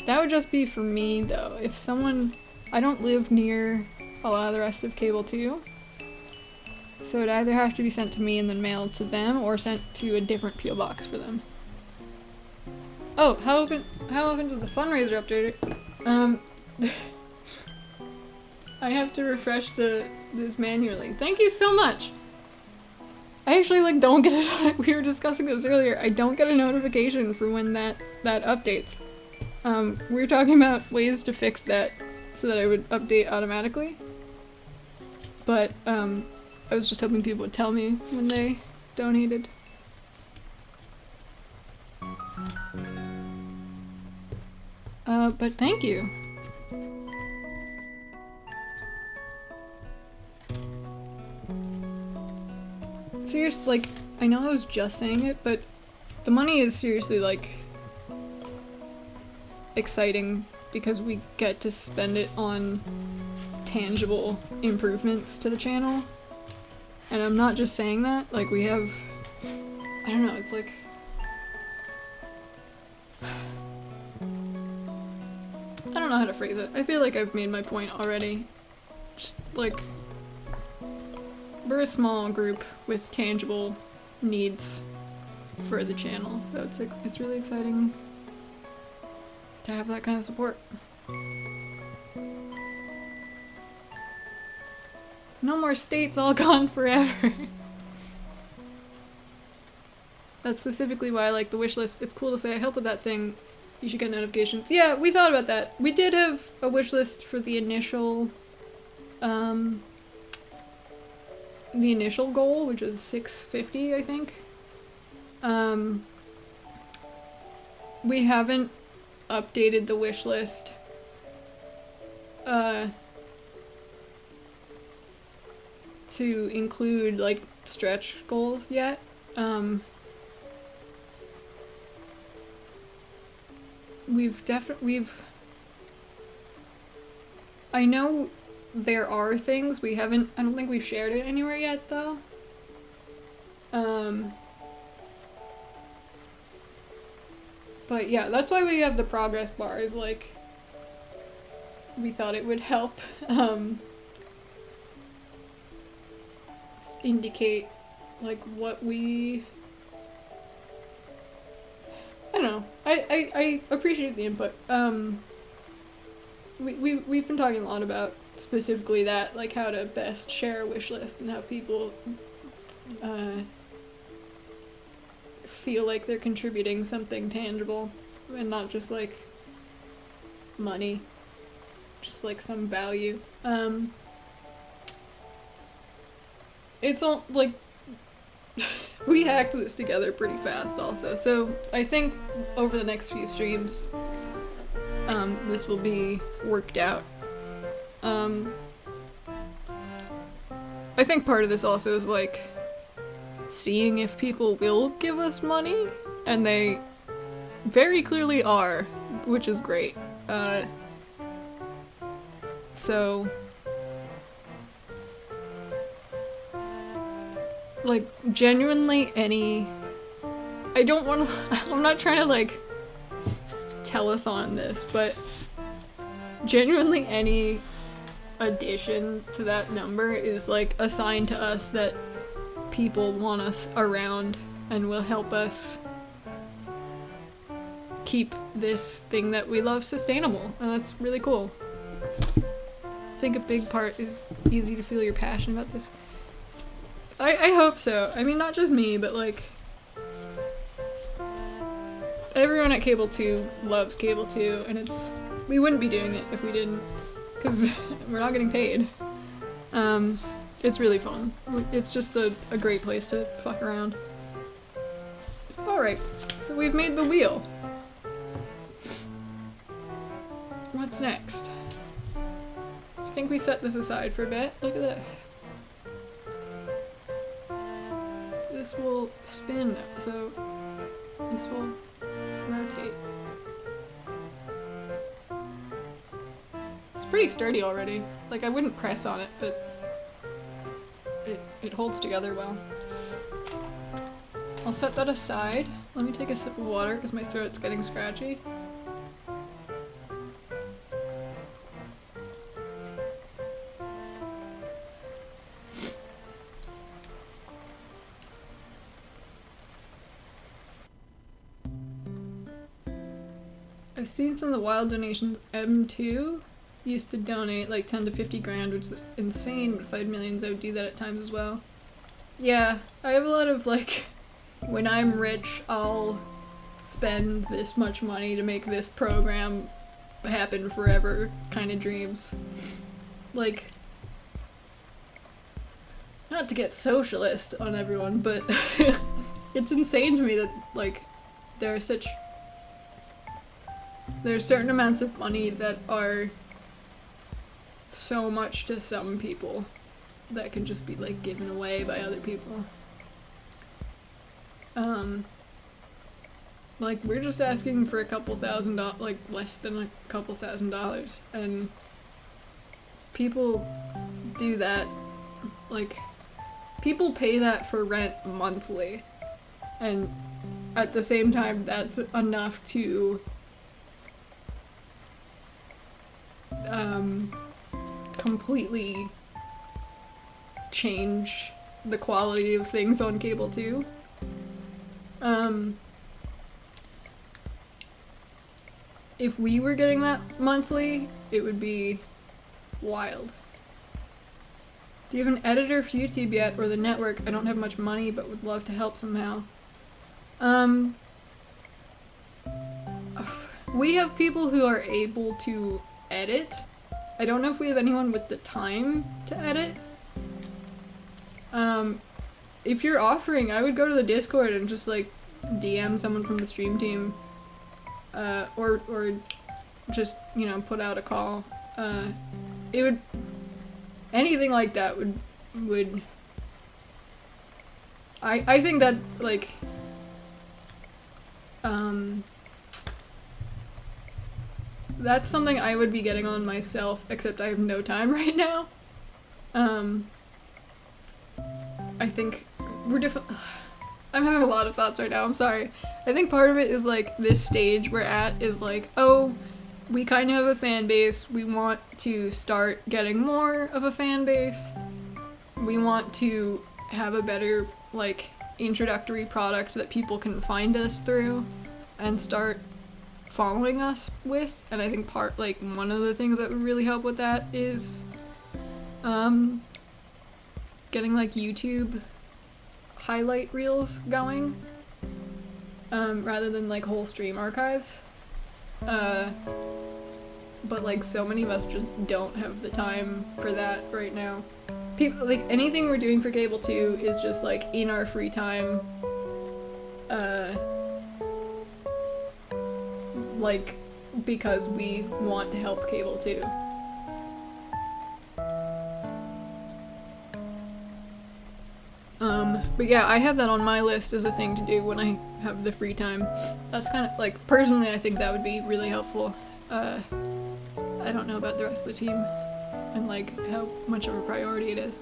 That would just be for me though. If someone... I don't live near a lot of the rest of Cable 2. So it'd either have to be sent to me and then mailed to them, or sent to a different PO box for them. Oh, how often does the fundraiser update it? I have to refresh this manually. Thank you so much! I actually like don't get it. We were discussing this earlier. I don't get a notification for when that updates. We were talking about ways to fix that so that I would update automatically. But I was just hoping people would tell me when they donated. But thank you. Seriously, like, I know I was just saying it, but the money is seriously, like, exciting because we get to spend it on tangible improvements to the channel. And I'm not just saying that, like, we have... I don't know, it's like... I don't know how to phrase it. I feel like I've made my point already. Just, like... We're a small group with tangible needs for the channel, so it's really exciting to have that kind of support. No more states all gone forever. That's specifically why I like the wish list. It's cool to say I help with that thing. You should get notifications. Yeah, we thought about that. We did have a wish list for the initial goal, which was 650, I think. We haven't updated the wish list. To include, like, stretch goals yet. I know there are things, I don't think we've shared it anywhere yet, though. But yeah, that's why we have the progress bars, like, we thought it would help, indicate, like, what we... I don't know. I appreciate the input. We've been talking a lot about specifically that, like, how to best share a wish list and have people feel like they're contributing something tangible and not just, like, money. Just, like, some value. It's all, like, we hacked this together pretty fast also. So I think over the next few streams, this will be worked out. I think part of this also is like seeing if people will give us money, and they very clearly are, which is great. So like genuinely I don't want to I'm not trying to like telethon this, but genuinely any addition to that number is like a sign to us that people want us around and will help us keep this thing that we love sustainable, and that's really cool. I think a big part is easy to feel your passion about this. I hope so. I mean, not just me, but like everyone at Cable 2 loves Cable 2, and we wouldn't be doing it if we didn't, because we're not getting paid. It's really fun. It's just a great place to fuck around. Alright, so we've made the wheel. What's next? I think we set this aside for a bit. Look at this. This will spin, so this will rotate. It's pretty sturdy already. Like, I wouldn't press on it, but it holds together well. I'll set that aside. Let me take a sip of water because my throat's getting scratchy. I've seen some of the wild donations. M2 used to donate like 10 to 50 grand, which is insane, but if I had millions I would do that at times as well. Yeah, I have a lot of like, when I'm rich I'll spend this much money to make this program happen forever kind of dreams. Like, not to get socialist on everyone, but it's insane to me that like there are certain amounts of money that are so much to some people that can just be like given away by other people. Like we're just asking for a couple $1,000, like less than a couple $1,000, and people do that, like people pay that for rent monthly, and at the same time that's enough to completely change the quality of things on Cable 2. If we were getting that monthly, it would be wild. Do you have an editor for YouTube yet, or the network? I don't have much money, but would love to help somehow. We have people who are able to edit. I don't know if we have anyone with the time to edit. If you're offering, I would go to the Discord and just like DM someone from the stream team, or just, you know, put out a call. It would, anything like that would I think that like that's something I would be getting on myself, except I have no time right now. I think we're I'm having a lot of thoughts right now, I'm sorry. I think part of it is like this stage we're at is like, oh, we kind of have a fan base, we want to start getting more of a fan base. We want to have a better like introductory product that people can find us through and start following us with, and I think one of the things that would really help with that is getting like YouTube highlight reels going, rather than like whole stream archives. But like so many of us just don't have the time for that right now. people, like, anything we're doing for Cable 2 is just, like, in our free time, like, because we want to help Cable 2. But yeah, I have that on my list as a thing to do when I have the free time. That's kind of, like, personally I think that would be really helpful. I don't know about the rest of the team and, like, how much of a priority it is.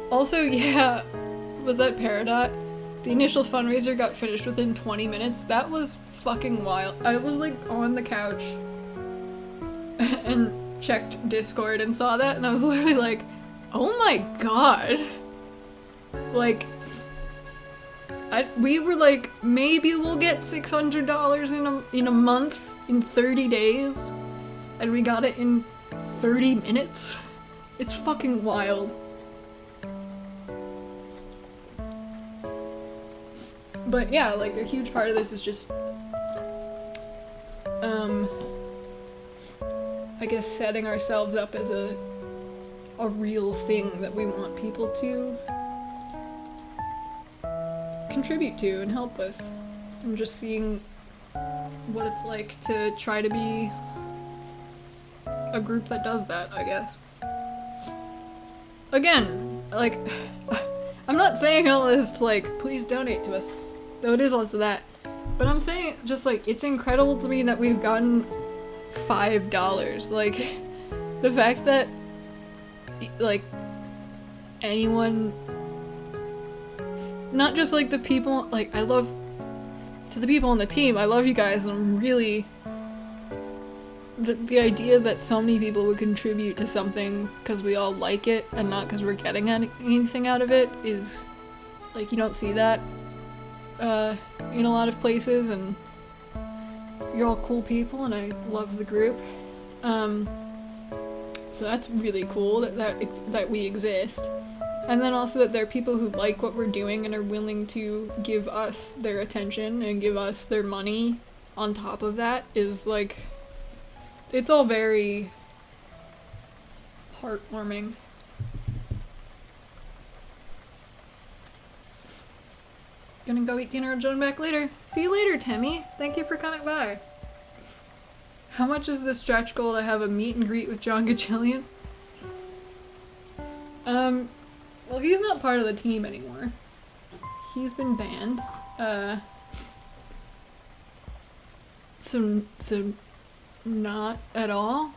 Also, yeah, was that Peridot? The initial fundraiser got finished within 20 minutes. That was fucking wild. I was, like, on the couch and checked Discord and saw that, and I was literally like, oh my god. Like, we were like, maybe we'll get $600 in a month, in 30 days, and we got it in 30 minutes. It's fucking wild. But yeah, like, a huge part of this is just, I guess setting ourselves up as a real thing that we want people to contribute to and help with. And just seeing what it's like to try to be a group that does that, I guess. Again, like, I'm not saying all this to, like, please donate to us, though it is also that, but I'm saying just, like, it's incredible to me that we've gotten $5. Like, the fact that, like, anyone, not just, like, the people, like, I love, to the people on the team, I love you guys, and I'm really, the idea that so many people would contribute to something because we all like it and not because we're getting anything out of it is, like, you don't see that in a lot of places, and you're all cool people and I love the group. So that's really cool that we exist. And then also that there are people who like what we're doing and are willing to give us their attention and give us their money on top of that is, like, it's all very heartwarming. Gonna go eat dinner and join back later. See you later, Temmie. Thank you for coming by. How much is the stretch goal to have a meet and greet with John Gajillion? Well, he's not part of the team anymore. He's been banned. So not at all.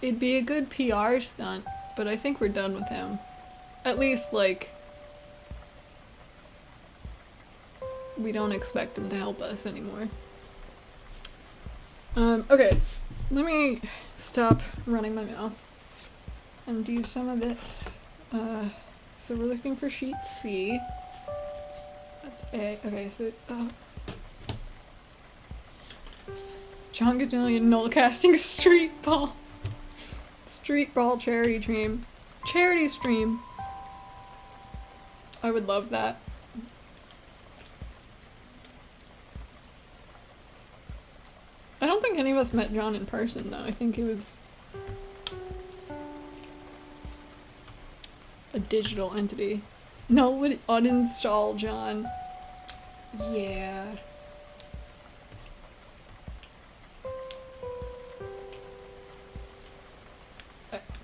It'd be a good PR stunt, but I think we're done with him. At least, like, we don't expect him to help us anymore. Okay, let me stop running my mouth and do some of this. So we're looking for sheet C. That's A. Okay, so, John Gajillion null casting street ball. Street ball charity stream. Charity stream. I would love that. I don't think any of us met John in person, though. I think he was a digital entity. No, would uninstall John. Yeah.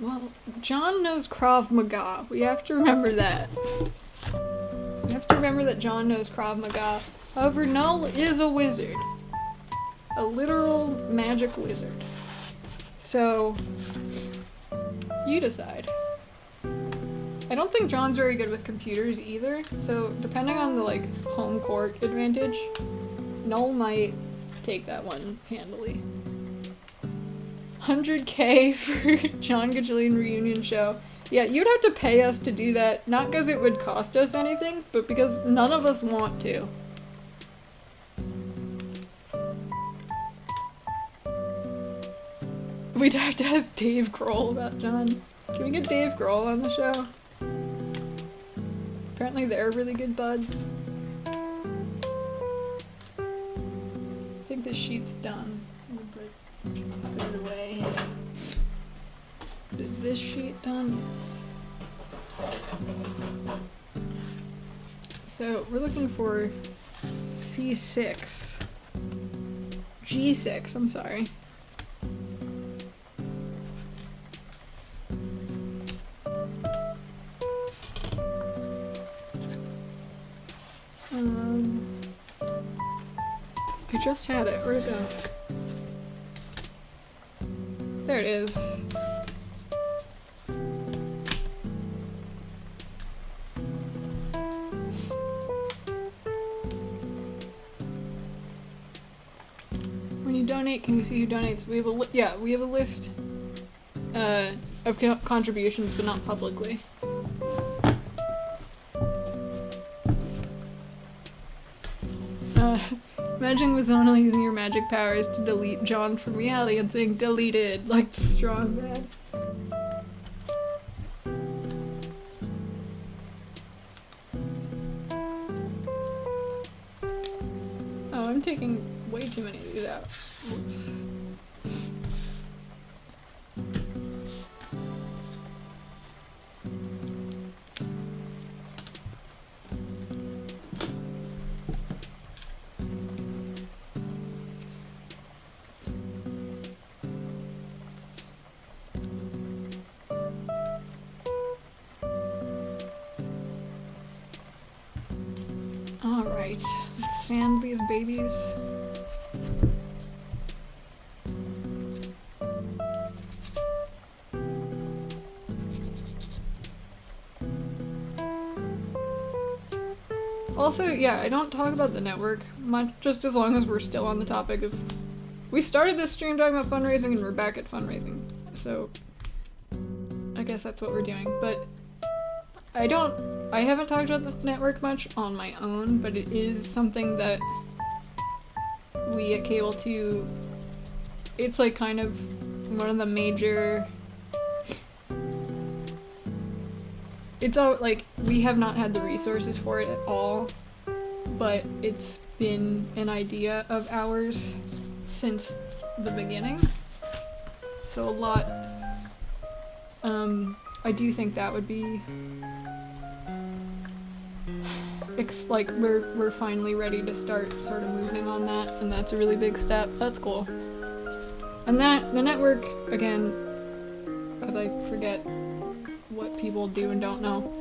Well, John knows Krav Maga. We have to remember that. We have to remember that John knows Krav Maga. However, Null is a wizard. A literal magic wizard. So, you decide. I don't think John's very good with computers either, so depending on the, like, home court advantage, Null might take that one handily. 100K for John Gajillion reunion show. Yeah, you'd have to pay us to do that, not because it would cost us anything, but because none of us want to. We'd have to ask Dave Grohl about John. Can we get Dave Grohl on the show? Apparently they're really good buds. I think this sheet's done. I'm gonna put it away. Is this sheet done? So we're looking for C6. G6, I'm sorry. I just had it. Where'd it go? There it is. When you donate, can you see who donates? We have a we have a list of contributions, but not publicly. Imagine Wazona using your magic powers to delete John from reality and saying deleted, like strong bad. Oh, I'm taking way too many of these out. Oops. Alright, let's sand these babies. Also, yeah, I don't talk about the network much, just as long as we're still on the topic of... We started this stream talking about fundraising and we're back at fundraising, so I guess that's what we're doing, but I haven't talked about the network much on my own, but it is something that we at Cable 2, it's like kind of one of the major, it's all like, we have not had the resources for it at all, but it's been an idea of ours since the beginning. So a lot, I do think that would be like we're finally ready to start sort of moving on that, and that's a really big step. That's cool. And that the network, again, because I forget what people do and don't know,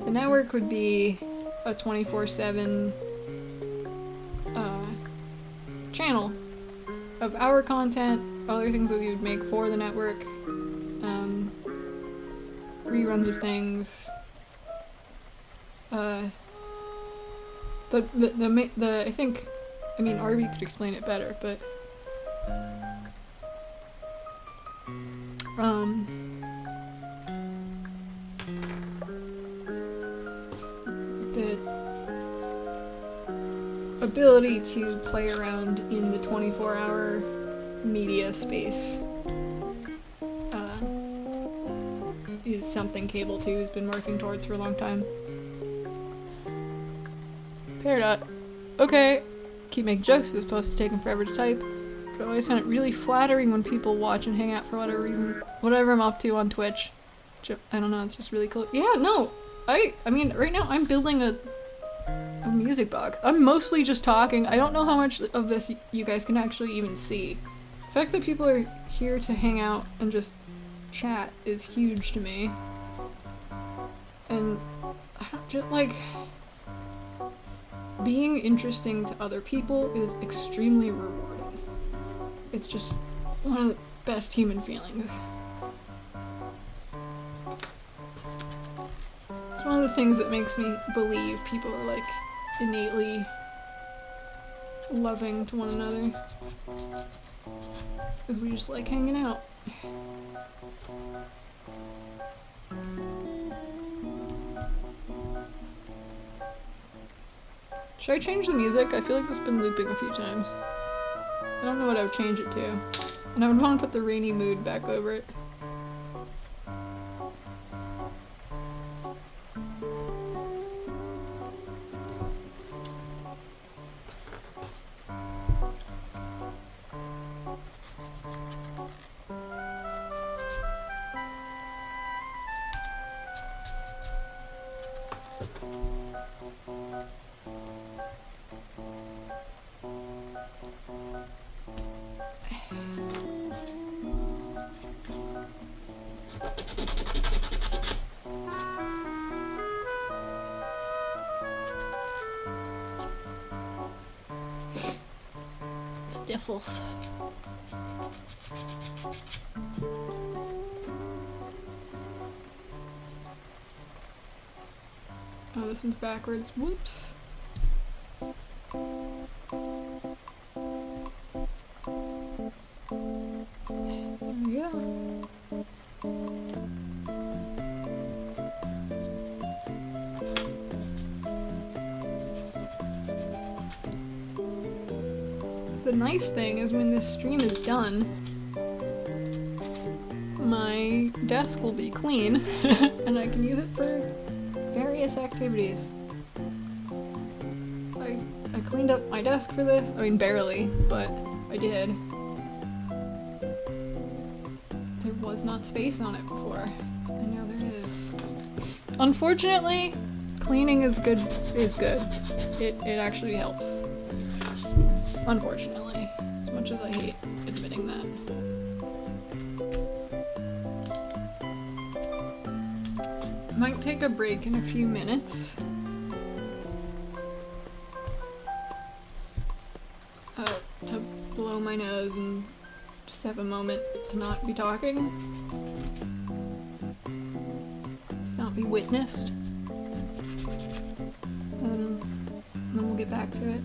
the network would be a 24/7 channel of our content, other things that we would make for the network, reruns of things. But the I think, I mean, Arby could explain it better, but the ability to play around in the 24-hour media space is something Cable 2 has been working towards for a long time. Peridot. Okay. Keep making jokes, this post is taking forever to type. But I always find it really flattering when people watch and hang out for whatever reason. Whatever I'm up to on Twitch. I don't know, it's just really cool. Yeah, no! I mean, right now I'm building a music box. I'm mostly just talking. I don't know how much of this you guys can actually even see. The fact that people are here to hang out and just chat is huge to me. And I don't just like... Being interesting to other people is extremely rewarding. It's just one of the best human feelings. It's one of the things that makes me believe people are like innately loving to one another. Because we just like hanging out. Should I change the music? I feel like it's been looping a few times. I don't know what I would change it to. And I would want to put the rainy mood back over it. Sniffles. Oh, this one's backwards. Whoops. There we go. The nice thing is when this stream is done, my desk will be clean and I can use it for various activities. I cleaned up my desk for this. I mean, barely, but I did. There was not space on it before, and now there is. Unfortunately, cleaning is good. It actually helps. Unfortunately, as much as I hate admitting that. Might take a break in a few minutes. To blow my nose and just have a moment to not be talking. Not be witnessed. And then we'll get back to it.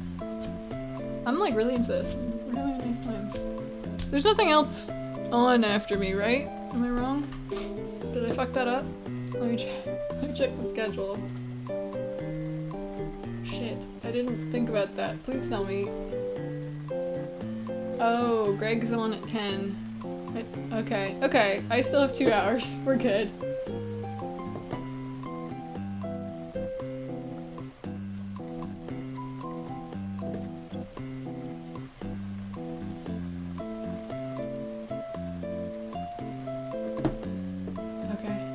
I'm like really into this. We're having a nice time. There's nothing else on after me, right? Am I wrong? Did I fuck that up? Let me check the schedule. Shit, I didn't think about that. Please tell me. Oh, Greg's on at 10. Okay, I still have 2 hours. We're good.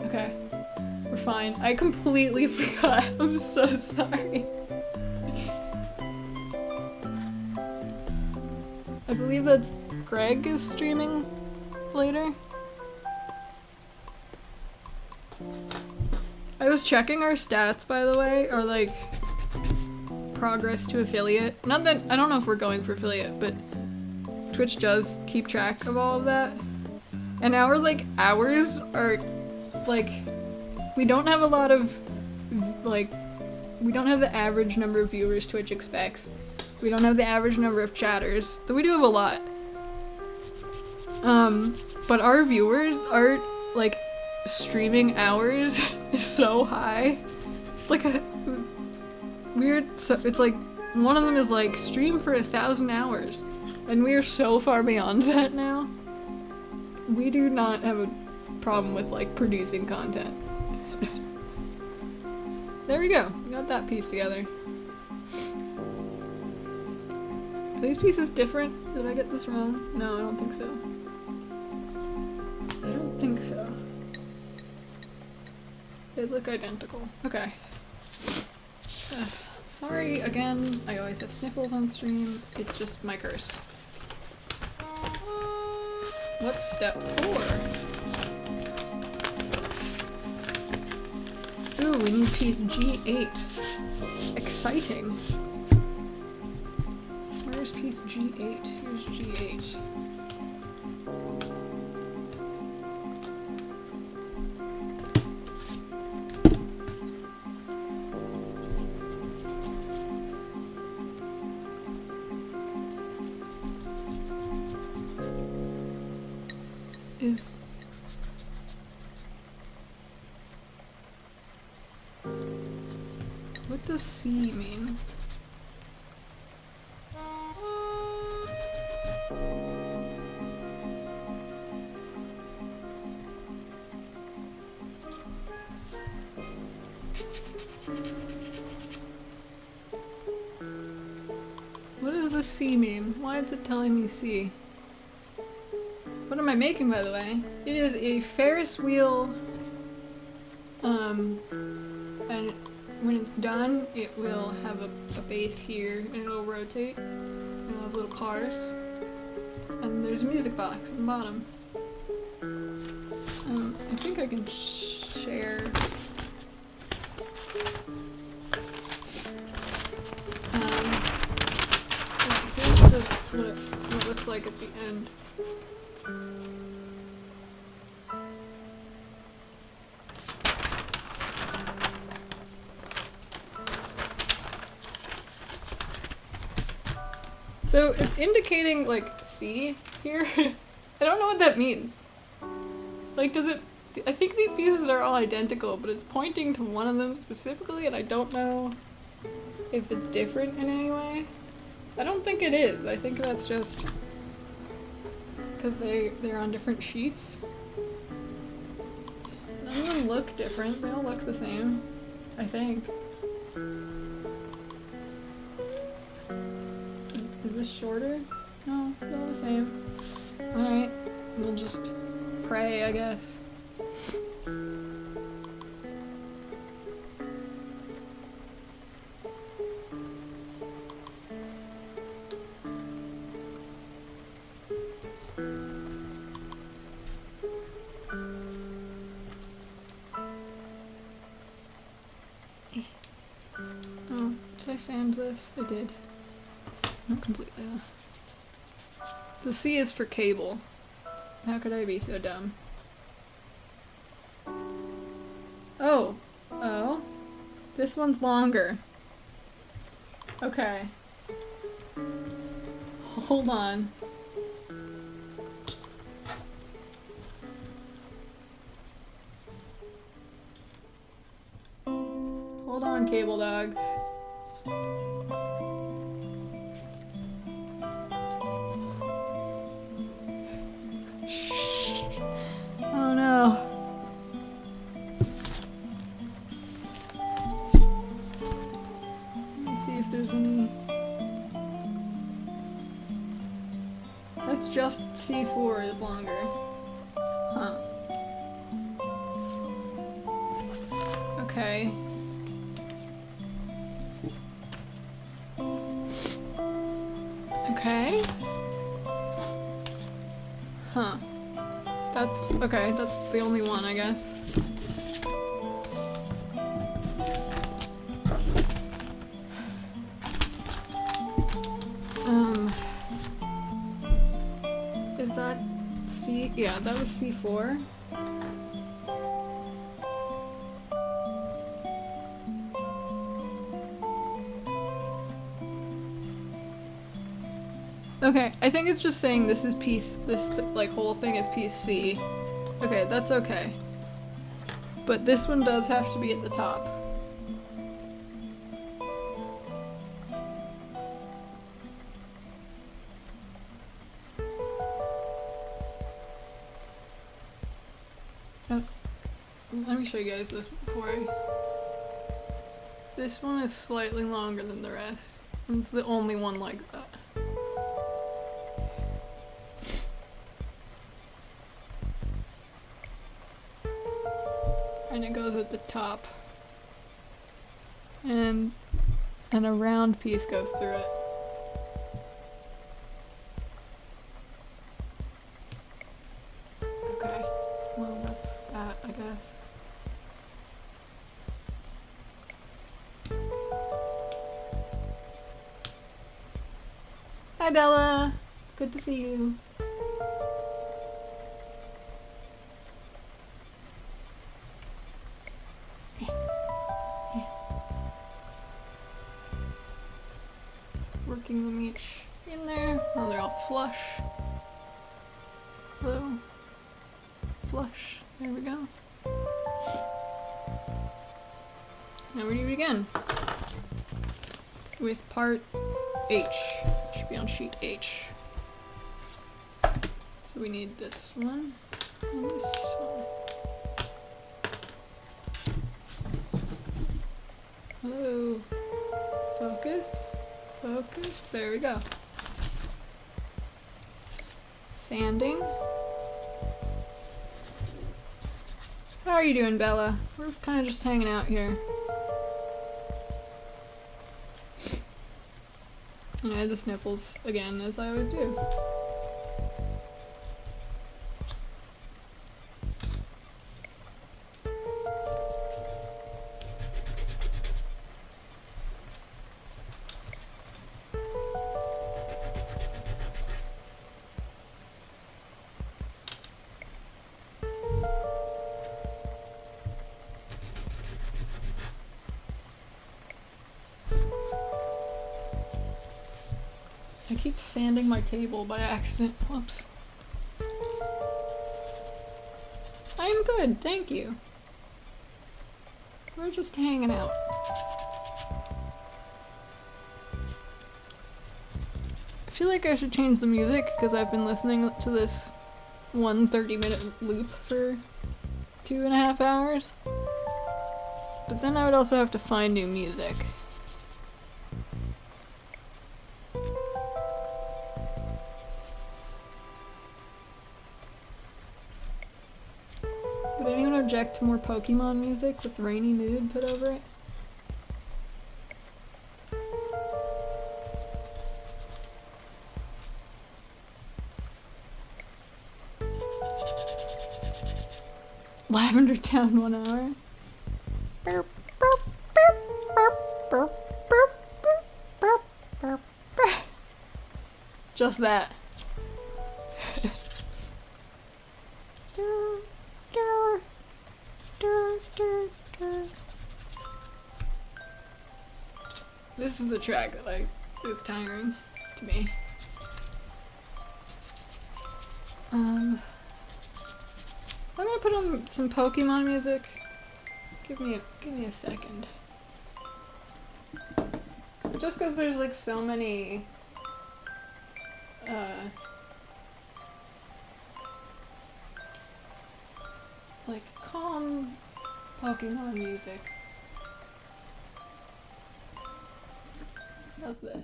Okay. We're fine. I completely forgot. I'm so sorry. I believe that's Greg is streaming later. I was checking our stats, by the way, or like progress to affiliate. Not that, I don't know if we're going for affiliate, but Twitch does keep track of all of that. And our like hours are like, we don't have a lot of like, we don't have the average number of viewers Twitch expects. We don't have the average number of chatters, though we do have a lot. But our viewers, our, like, streaming hours is so high. It's like a weird, so it's like, one of them is like, stream for 1,000 hours. And we are so far beyond that now. We do not have a problem with, like, producing content. There we go, we got that piece together. Are these pieces different? Did I get this wrong? No, I don't think so. I don't think so. They look identical. Okay. Sorry again, I always have sniffles on stream. It's just my curse. What's step 4? Ooh, we need piece G8. Exciting. Where's piece G8? Here's G8. What does C mean? What does the C mean? Why is it telling me C? What am I making, by the way? It is a Ferris wheel, and when it's done, it will have a base here, and it'll rotate, and it'll have little cars, and there's a music box at the bottom. I think I can share. Here's what like at the end. So it's indicating like C here. I don't know what that means. Like, does it? I think these pieces are all identical, but it's pointing to one of them specifically, and I don't know if it's different in any way. I don't think it is. I think that's just because they're on different sheets. None of them look different. They all look the same, I think. Is this shorter? No, they're all the same. Alright, we'll just pray, I guess. Oh, did I sand this? I did. Not completely though. The C is for cable. How could I be so dumb? Oh. Oh. This one's longer. Okay. Hold on. Hold on, cable dogs. Oh no. Let me see if there's any. That's just C4 is longer. Huh. Okay. Okay. Huh. That's okay, that's the only one, I guess. Is that C? Yeah, that was C4. Okay, I think it's just saying this is piece, this like whole thing is piece C. Okay, that's okay. But this one does have to be at the top. Let me show you guys this before I... This one is slightly longer than the rest. It's the only one like that. And it goes at the top. And a round piece goes through it. Okay, well that's that, I guess. Hi Bella! It's good to see you. Working them each in there. Oh, they're all flush. Hello. Flush. There we go. Now we do it again. With part H. Should be on sheet H. So we need this one and this one. Hello. Focus. Focus. There we go. Sanding. How are you doing, Bella? We're kind of just hanging out here. And I had the sniffles again, as I always do. I keep sanding my table by accident. Whoops. I'm good, thank you. We're just hanging out. I feel like I should change the music because I've been listening to this 30-minute loop for 2.5 hours. But then I would also have to find new music. Would anyone object to more Pokemon music with Rainy Mood put over it? Lavender Town 1 hour. Just that. This is the track that is tiring to me. I'm gonna put on some Pokemon music. Give me a second. Just because there's like so many like calm Pokemon music. How's this?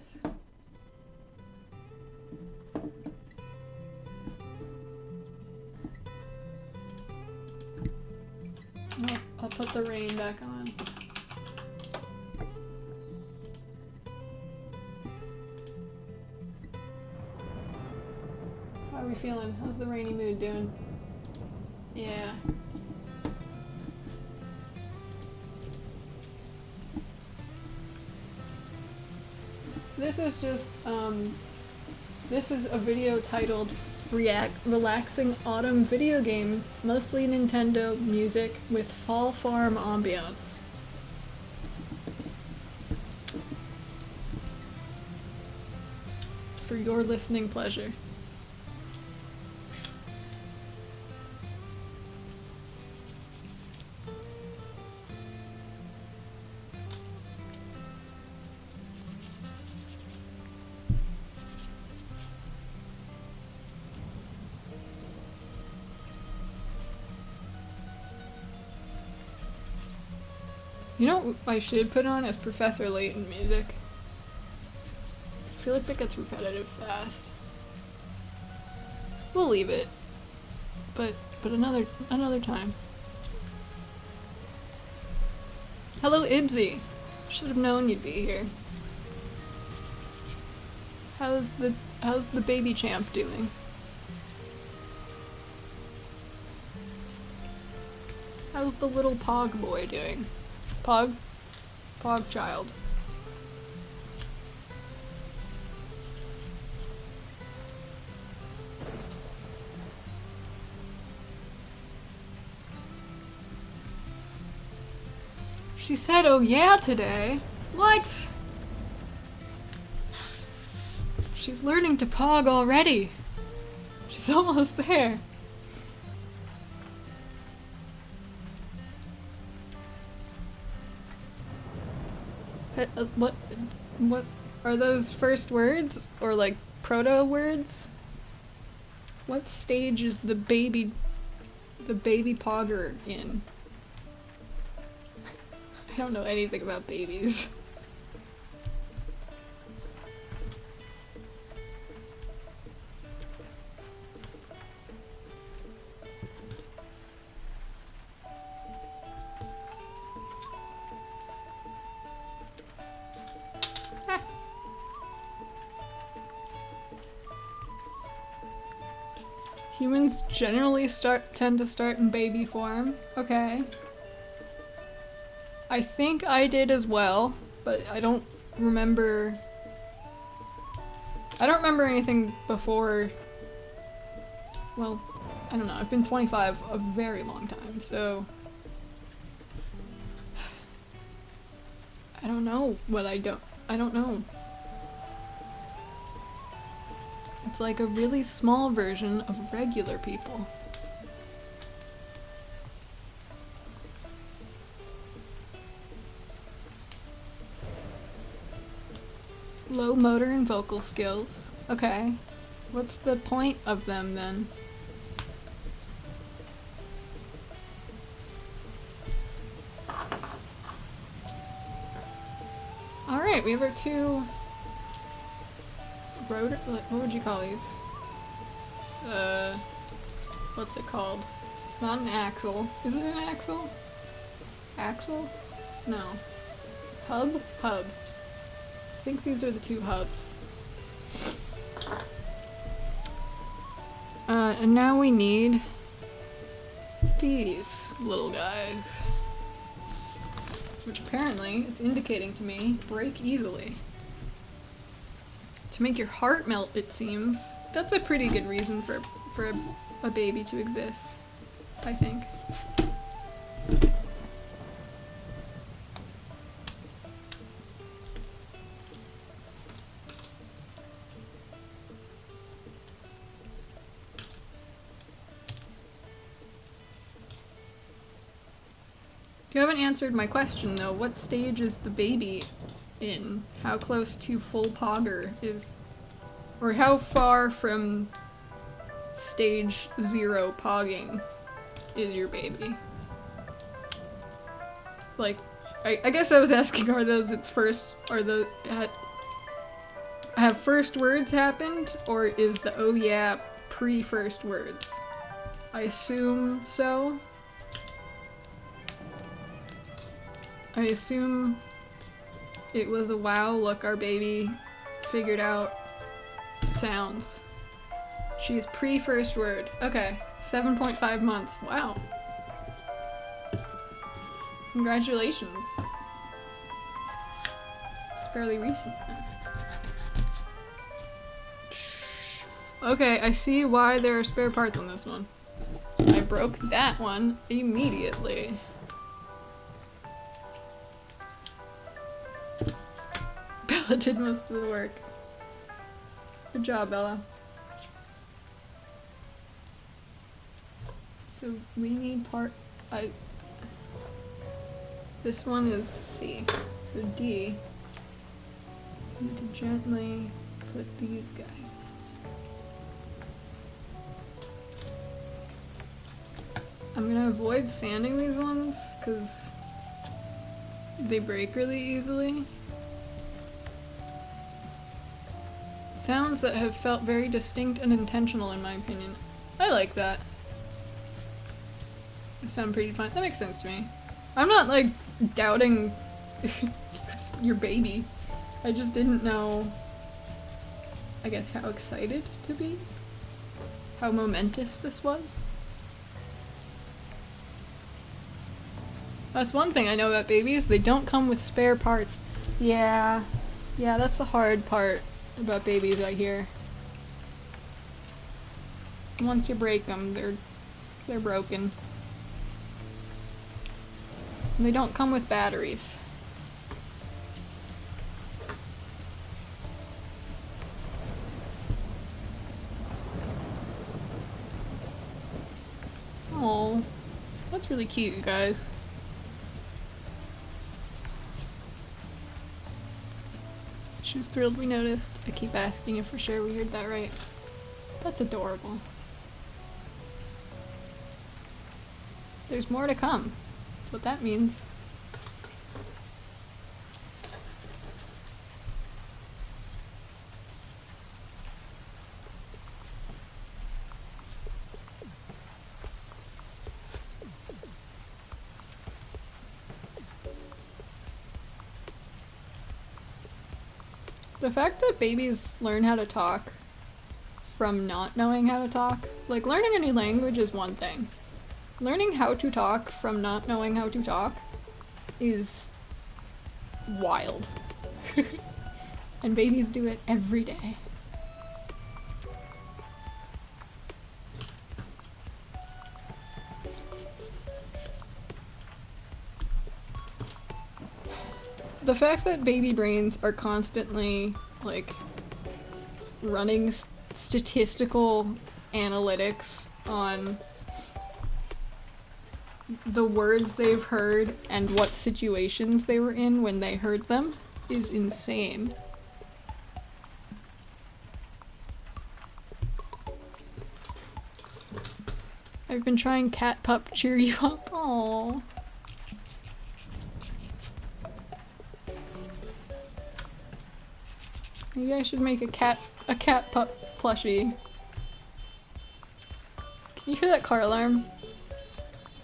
I'll put the rain back on. How are we feeling? How's the rainy mood doing? Yeah. This is just, this is a video titled Relaxing Autumn Video Game, mostly Nintendo music with Fall Farm ambiance. For your listening pleasure. You know what I should put on is Professor Layton music. I feel like that gets repetitive fast. We'll leave it. But another time. Hello Ibsy. Should have known you'd be here. How's the baby champ doing? How's the little Pog boy doing? Pog child. She said, "Oh yeah, today." What? She's learning to Pog already. She's almost there. What are those first words or like proto words? What stage is the baby Pogger in? I don't know anything about babies. Humans generally tend to start in baby form. Okay. I think I did as well, but I don't remember anything before. Well, I don't know. I've been 25 a very long time, so I don't know what I don't know. It's like a really small version of regular people. Low motor and vocal skills. Okay. What's the point of them then? Alright, we have our two rotor, what would you call these? What's it called? It's not an axle. Is it an axle? Axle? No. Hub? Hub. I think these are the two hubs. And now we need these little guys. Which apparently, it's indicating to me, break easily. To make your heart melt, it seems. That's a pretty good reason for a baby to exist, I think. You haven't answered my question though. What stage is the baby in? How close to full pogger is, or how far from stage 0 pogging is your baby? Like, I guess I was asking, are those its first, are the, have first words happened, or is the oh yeah pre-first words? I assume so. I assume it was a wow, look, our baby figured out sounds. She is pre-first word. Okay, 7.5 months. Wow. Congratulations. It's fairly recent then. Okay, I see why there are spare parts on this one. I broke that one immediately. Bella did most of the work. Good job, Bella. So we need this one is C. So D. I need to gently put these guys. I'm gonna avoid sanding these ones because they break really easily. Sounds that have felt very distinct and intentional in my opinion. I like that. They sound pretty fun. That makes sense to me. I'm not like doubting your baby. I just didn't know, I guess, how excited to be. How momentous this was. That's one thing I know about babies. They don't come with spare parts. Yeah, that's the hard part about babies, I hear. Once you break them, they're broken. And they don't come with batteries. Oh, that's really cute, you guys. She was thrilled we noticed. I keep asking if for sure we heard that right. That's adorable. There's more to come. That's what that means. The fact that babies learn how to talk from not knowing how to talk, like learning a new language is one thing. Learning how to talk from not knowing how to talk is wild. And babies do it every day. The fact that baby brains are constantly, like, running statistical analytics on the words they've heard and what situations they were in when they heard them is insane. I've been trying cat pup cheer you up. Aww. Maybe I should make a cat pup plushie. Can you hear that car alarm?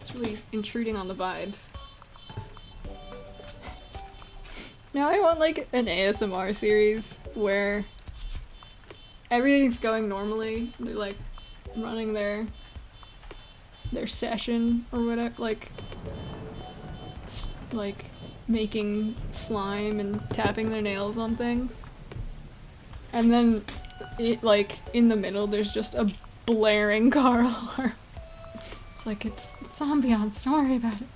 It's really intruding on the vibes. Now I want like an ASMR series where everything's going normally. They're like running their session or whatever, like making slime and tapping their nails on things. And then it like in the middle there's just a blaring car alarm. It's like it's ambiance, don't worry about it.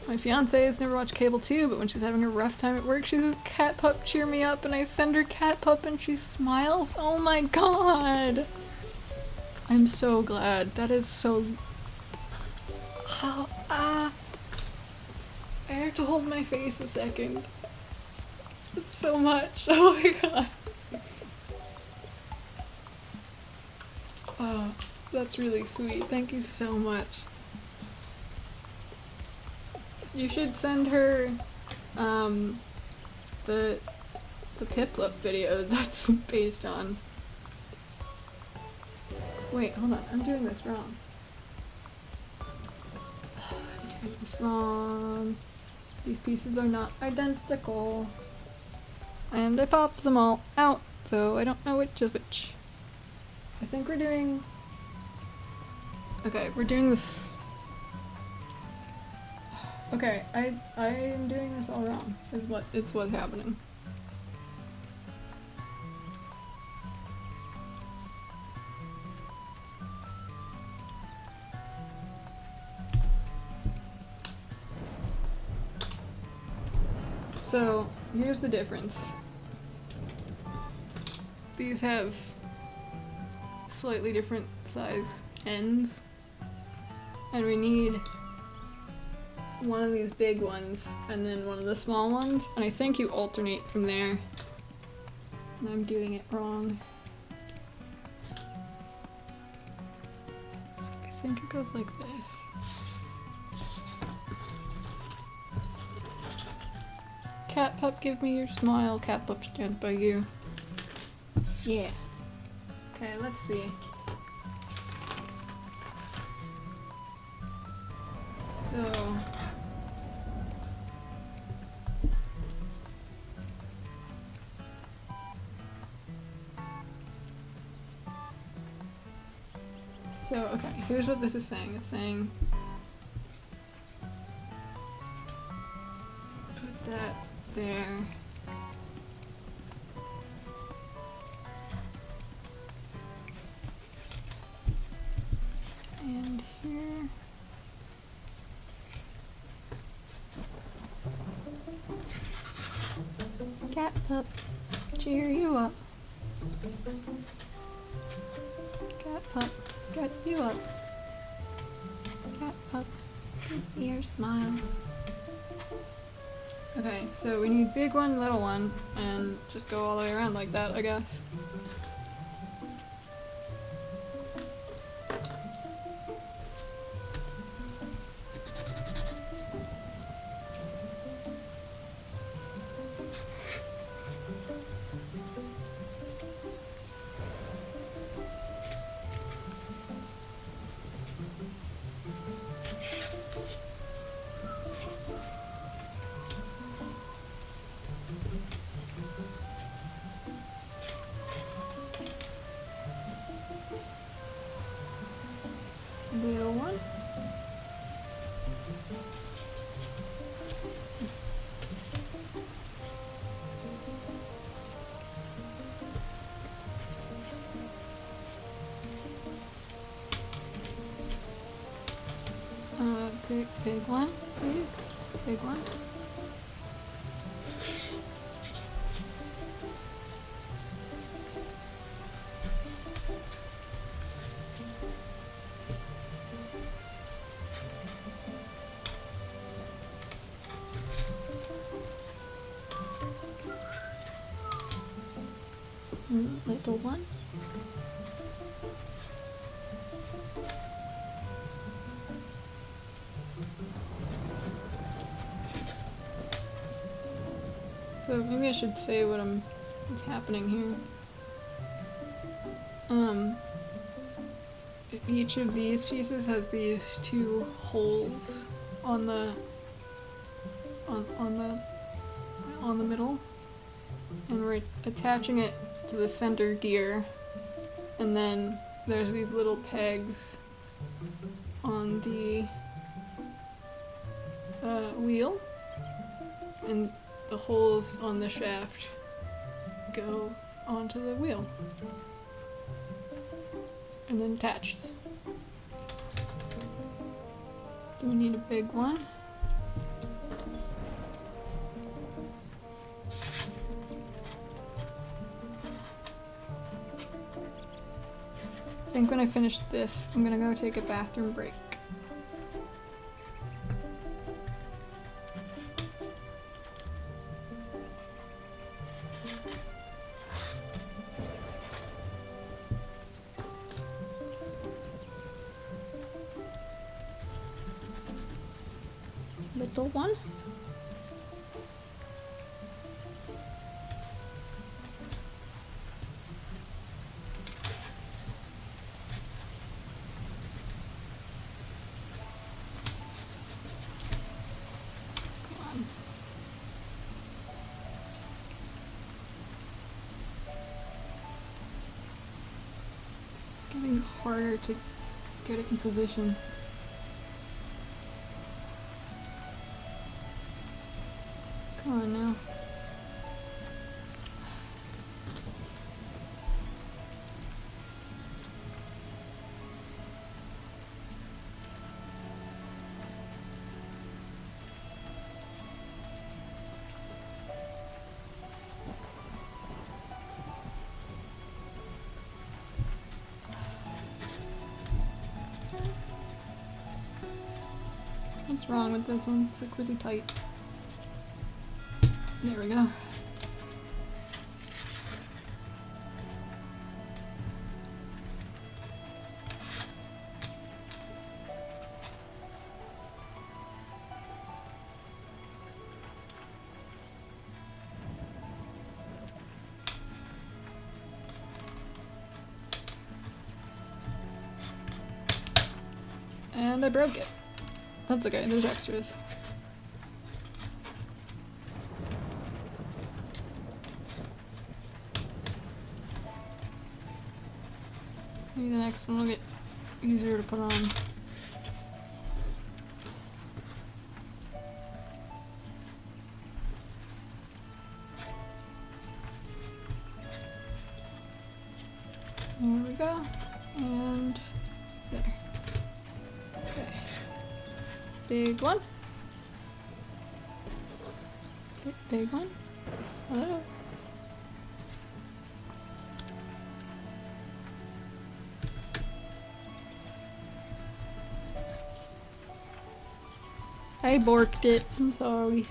My fiance has never watched cable too, but when she's having a rough time at work, she says, "Cat pup, cheer me up," and I send her cat pup and she smiles. Oh my god! I'm so glad. That is so... I have to hold my face a second. It's so much. Oh my god. Oh, that's really sweet. Thank you so much. You should send her the Piplup video that's based on. Wait, hold on. I'm doing this wrong. I'm doing this wrong. These pieces are not identical. And I popped them all out, so I don't know which is which. I think we're doing... Okay, we're doing this... Okay, I am doing this all wrong, is what's happening. So, here's the difference. These have slightly different size ends, and we need one of these big ones and then one of the small ones, and I think you alternate from there. And I'm doing it wrong. So I think it goes like this. Cat pup, give me your smile. Cat pup, stand by you. Yeah. Okay, let's see. So... okay, here's what this is saying. It's saying... Put that there. And here. Cat pup, cheer you up. Cat pup, get you up. Cat pup, give me your smile. Okay, so we need big one, little one, and just go all the way around like that, I guess. Little one. Big one, please. Big one. Little one. So maybe I should say what's happening here. Each of these pieces has these two holes on the on the middle, and we're attaching it to the center gear, and then there's these little pegs on the wheel, and the holes on the shaft go onto the wheel and then attached. So we need a big one. I think when I finish this, I'm gonna go take a bathroom break. Little one. Come on. It's getting harder to get it in position. Come on now. What's wrong with this one? It's like really tight. There we go. And I broke it. That's okay, there's extras. Maybe the next one will get easier to put on. There we go. And there. Okay. Big one. Big one. Hello. I borked it. I'm sorry.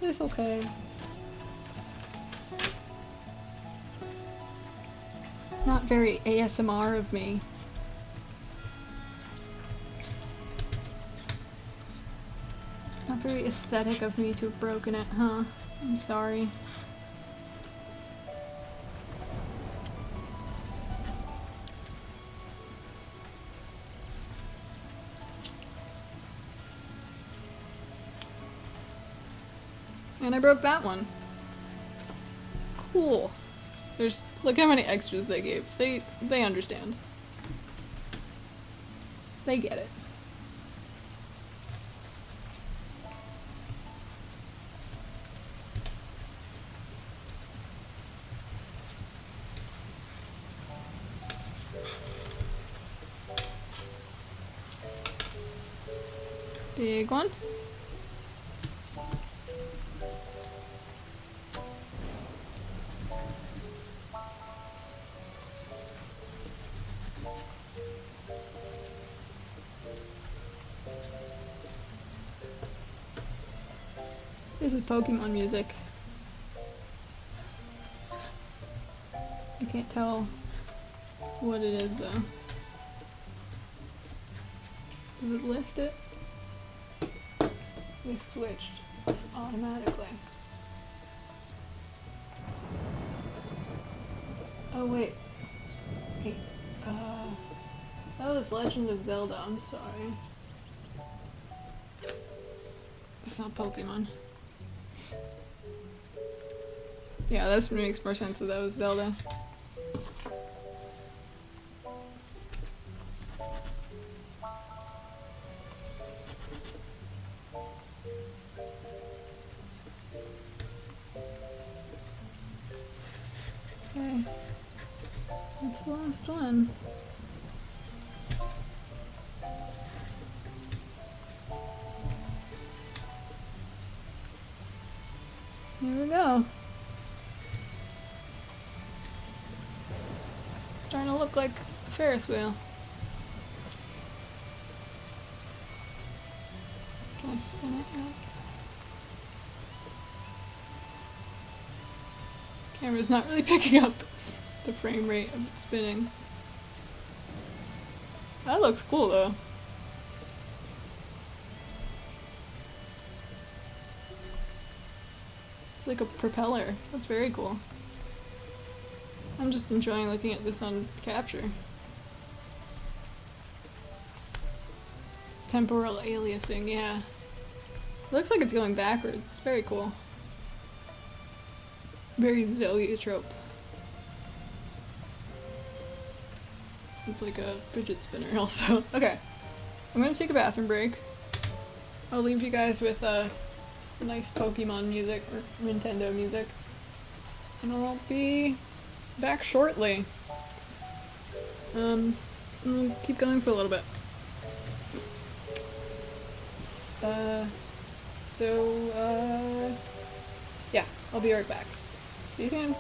It's okay. Not very ASMR of me. Not very aesthetic of me to have broken it, huh? I'm sorry. And I broke that one. Cool. Look how many extras they gave. They understand. They get it. Big one. This is Pokemon music. I can't tell what it is though. Does it list it? They switched automatically. Oh wait. Wait. That was Legend of Zelda, I'm sorry. It's not Pokemon. Yeah, that makes more sense if that was Zelda. Okay. That's the last one. Here we go. It's starting to look like a Ferris wheel. Can I spin it now? Camera's not really picking up the frame rate of it spinning. That looks cool though. It's like a propeller. That's very cool. I'm just enjoying looking at this on capture. Temporal aliasing, yeah. It looks like it's going backwards. It's very cool. Very zoetrope. It's like a fidget spinner also. Okay. I'm gonna take a bathroom break. I'll leave you guys with nice Pokemon music or Nintendo music. And I'll be back shortly. I'll keep going for a little bit. Yeah, I'll be right back. See you soon.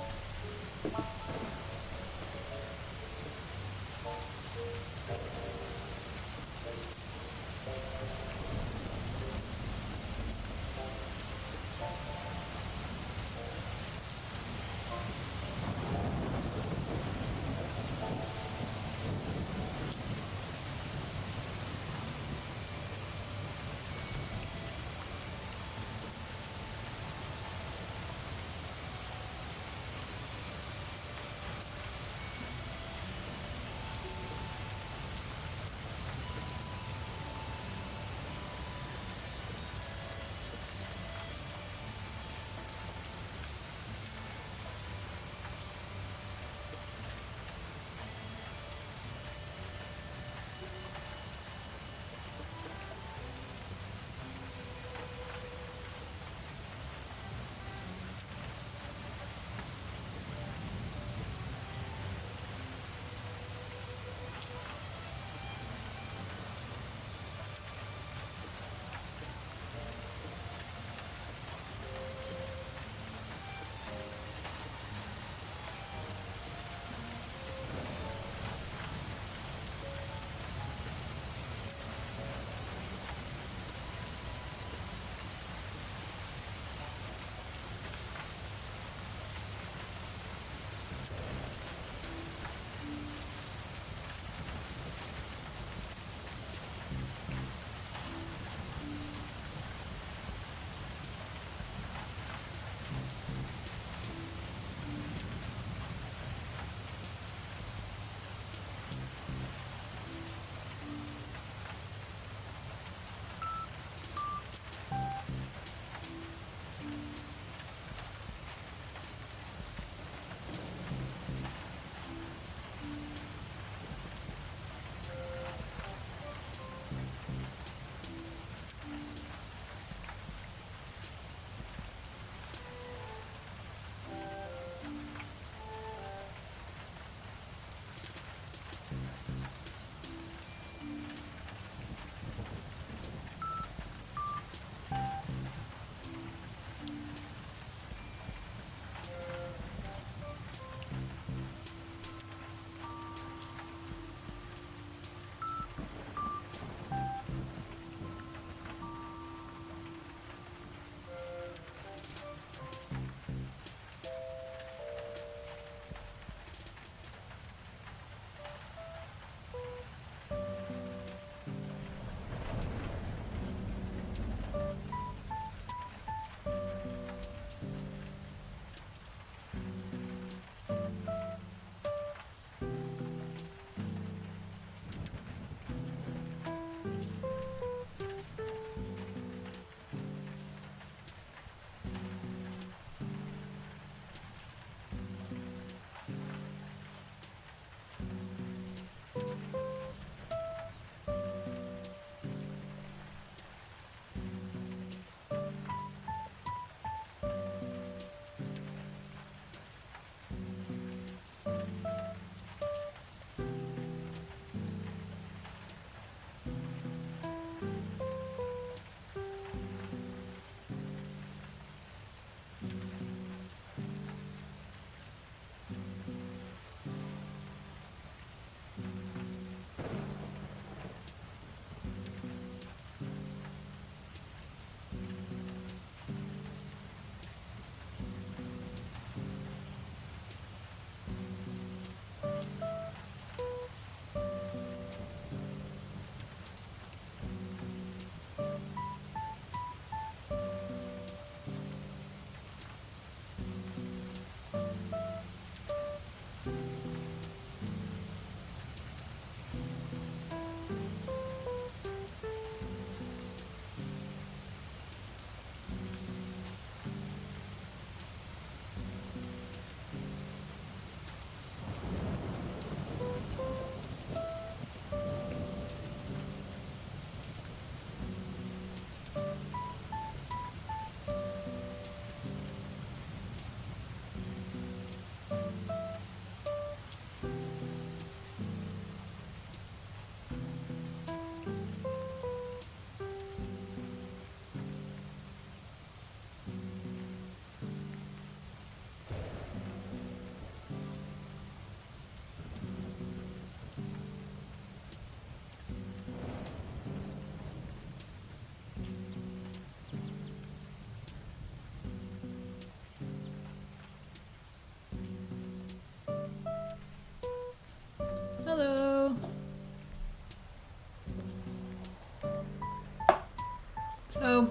So,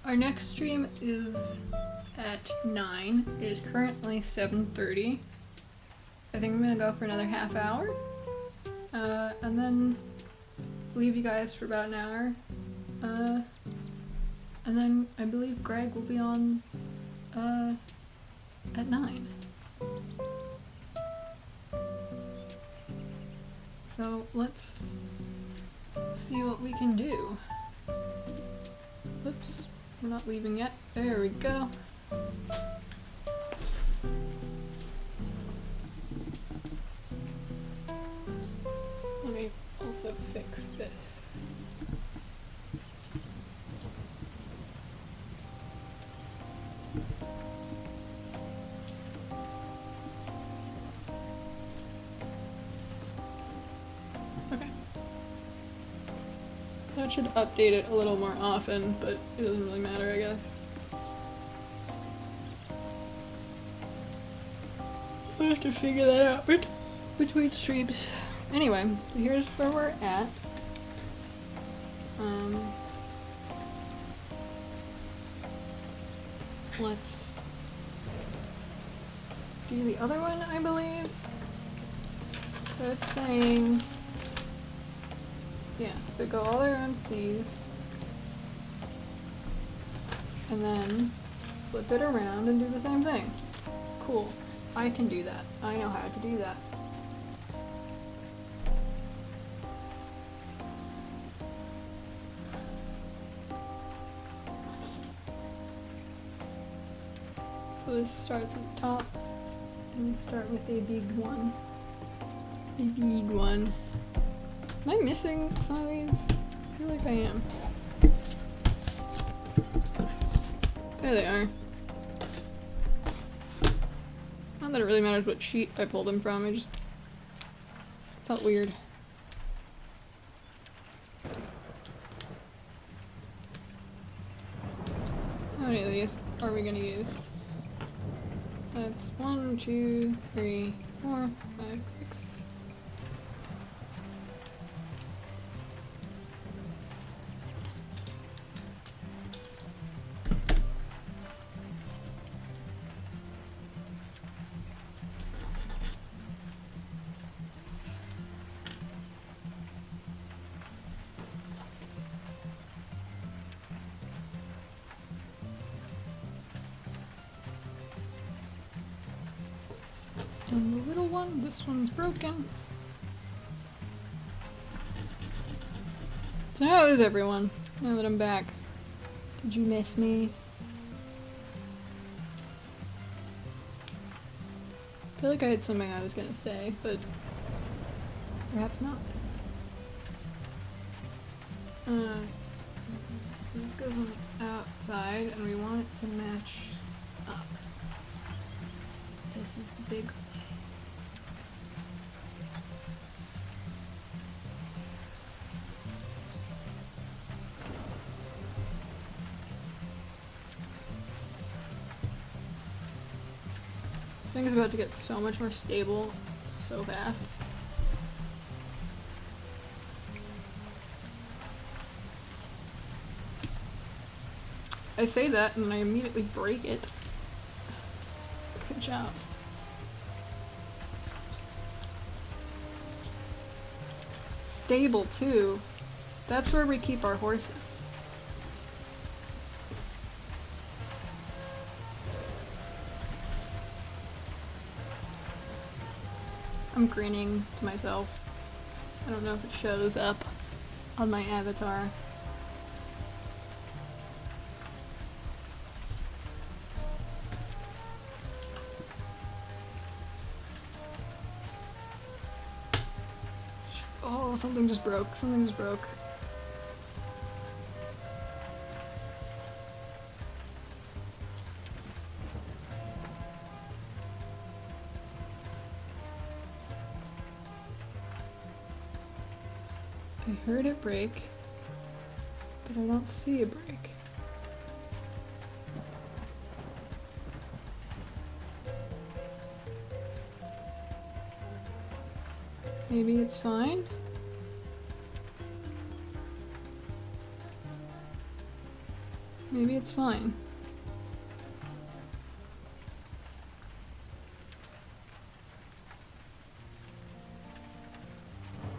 our next stream is at 9. It is currently 7:30. I think I'm gonna go for another half hour. And then leave you guys for about an hour. And then I believe Greg will be on at 9. So let's see what we can do. Oops, we're not leaving yet. There we go. Let me also fix this. That should update it a little more often, but it doesn't really matter, I guess. We'll have to figure that out between streams. Anyway, so here's where we're at. Let's do the other one, I believe. So it's saying, yeah, so go all around these, and then flip it around and do the same thing. Cool. I can do that. I know how to do that. So this starts at the top, and we start with a big one. A big one. Am I missing some of these? I feel like I am. There they are. Not that it really matters what sheet I pull them from, I just felt weird. How many of these are we gonna use? That's 1, 2, 3, 4, 5, 6. And the little one, this one's broken. So how is everyone, now that I'm back? Did you miss me? I feel like I had something I was gonna say, but perhaps not. So this goes on the outside, and we want it to match up. This is the big. This thing is about to get so much more stable so fast. I say that and then I immediately break it. Good job. Stable too. That's where we keep our horses. I'm grinning to myself. I don't know if it shows up on my avatar. Oh, something just broke. Something just broke. I heard it break, but I don't see a break. Maybe it's fine? Maybe it's fine.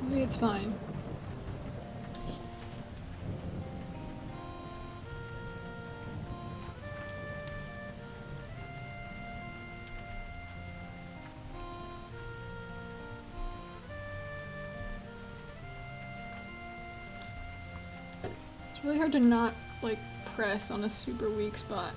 Maybe it's fine. It's really hard to not, like, press on a super weak spot.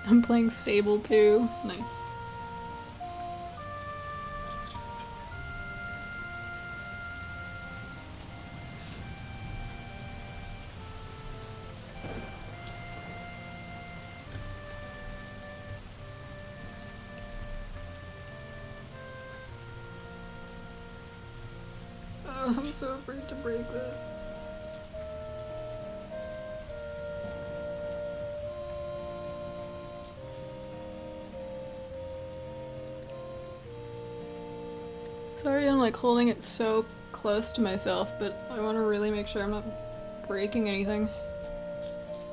I'm playing Sable too. Nice. Oh, I'm so afraid to break this. Sorry I'm like holding it so close to myself, but I want to really make sure I'm not breaking anything.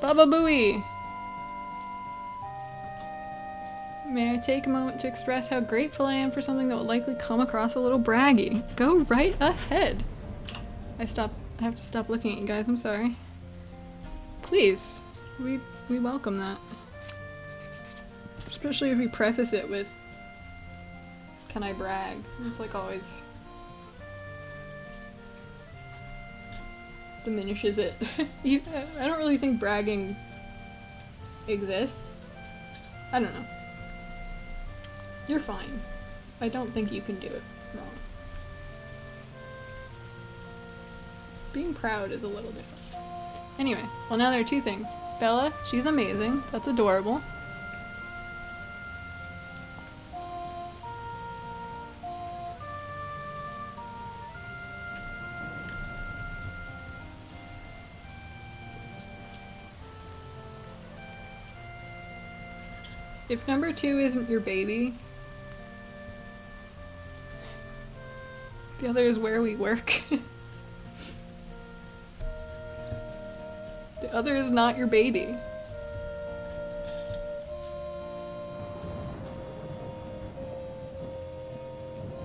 Baba Booey! May I take a moment to express how grateful I am for something that will likely come across a little braggy. Go right ahead! I have to stop looking at you guys, I'm sorry. Please, we welcome that. Especially if we preface it with, can I brag? It's like always diminishes it. I don't really think bragging exists. I don't know. You're fine. I don't think you can do it wrong. Being proud is a little different. Anyway, well now there are two things. Bella, she's amazing. That's adorable. If number 2 isn't your baby, the other is where we work. The other is not your baby.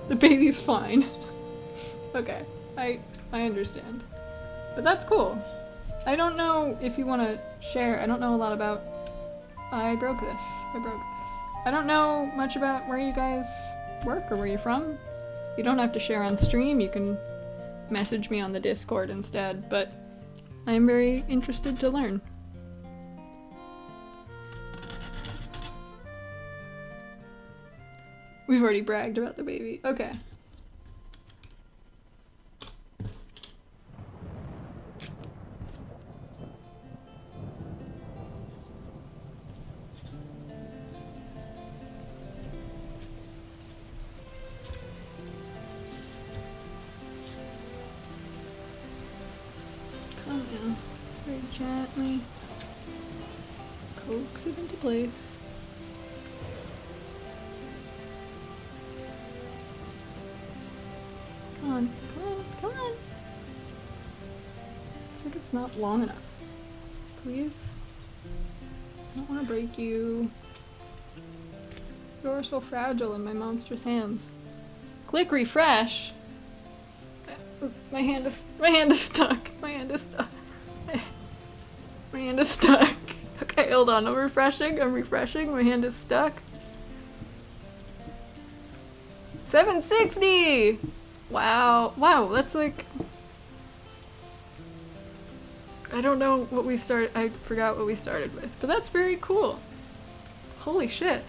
The baby's fine. Okay, I understand. But that's cool. I don't know if you want to share. I don't know a lot about... I broke this. I don't know much about where you guys work or where you're from. You don't have to share on stream. You can message me on the Discord instead, but I am very interested to learn. We've already bragged about the baby. Okay. Come in. Very gently. Coax it into place. Come on, come on, come on! It's like it's not long enough. Please? I don't want to break you. You're so fragile in my monstrous hands. Click refresh! My hand is stuck. My hand is stuck. My hand is stuck. Okay, hold on. I'm refreshing. My hand is stuck. 760! Wow. Wow, that's like... I don't know what we I forgot what we started with, but that's very cool. Holy shit.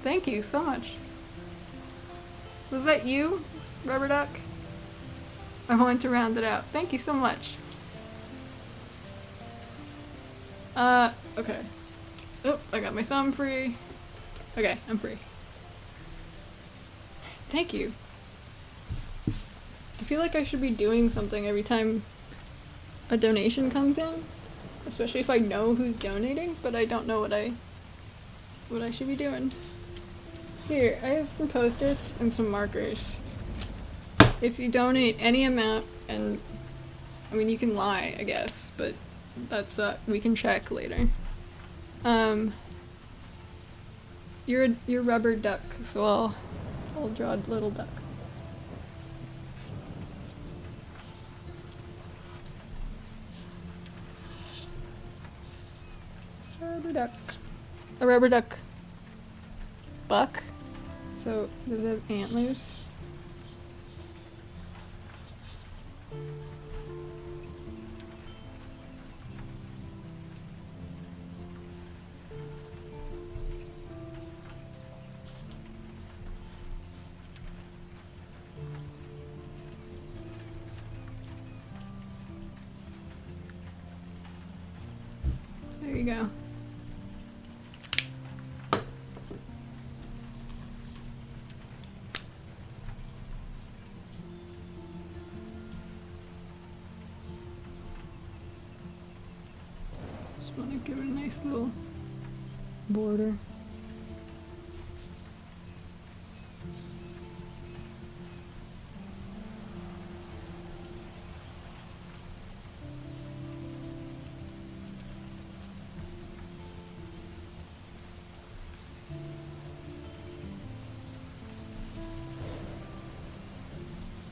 Thank you so much. Was that you, Rubber Duck? I wanted to round it out. Thank you so much. Okay. Oh, I got my thumb free. Okay, I'm free. Thank you. I feel like I should be doing something every time a donation comes in. especially if I know who's donating, but I don't know what I should be doing. Here, I have some post-its and some markers. If you donate any amount, and I mean you can lie, I guess, but that's we can check later. You're rubber duck, so I'll draw a little duck. Rubber duck. A rubber duck. Buck. So does it have antlers? There you go. Just want to give it a nice little border.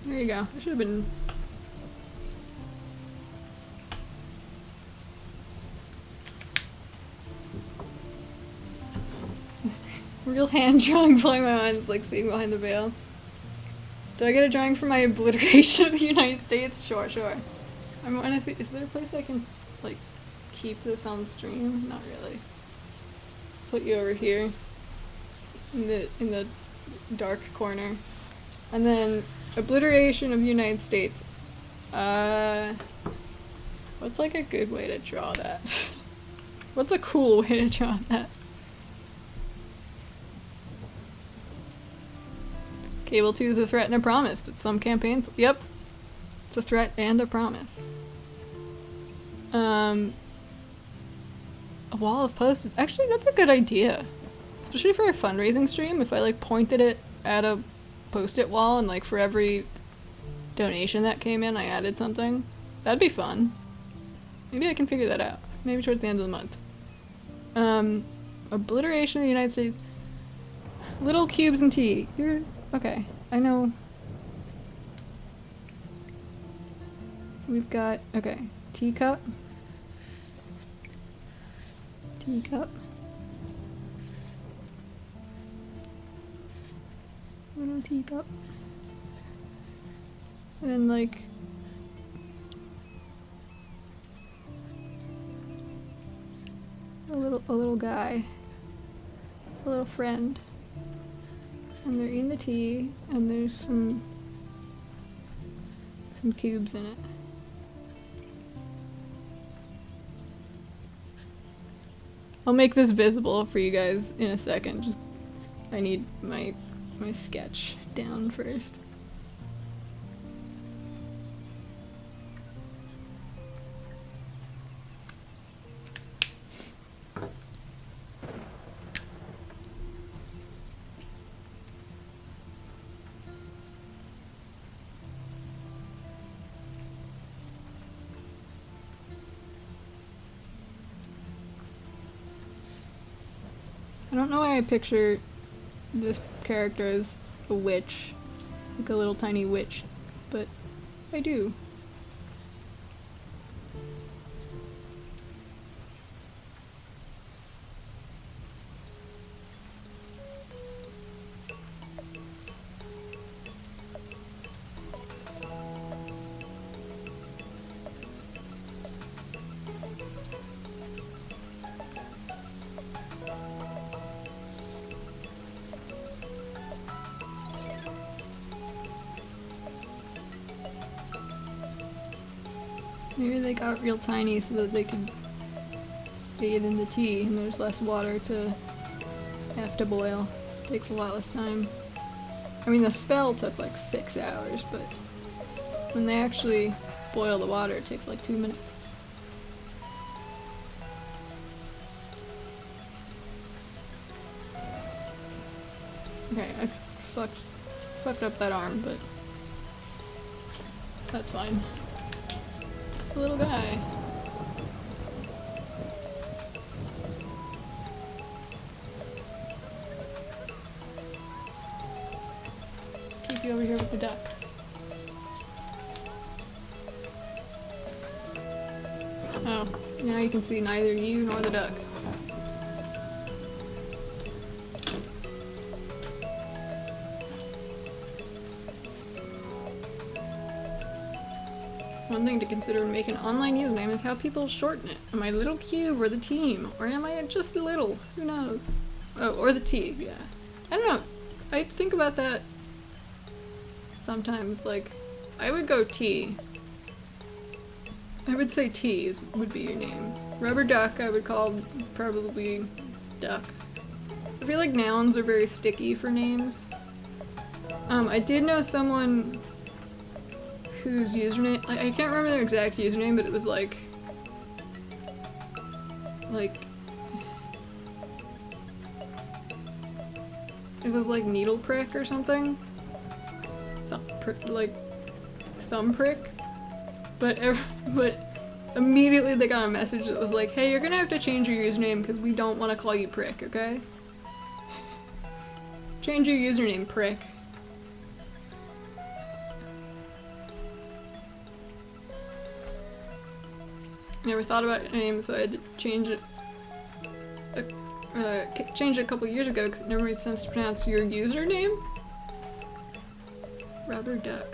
There you go. I should have been. Real hand drawing, blowing my mind, is like seeing behind the veil. Do I get a drawing for my obliteration of the United States? Sure. I want to see. Is there a place I can like keep this on stream? Not really. Put you over here in the dark corner, and then obliteration of the United States. What's like a good way to draw that? What's a cool way to draw that? Cable 2 is a threat and a promise. It's some campaigns. Yep. It's a threat and a promise. A wall of post-its. Actually, that's a good idea. Especially for a fundraising stream, if I like pointed it at a post-it wall and like for every donation that came in, I added something. That'd be fun. Maybe I can figure that out. Maybe towards the end of the month. Obliteration of the United States. Little cubes and tea. You're... Okay, I know. We've got, okay, teacup. Teacup. Little teacup. And then like a little guy. A little friend. And they're eating the tea, and there's some cubes in it. I'll make this visible for you guys in a second. Just I need my sketch down first. I don't know why I picture this character as a witch, like a little tiny witch, but I do. Maybe they got real tiny so that they could bathe in the tea and there's less water to have to boil. Takes a lot less time. I mean, the spell took like 6 hours, but when they actually boil the water, it takes like 2 minutes. Okay, I fucked up that arm, but that's fine. The little guy. Keep you over here with the duck. Oh, now you can see neither you nor the duck. One thing to consider when making an online username is how people shorten it. Am I little cube or the team? Or am I just a little? Who knows? Oh, or the T, yeah. I don't know. I think about that sometimes, like, I would go T. I would say T would be your name. Rubber duck I would call probably duck. I feel like nouns are very sticky for names. I did know someone whose username, I can't remember their exact username, but it was like it was like needle prick or something. Thumb prick. But immediately they got a message that was like, hey, you're gonna have to change your username because we don't want to call you prick, okay? Change your username, prick. Never thought about a name, so I had to change it. Changed it a couple years ago because it never made sense to pronounce your username. Rubber duck.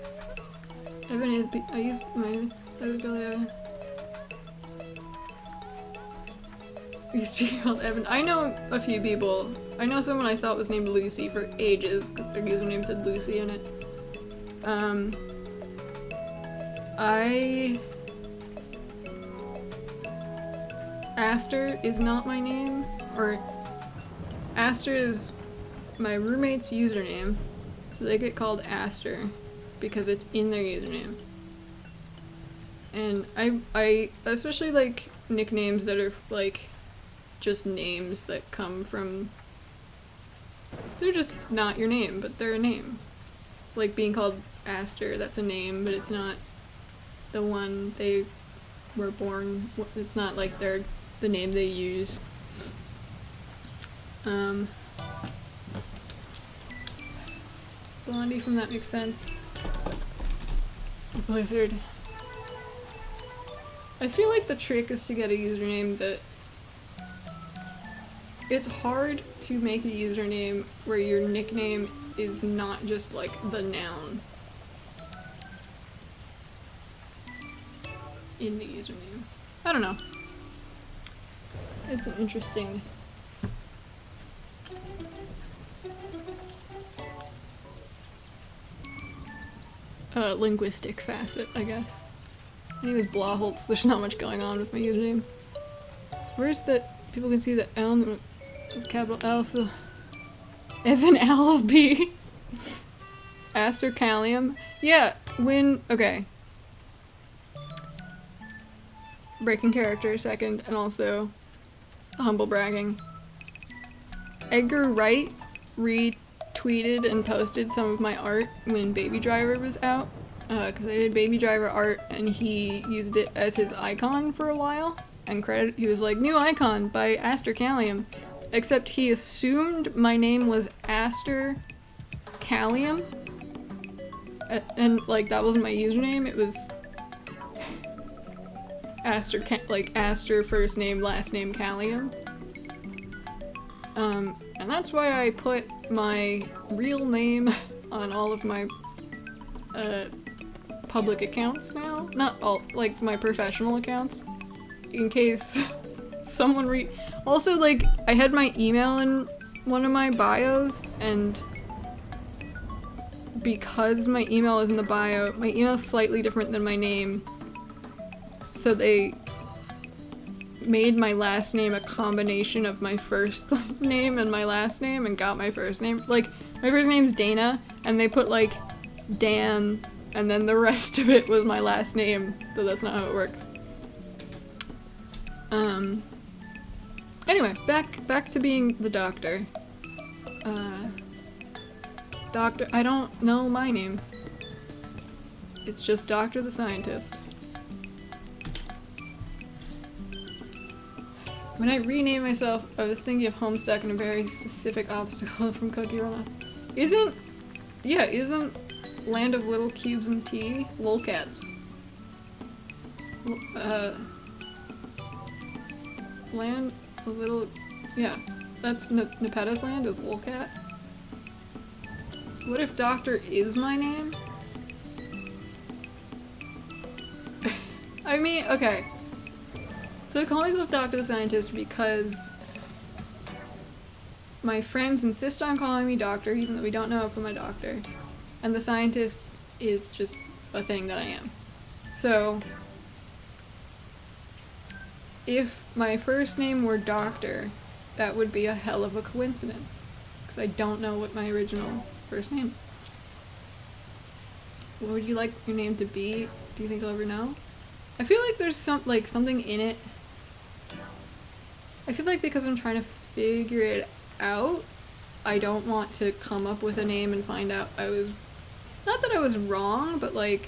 Evan is. I used my. Used to be called Evan. I know a few people. I know someone I thought was named Lucy for ages because their username said Lucy in it. Aster is not my name, or Aster is my roommate's username, so they get called Aster because it's in their username. And I especially like nicknames that are like just names that come from, they're just not your name, but they're a name. Like being called Aster, that's a name, but it's not the one they were born, it's not like they're the name they use. Blondie from That Makes Sense. Blizzard. I feel like the trick is to get a username that... It's hard to make a username where your nickname is not just like the noun in the username. I don't know. It's an interesting... linguistic facet, I guess. Anyways, Blahholtz, there's not much going on with my username. Where's the... People can see the L is capital L, so... Evan Alsby. Aster Callium. Yeah, when... Okay. Breaking character second, and also humble bragging. Edgar Wright retweeted and posted some of my art when Baby Driver was out, because I did Baby Driver art and he used it as his icon for a while, and he was like, new icon by Aster Callium, except he assumed my name was Aster Callium, and like that wasn't my username, it was Aster first name, last name Callium. And that's why I put my real name on all of my, public accounts now. Not all, like, my professional accounts. In case someone also, like, I had my email in one of my bios, and because my email is in the bio, my email is slightly different than my name. So they made my last name a combination of my first name and my last name and got my first name. Like, my first name's Dana, and they put, like, Dan, and then the rest of it was my last name, so that's not how it worked. Anyway, back to being the doctor. Doctor, I don't know my name. It's just Doctor the Scientist. When I renamed myself, I was thinking of Homestuck and a very specific obstacle from Cookie Run. Isn't Land of Little Cubes and Tea lolcats? Land of Little, yeah, that's Nepeta's land is lolcat. What if Doctor is my name? I mean, okay. So I call myself Doctor the Scientist because my friends insist on calling me Doctor, even though we don't know if I'm a doctor. And the Scientist is just a thing that I am. So, if my first name were Doctor, that would be a hell of a coincidence. Because I don't know what my original first name is. What would you like your name to be? Do you think I'll ever know? I feel like there's something in it. I feel like because I'm trying to figure it out, I don't want to come up with a name and find out I was... Not that I was wrong, but like...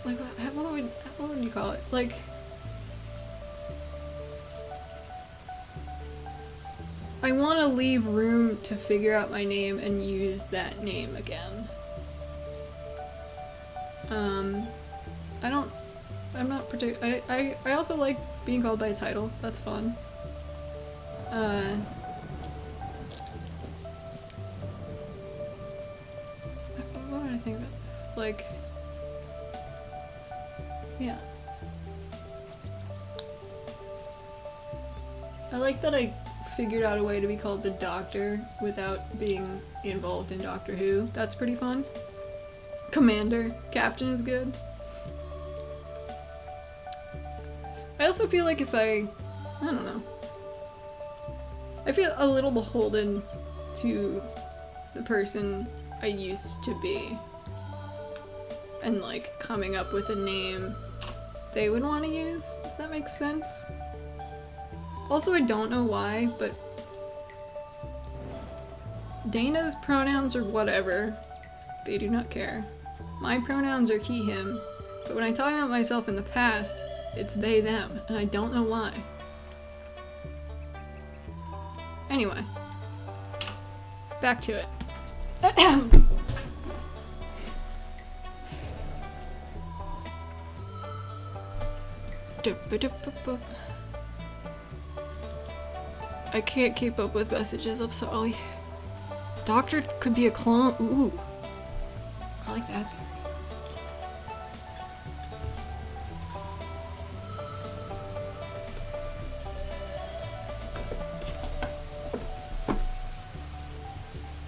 Like, what would you call it? Like... I want to leave room to figure out my name and use that name again. I'm not I also like being called by a title. That's fun. What do I think about this? Like, yeah. I like that I figured out a way to be called the Doctor without being involved in Doctor Who. That's pretty fun. Commander. Captain is good. I also feel like if I don't know. I feel a little beholden to the person I used to be. And like coming up with a name they would want to use, if that makes sense. Also, I don't know why, but Dana's pronouns are whatever. They do not care. My pronouns are he, him, but when I talk about myself in the past, it's they, them, and I don't know why. Anyway. Back to it. I can't keep up with messages, I'm sorry. Doctor could be a clone. Ooh. I like that.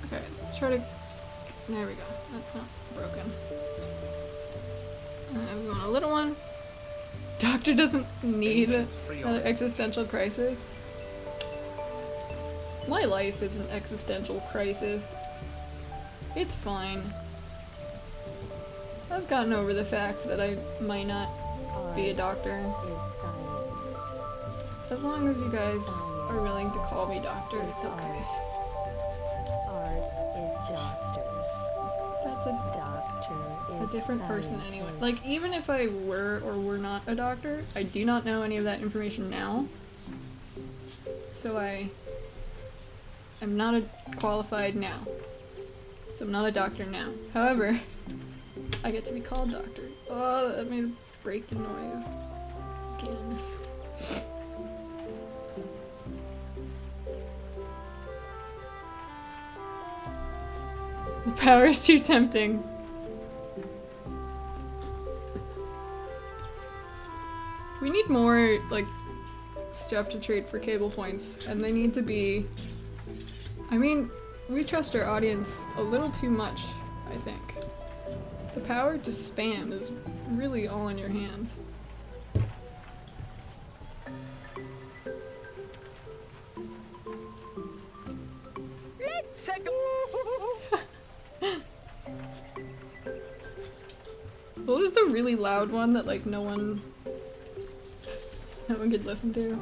Okay, let's try to... There we go. That's not broken. We want a little one. Doctor doesn't need another existential crisis. My life is an existential crisis. It's fine. I've gotten over the fact that I might not be a doctor. As long as you guys are willing to call me doctor, it's okay. Art is doctor. That's a different person anyway. Like, even if I were or were not a doctor, I do not know any of that information now. So I'm not qualified now. So I'm not a doctor now. However, I get to be called doctor. Oh, that made a breaking noise. Again. The power is too tempting. We need more, like, stuff to trade for cable points, and they need to be... I mean, we trust our audience a little too much, I think. The power to spam is really all in your hands. Let's go! What was the really loud one that, like, no one could listen to?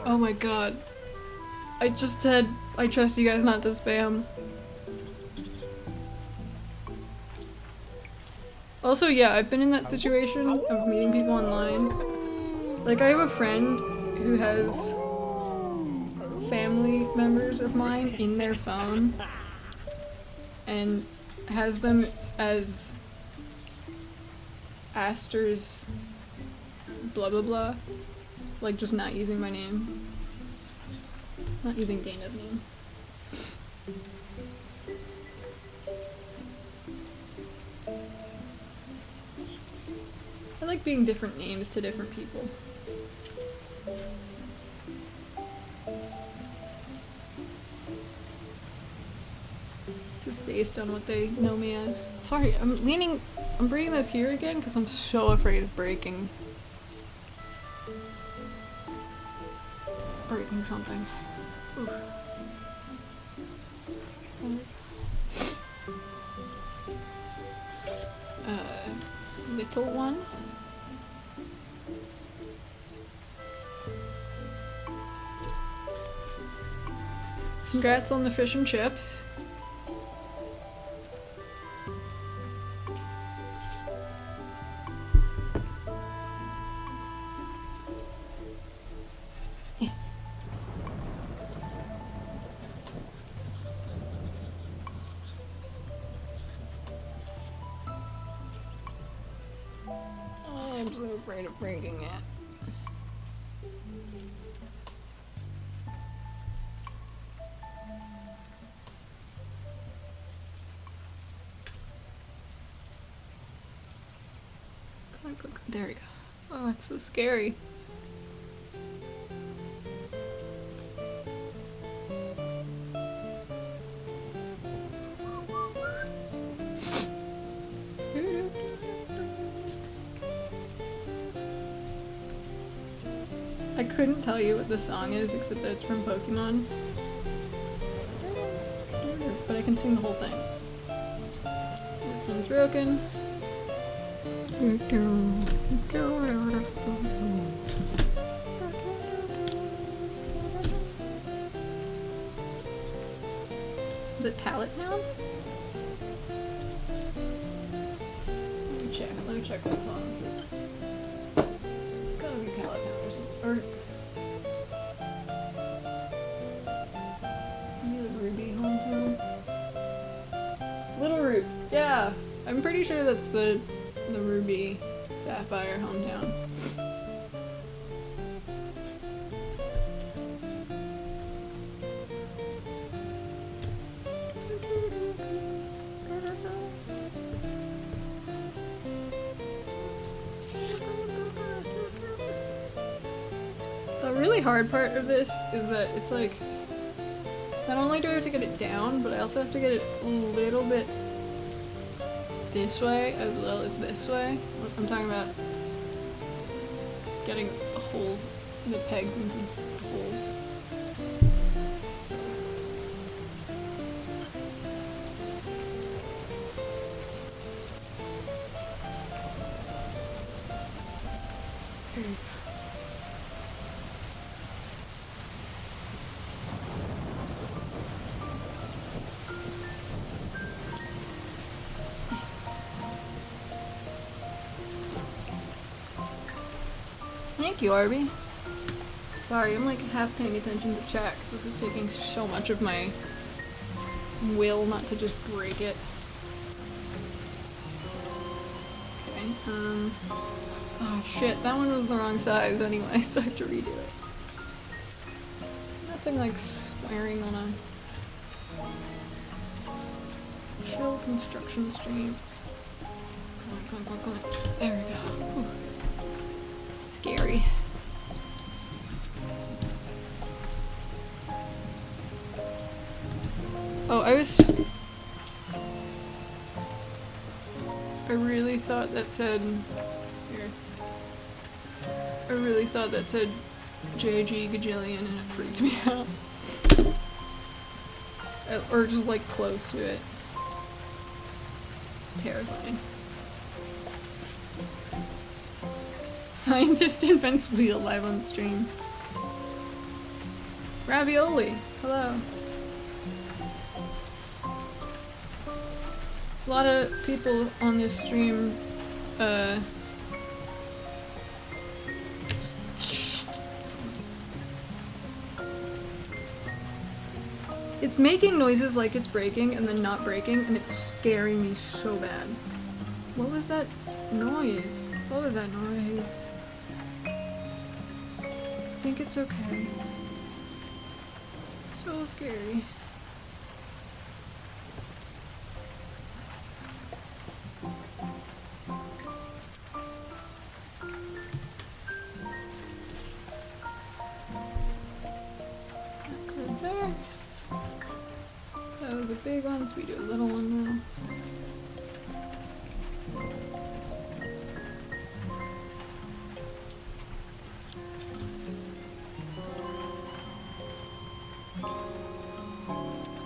Oh my god. I just said I trust you guys not to spam. Also, yeah, I've been in that situation of meeting people online. Like, I have a friend who has family members of mine in their phone and has them as Aster's blah blah blah. Like, just not using my name. Not using Dana's name. I like being different names to different people. Just based on what they know me as. Sorry, I'm bringing this here again because I'm so afraid of breaking something. Oof. Little one. Congrats on the fish and chips. I'm so afraid of breaking it. There we go. Oh, it's so scary. I couldn't tell you what the song is except that it's from Pokemon. But I can sing the whole thing. This one's broken. Is it palette now? Let me check what song this is. It's gotta be palette now or maybe the Ruby hometown? Little Root, yeah! I'm pretty sure that's the Ruby Sapphire hometown. The really hard part of this is that it's like, not only do I have to get it down, but I also have to get it a little bit this way as well as this way. I'm talking about getting the holes, the pegs into holes. Thank you, Arby. Sorry, I'm like half paying attention to chat because this is taking so much of my will not to just break it. Okay, oh shit, that one was the wrong size anyway, so I have to redo it. Nothing like swearing on a chill construction stream. Come on. There we go. Whew. Scary. Oh, I really thought that said here. I really thought that said JG Gajillion and it freaked me out. Or just like close to it. Terrifying. Scientist invents wheel live on stream. Ravioli, hello. A lot of people on this stream, it's making noises like it's breaking and then not breaking, and it's scaring me so bad. What was that noise? What was that noise? I think it's okay. So scary. Good there. That was a big one, so we do a little one now.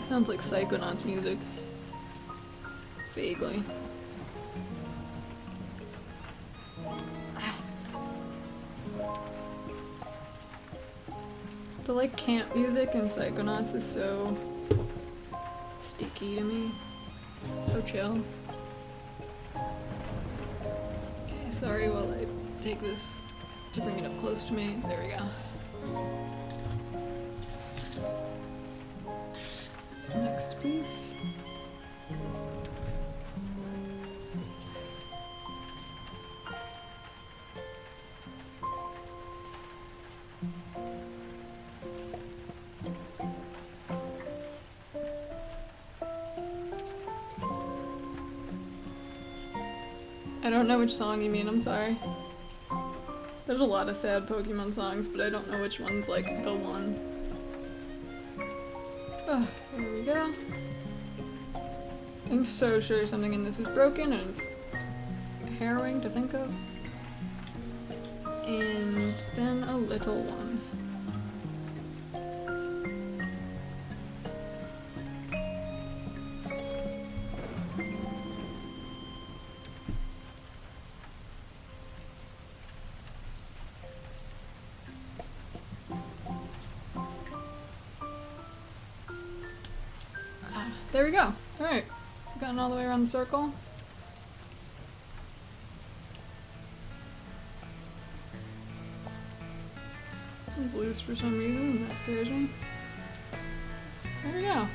Sounds like Psychonauts music. Vaguely. The like camp music in Psychonauts is so sticky to me. So chill. Okay, sorry while I take this to bring it up close to me. There we go. Next piece. I don't know which song you mean, I'm sorry. There's a lot of sad Pokemon songs, but I don't know which one's like the one. Oh, there we go. I'm so sure something in this is broken and it's harrowing to think of. And then a little one. There we go. Alright. Gotten all the way around the circle. It's loose for some reason, and that scares me. There we go.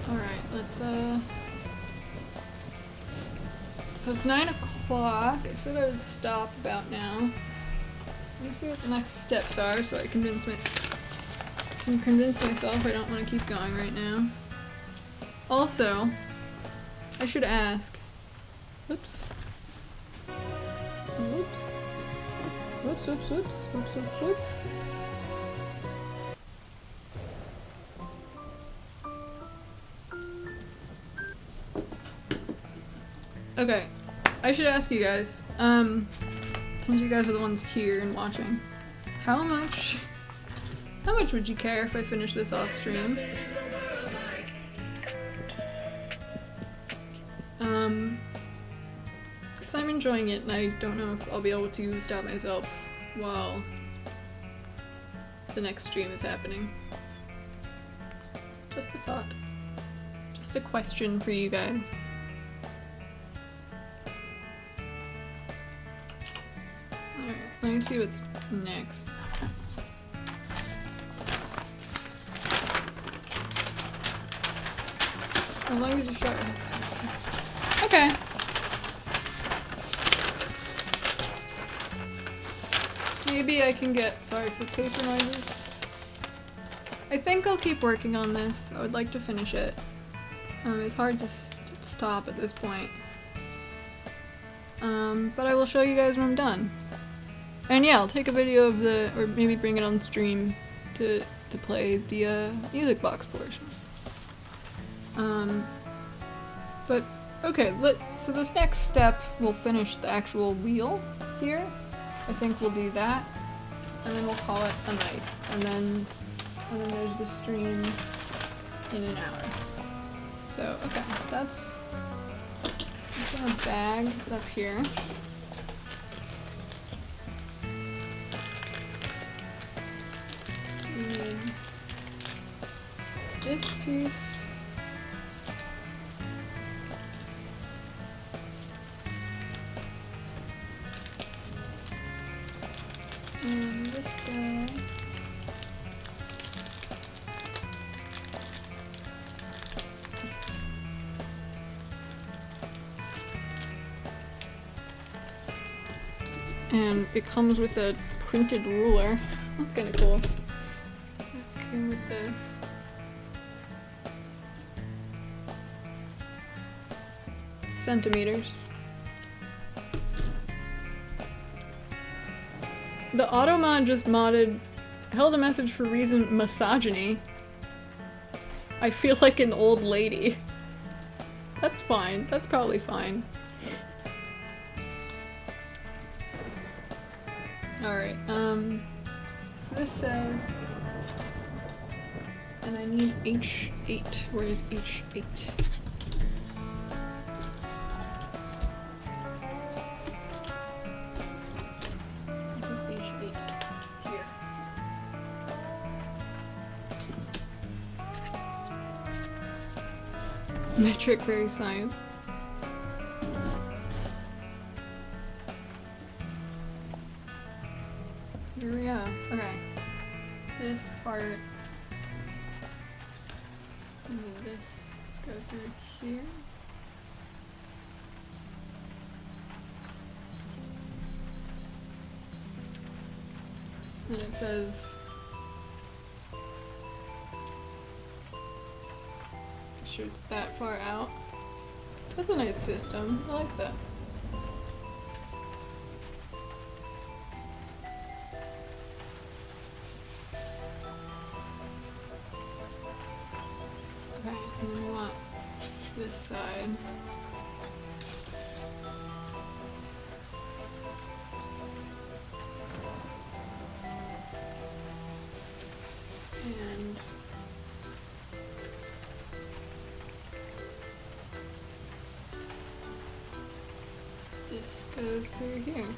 Alright, let's so it's 9 o'clock. I said I would stop about now. Let me see what the next steps are so I can convince myself I don't want to keep going right now. Also, I should ask. Whoops. Whoops. Whoops, whoops, whoops, whoops, whoops, whoops. Okay, I should ask you guys, since you guys are the ones here and watching, how much would you care if I finish this off stream? Because I'm enjoying it and I don't know if I'll be able to stop myself while the next stream is happening. Just a thought. Just a question for you guys. Alright, let me see what's next. As long as you're sure. Okay. Maybe I can get, sorry for paper noises. I think I'll keep working on this. I would like to finish it. It's hard to stop at this point. But I will show you guys when I'm done. And yeah, I'll take a video of the, or maybe bring it on stream to play the music box portion. But okay, so this next step will finish the actual wheel here. I think we'll do that, and then we'll call it a night. And then And then there's the stream in an hour. So, okay, that's in a bag. That's here. We need this piece. And this guy. And it comes with a printed ruler. That's kinda cool. It came with this. Centimeters. The automod just modded held a message for reason misogyny. I feel like an old lady. That's fine. That's probably fine. Alright, so this says, and I need H8. Where is H8? This is H8. Here. Metric fairy science. Here we go. Okay. This part. I need this to go through here. And it says shoot that far out. That's a nice system. I like that. Okay, and then we want this side. And this goes through here.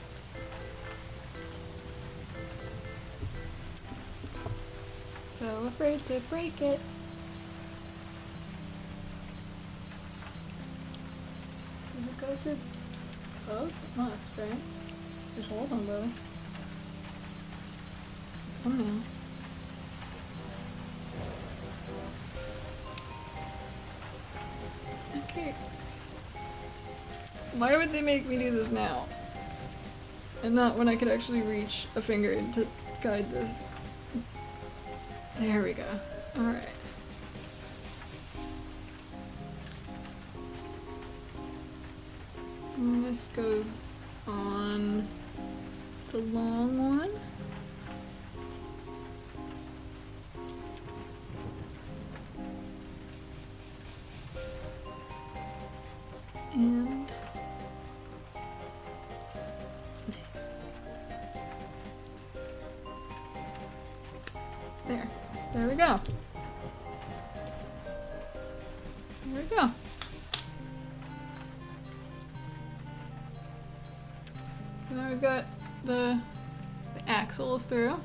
So afraid to break it. Does it go through both? Oh, that's great. There's holes on both. Come now. Okay. Why would they make me do this now? And not when I could actually reach a finger to guide this. There we go. Alright. And this goes on the long one. And there. There we go. There we go. So now we've got the axles through.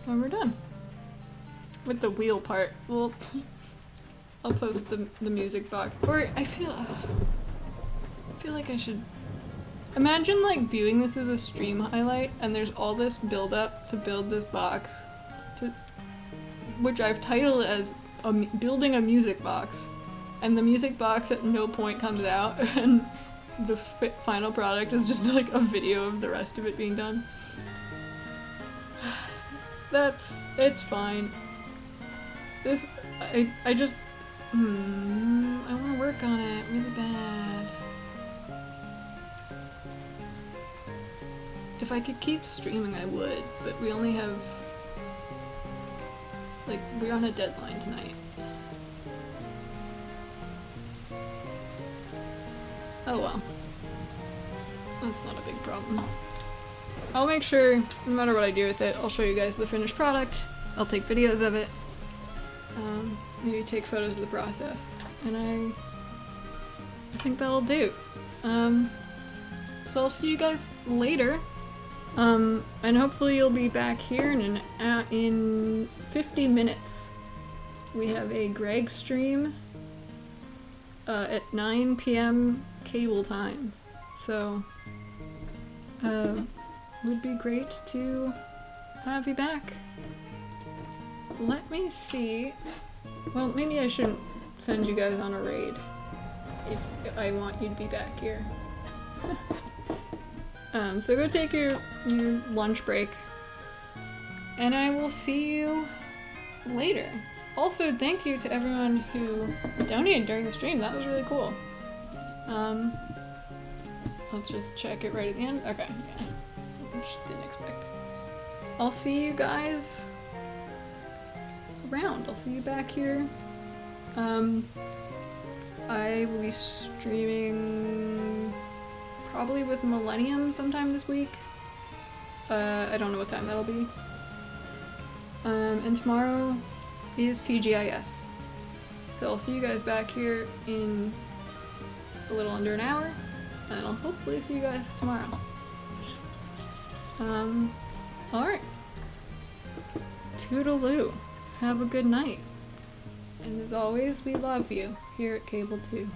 And we're done. With the wheel part. Well, I'll post the music box. Or I feel like I should imagine like viewing this as a stream highlight and there's all this build up to build this box which I've titled as building a music box, and the music box at no point comes out and the final product is just like a video of the rest of it being done. It's fine. This I just I want to work on it really bad. If I could keep streaming, I would, but we only have, like, we're on a deadline tonight. Oh well. That's not a big problem. I'll make sure, no matter what I do with it, I'll show you guys the finished product. I'll take videos of it. Maybe take photos of the process. And I think that'll do. So I'll see you guys later. And hopefully you'll be back here in 50 minutes. We have a Greg stream at 9 p.m. cable time. So, would be great to have you back. Let me see. Well, maybe I shouldn't send you guys on a raid if I want you to be back here. So go take your lunch break, and I will see you later. Also, thank you to everyone who donated during the stream. That was really cool. Let's just check it right at the end. Okay, yeah. Just didn't expect. I'll see you guys around. I'll see you back here. I will be streaming probably with Millennium sometime this week. I don't know what time that'll be. And tomorrow is TGIS. So I'll see you guys back here in a little under an hour, and I'll hopefully see you guys tomorrow. Alright. Toodaloo. Have a good night. And as always, we love you here at Cable 2.